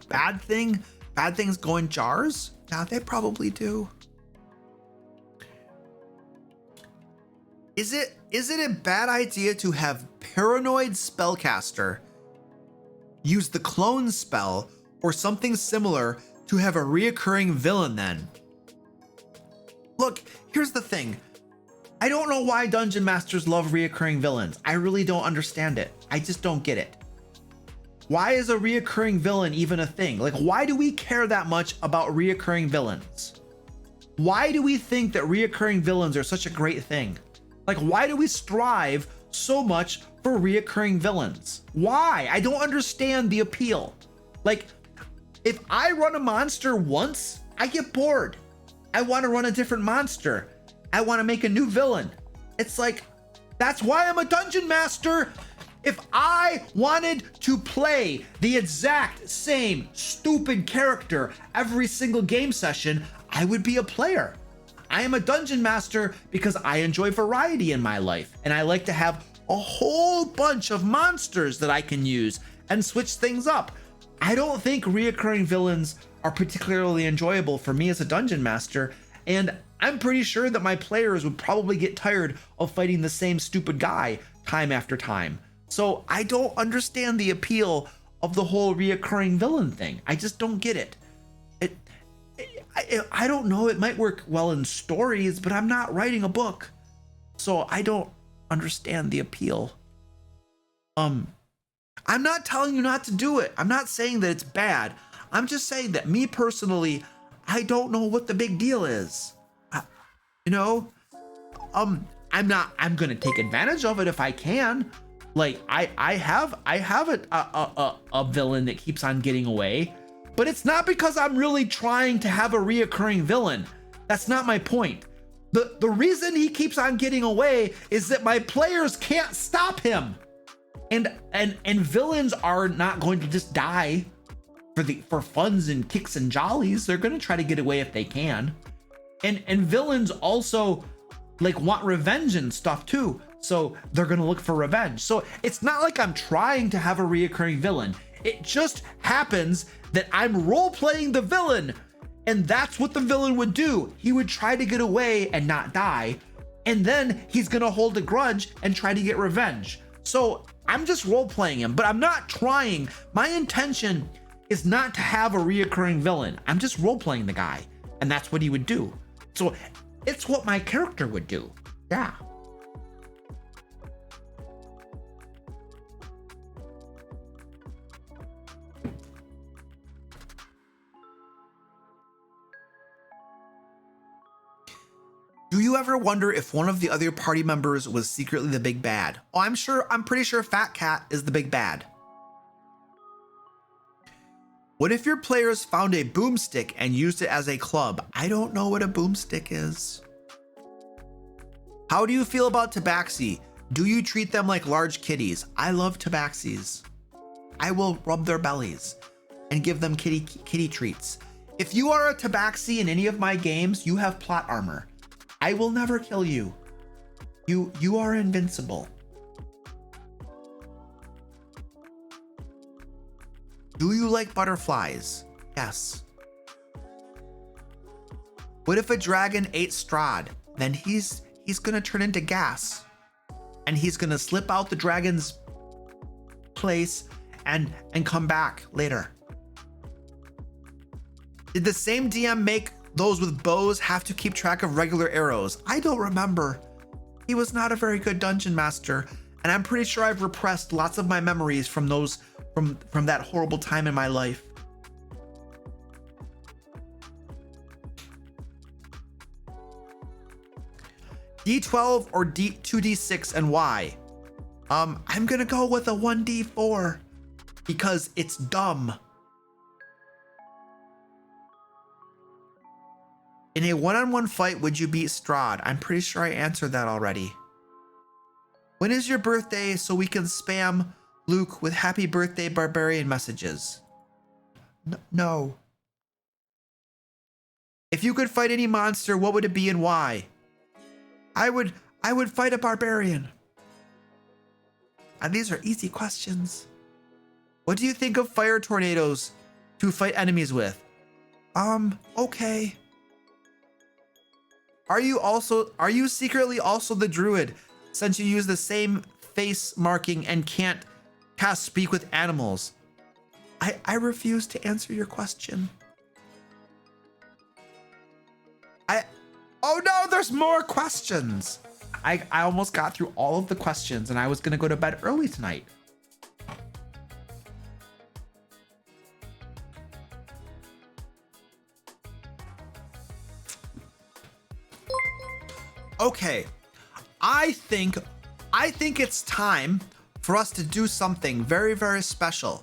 Bad things go in jars? Yeah, they probably do. Is it a bad idea to have Paranoid Spellcaster use the clone spell or something similar to have a reoccurring villain then? Look, here's the thing. I don't know why Dungeon Masters love reoccurring villains. I really don't understand it. I just don't get it. Why is a reoccurring villain even a thing? Like, why do we care that much about reoccurring villains? Why do we think that reoccurring villains are such a great thing? Like, why do we strive so much for reoccurring villains? Why? I don't understand the appeal. Like, if I run a monster once, I get bored. I want to run a different monster. I want to make a new villain. It's like, that's why I'm a dungeon master. If I wanted to play the exact same stupid character every single game session, I would be a player. I am a dungeon master because I enjoy variety in my life, and I like to have a whole bunch of monsters that I can use and switch things up. I don't think reoccurring villains are particularly enjoyable for me as a dungeon master, and I'm pretty sure that my players would probably get tired of fighting the same stupid guy time after time. So I don't understand the appeal of the whole reoccurring villain thing. I just don't get it. I don't know, it might work well in stories, but I'm not writing a book, so I don't understand the appeal. I'm not telling you not to do it. I'm not saying that it's bad. I'm just saying that me personally, I don't know what the big deal is. I'm gonna take advantage of it if I can. Like, I have a villain that keeps on getting away, but it's not because I'm really trying to have a reoccurring villain. That's not my point. The reason he keeps on getting away is that my players can't stop him. And villains are not going to just die for funs and kicks and jollies. They're going to try to get away if they can. And villains also like want revenge and stuff too. So they're gonna look for revenge. So it's not like I'm trying to have a reoccurring villain. It just happens that I'm role-playing the villain, and that's what the villain would do. He would try to get away and not die, and then he's gonna hold a grudge and try to get revenge. So I'm just role-playing him, but I'm not trying. My intention is not to have a reoccurring villain. I'm just role-playing the guy, and that's what he would do. So it's what my character would do. Yeah. Do you ever wonder if one of the other party members was secretly the big bad? Oh, I'm pretty sure Fat Cat is the big bad. What if your players found a boomstick and used it as a club? I don't know what a boomstick is. How do you feel about tabaxi? Do you treat them like large kitties? I love tabaxis. I will rub their bellies and give them kitty treats. If you are a tabaxi in any of my games, you have plot armor. I will never kill you. You are invincible. Do you like butterflies? Yes. What if a dragon ate Strahd? Then he's gonna turn into gas. And he's gonna slip out the dragon's place and come back later. Did the same DM make those with bows have to keep track of regular arrows? I don't remember. He was not a very good dungeon master, and I'm pretty sure I've repressed lots of my memories from those from that horrible time in my life. D12 or 2D6 and why? I'm gonna go with a 1D4 because it's dumb. In a one-on-one fight, would you beat Strahd? I'm pretty sure I answered that already. When is your birthday so we can spam Luke with happy birthday barbarian messages? No. If you could fight any monster, what would it be and why? I would fight a barbarian. And these are easy questions. What do you think of fire tornadoes to fight enemies with? Okay. Are you secretly also the druid, since you use the same face marking and can't cast speak with animals? I refuse to answer your question. Oh no, there's more questions. I almost got through all of the questions and I was gonna go to bed early tonight. Okay, I think it's time for us to do something very, very special.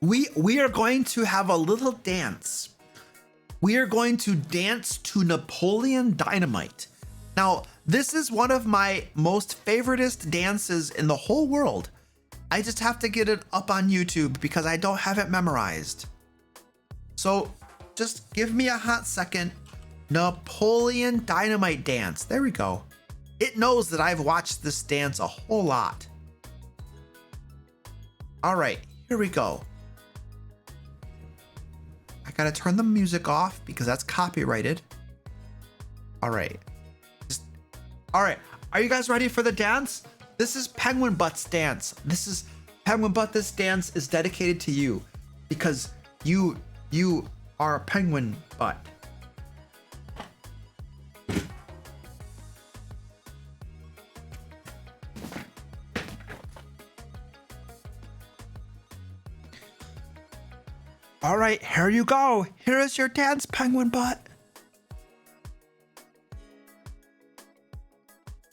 We are going to have a little dance. We are going to dance to Napoleon Dynamite. Now, this is one of my most favoritist dances in the whole world. I just have to get it up on YouTube because I don't have it memorized. So just give me a hot second. Napoleon Dynamite dance. There we go. It knows that I've watched this dance a whole lot. All right, here we go. I gotta turn the music off because that's copyrighted. All right. All right, are you guys ready for the dance? This is Penguin Butt's dance. This is Penguin Butt. This dance is dedicated to you because you are a penguin butt. All right, here you go. Here is your dance, Penguin Butt.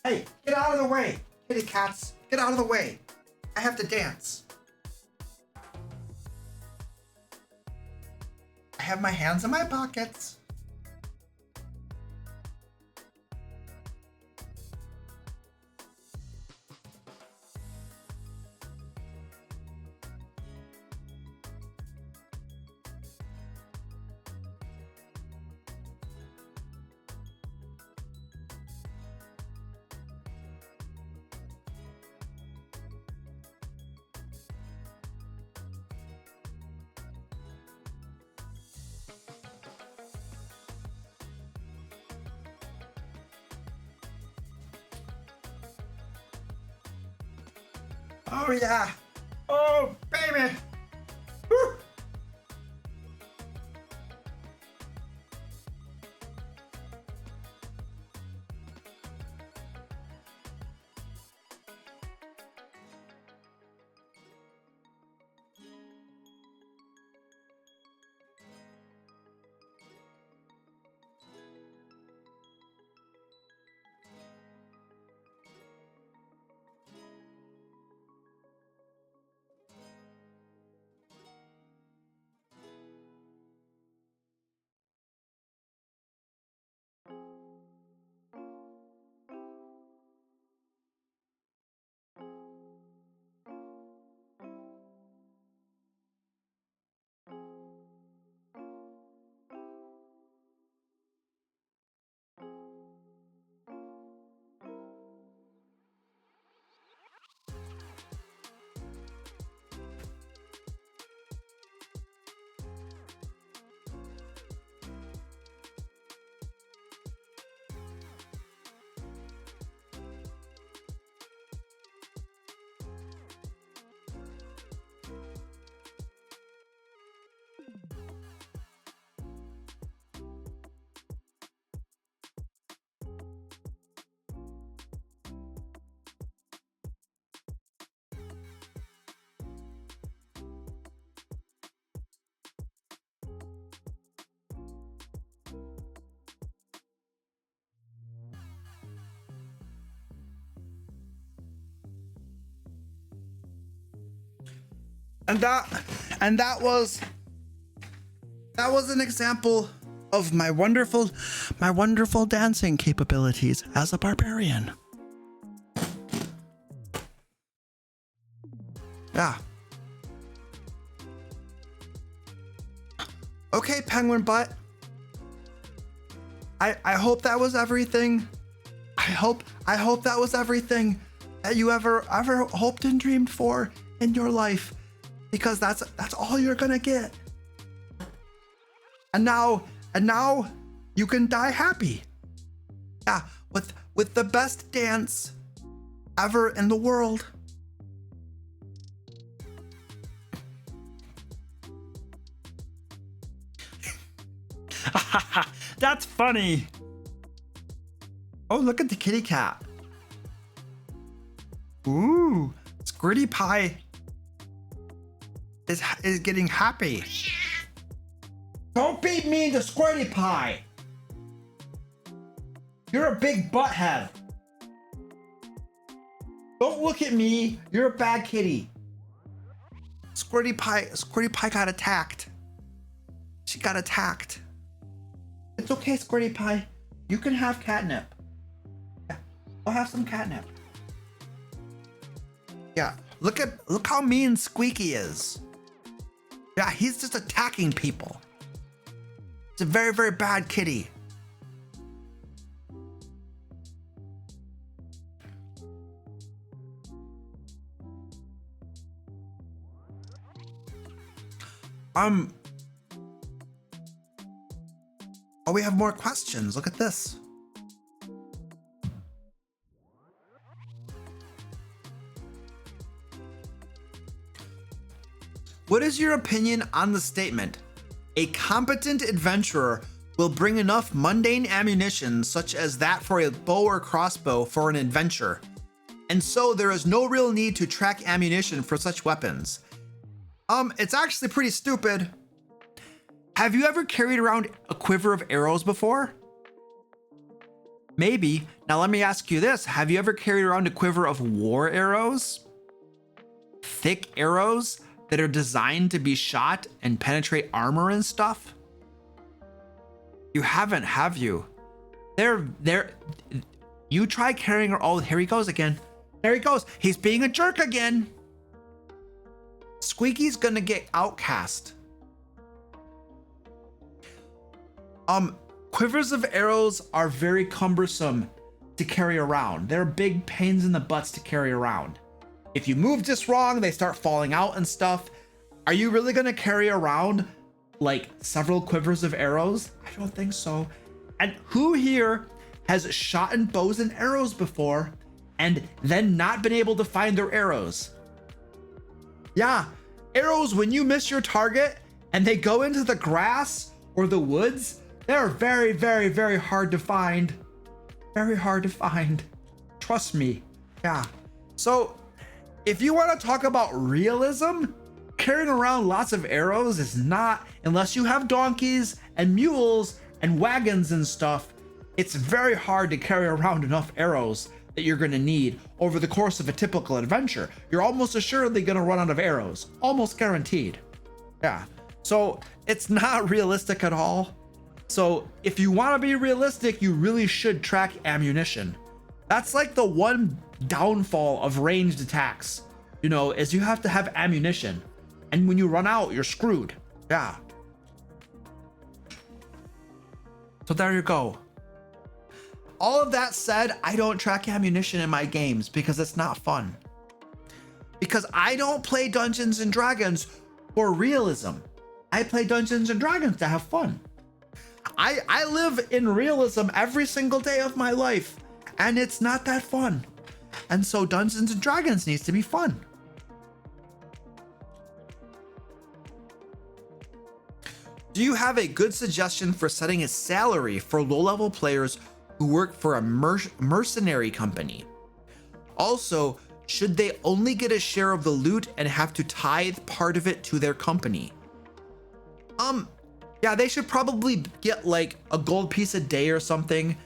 Hey, get out of the way, kitty cats. Get out of the way. I have to dance. I have my hands in my pockets. Oh yeah. Oh baby. Woo. And that was an example of my wonderful dancing capabilities as a barbarian. Yeah. Okay, penguin butt. I hope that was everything. I hope that was everything that you ever hoped and dreamed for in your life, because that's all you're gonna get. And now you can die happy. Yeah, with the best dance ever in the world. That's funny. Oh, look at the kitty cat. Ooh, Squirty Pie is getting happy. Don't be mean to Squirty Pie. You're a big butthead. Don't look at me. You're a bad kitty. Squirty Pie got attacked. She got attacked. It's okay, Squirty Pie. You can have catnip. Yeah, I'll have some catnip. Yeah, look how mean Squeaky is. Yeah, he's just attacking people. It's a very, very bad kitty. Oh, we have more questions. Look at this. What is your opinion on the statement? A competent adventurer will bring enough mundane ammunition, such as that for a bow or crossbow, for an adventure, and so there is no real need to track ammunition for such weapons. It's actually pretty stupid. Have you ever carried around a quiver of arrows before? Maybe. Now let me ask you this. Have you ever carried around a quiver of war arrows? Thick arrows that are designed to be shot and penetrate armor and stuff? You haven't, have you? You try carrying, oh, here he goes again. There he goes. He's being a jerk again. Squeaky's gonna get outcast. Quivers of arrows are very cumbersome to carry around. They're big pains in the butts to carry around. If you move just wrong, they start falling out and stuff. Are you really gonna carry around like several quivers of arrows? I don't think so. And who here has shot in bows and arrows before and then not been able to find their arrows? Yeah, arrows, when you miss your target and they go into the grass or the woods, they're very, very, very hard to find. Very hard to find. Trust me. Yeah. So if you want to talk about realism, carrying around lots of arrows is not, unless you have donkeys and mules and wagons and stuff, it's very hard to carry around enough arrows that you're going to need over the course of a typical adventure. You're almost assuredly going to run out of arrows, almost guaranteed. Yeah. So it's not realistic at all. So if you want to be realistic, you really should track ammunition. That's like the one downfall of ranged attacks, you know, is you have to have ammunition. And when you run out, you're screwed. Yeah. So there you go. All of that said, I don't track ammunition in my games because it's not fun. Because I don't play Dungeons and Dragons for realism. I play Dungeons and Dragons to have fun. I live in realism every single day of my life, and it's not that fun. And so Dungeons and Dragons needs to be fun. Do you have a good suggestion for setting a salary for low-level players who work for a mercenary company? Also, should they only get a share of the loot and have to tithe part of it to their company? Yeah, they should probably get like a gold piece a day or something,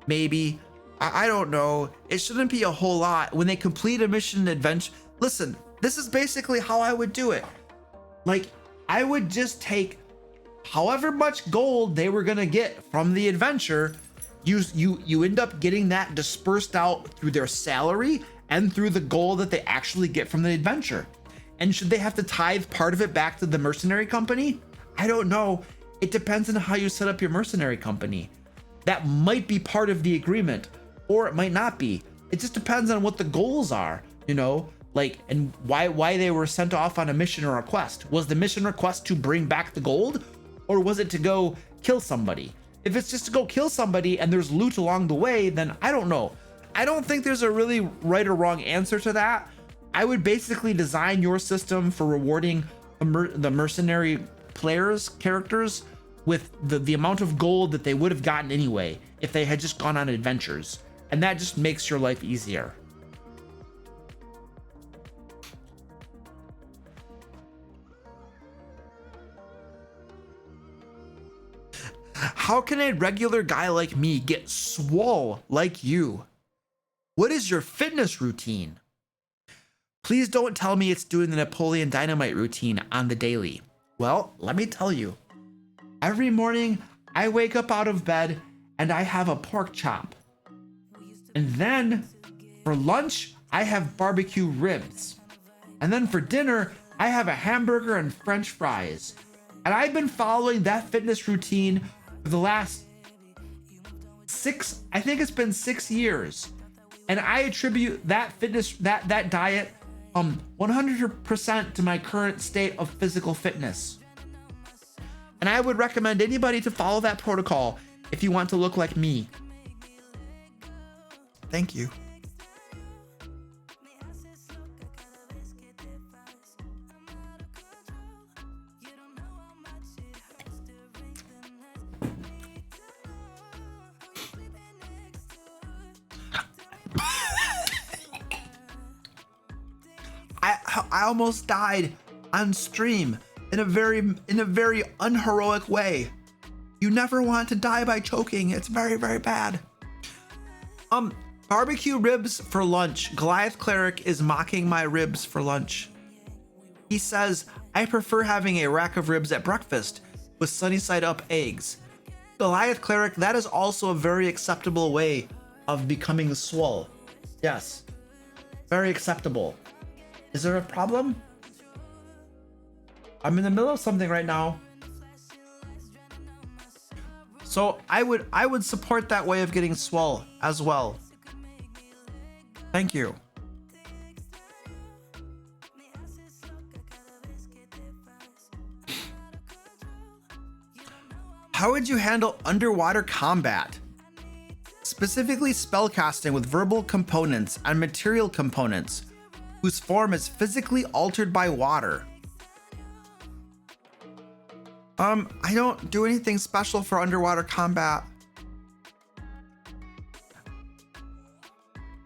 maybe. I don't know. It shouldn't be a whole lot. When they complete a mission adventure, listen, this is basically how I would do it. Like, I would just take however much gold they were gonna get from the adventure. You end up getting that dispersed out through their salary and through the gold that they actually get from the adventure. And should they have to tithe part of it back to the mercenary company? I don't know. It depends on how you set up your mercenary company. That might be part of the agreement, or it might not be. It just depends on what the goals are, you know, like, and why they were sent off on a mission or a quest. Was the mission request to bring back the gold, or was it to go kill somebody? If it's just to go kill somebody and there's loot along the way, then I don't know. I don't think there's a really right or wrong answer to that. I would basically design your system for rewarding the mercenary characters with the amount of gold that they would have gotten anyway if they had just gone on adventures. And that just makes your life easier. How can a regular guy like me get swole like you? What is your fitness routine? Please don't tell me it's doing the Napoleon Dynamite routine on the daily. Well, let me tell you. Every morning, I wake up out of bed and I have a pork chop. And then for lunch, I have barbecue ribs. And then for dinner, I have a hamburger and French fries. And I've been following that fitness routine for the last I think it's been 6 years. And I attribute that that diet 100% to my current state of physical fitness. And I would recommend anybody to follow that protocol if you want to look like me. Thank you. I almost died on stream in a very unheroic way. You never want to die by choking. It's very, very bad. Barbecue ribs for lunch. Goliath Cleric is mocking my ribs for lunch. He says, I prefer having a rack of ribs at breakfast with sunny side up eggs. Goliath Cleric, that is also a very acceptable way of becoming swole. Yes, very acceptable. Is there a problem? I'm in the middle of something right now. So I would support that way of getting swole as well. Thank you. How would you handle underwater combat? Specifically spellcasting with verbal components and material components. whose form is physically altered by water. I don't do anything special for underwater combat.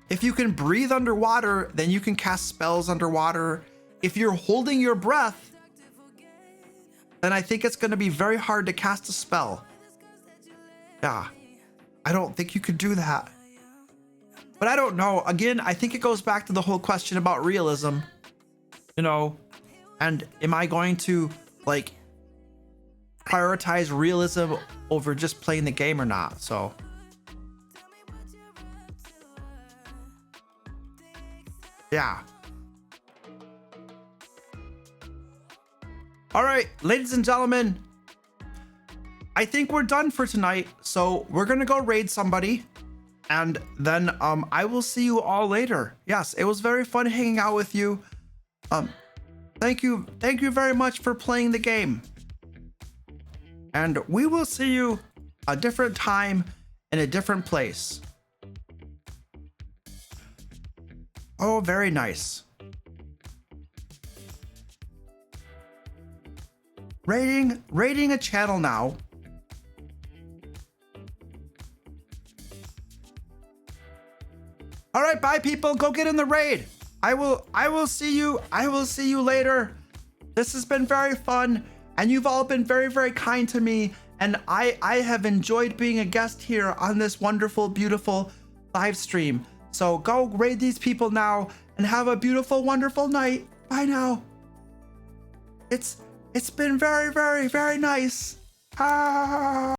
If you can breathe underwater, then you can cast spells underwater. If you're holding your breath, then I think it's going to be very hard to cast a spell. Yeah, I don't think you could do that. But I don't know. Again, I think it goes back to the whole question about realism, you know, and am I going to like prioritize realism over just playing the game or not? So yeah. All right, ladies and gentlemen, I think we're done for tonight. So we're going to go raid somebody, and then I will see you all later. Yes, it was very fun hanging out with you. Thank you very much for playing the game. And we will see you a different time in a different place. Oh, very nice. Rating a channel now. All right, bye people. Go get in the raid. I will see you later. This has been very fun, and you've all been very, very kind to me, and I have enjoyed being a guest here on this wonderful, beautiful live stream. So go raid these people now and have a beautiful, wonderful night. Bye now. It's been very, very, very nice. Ah.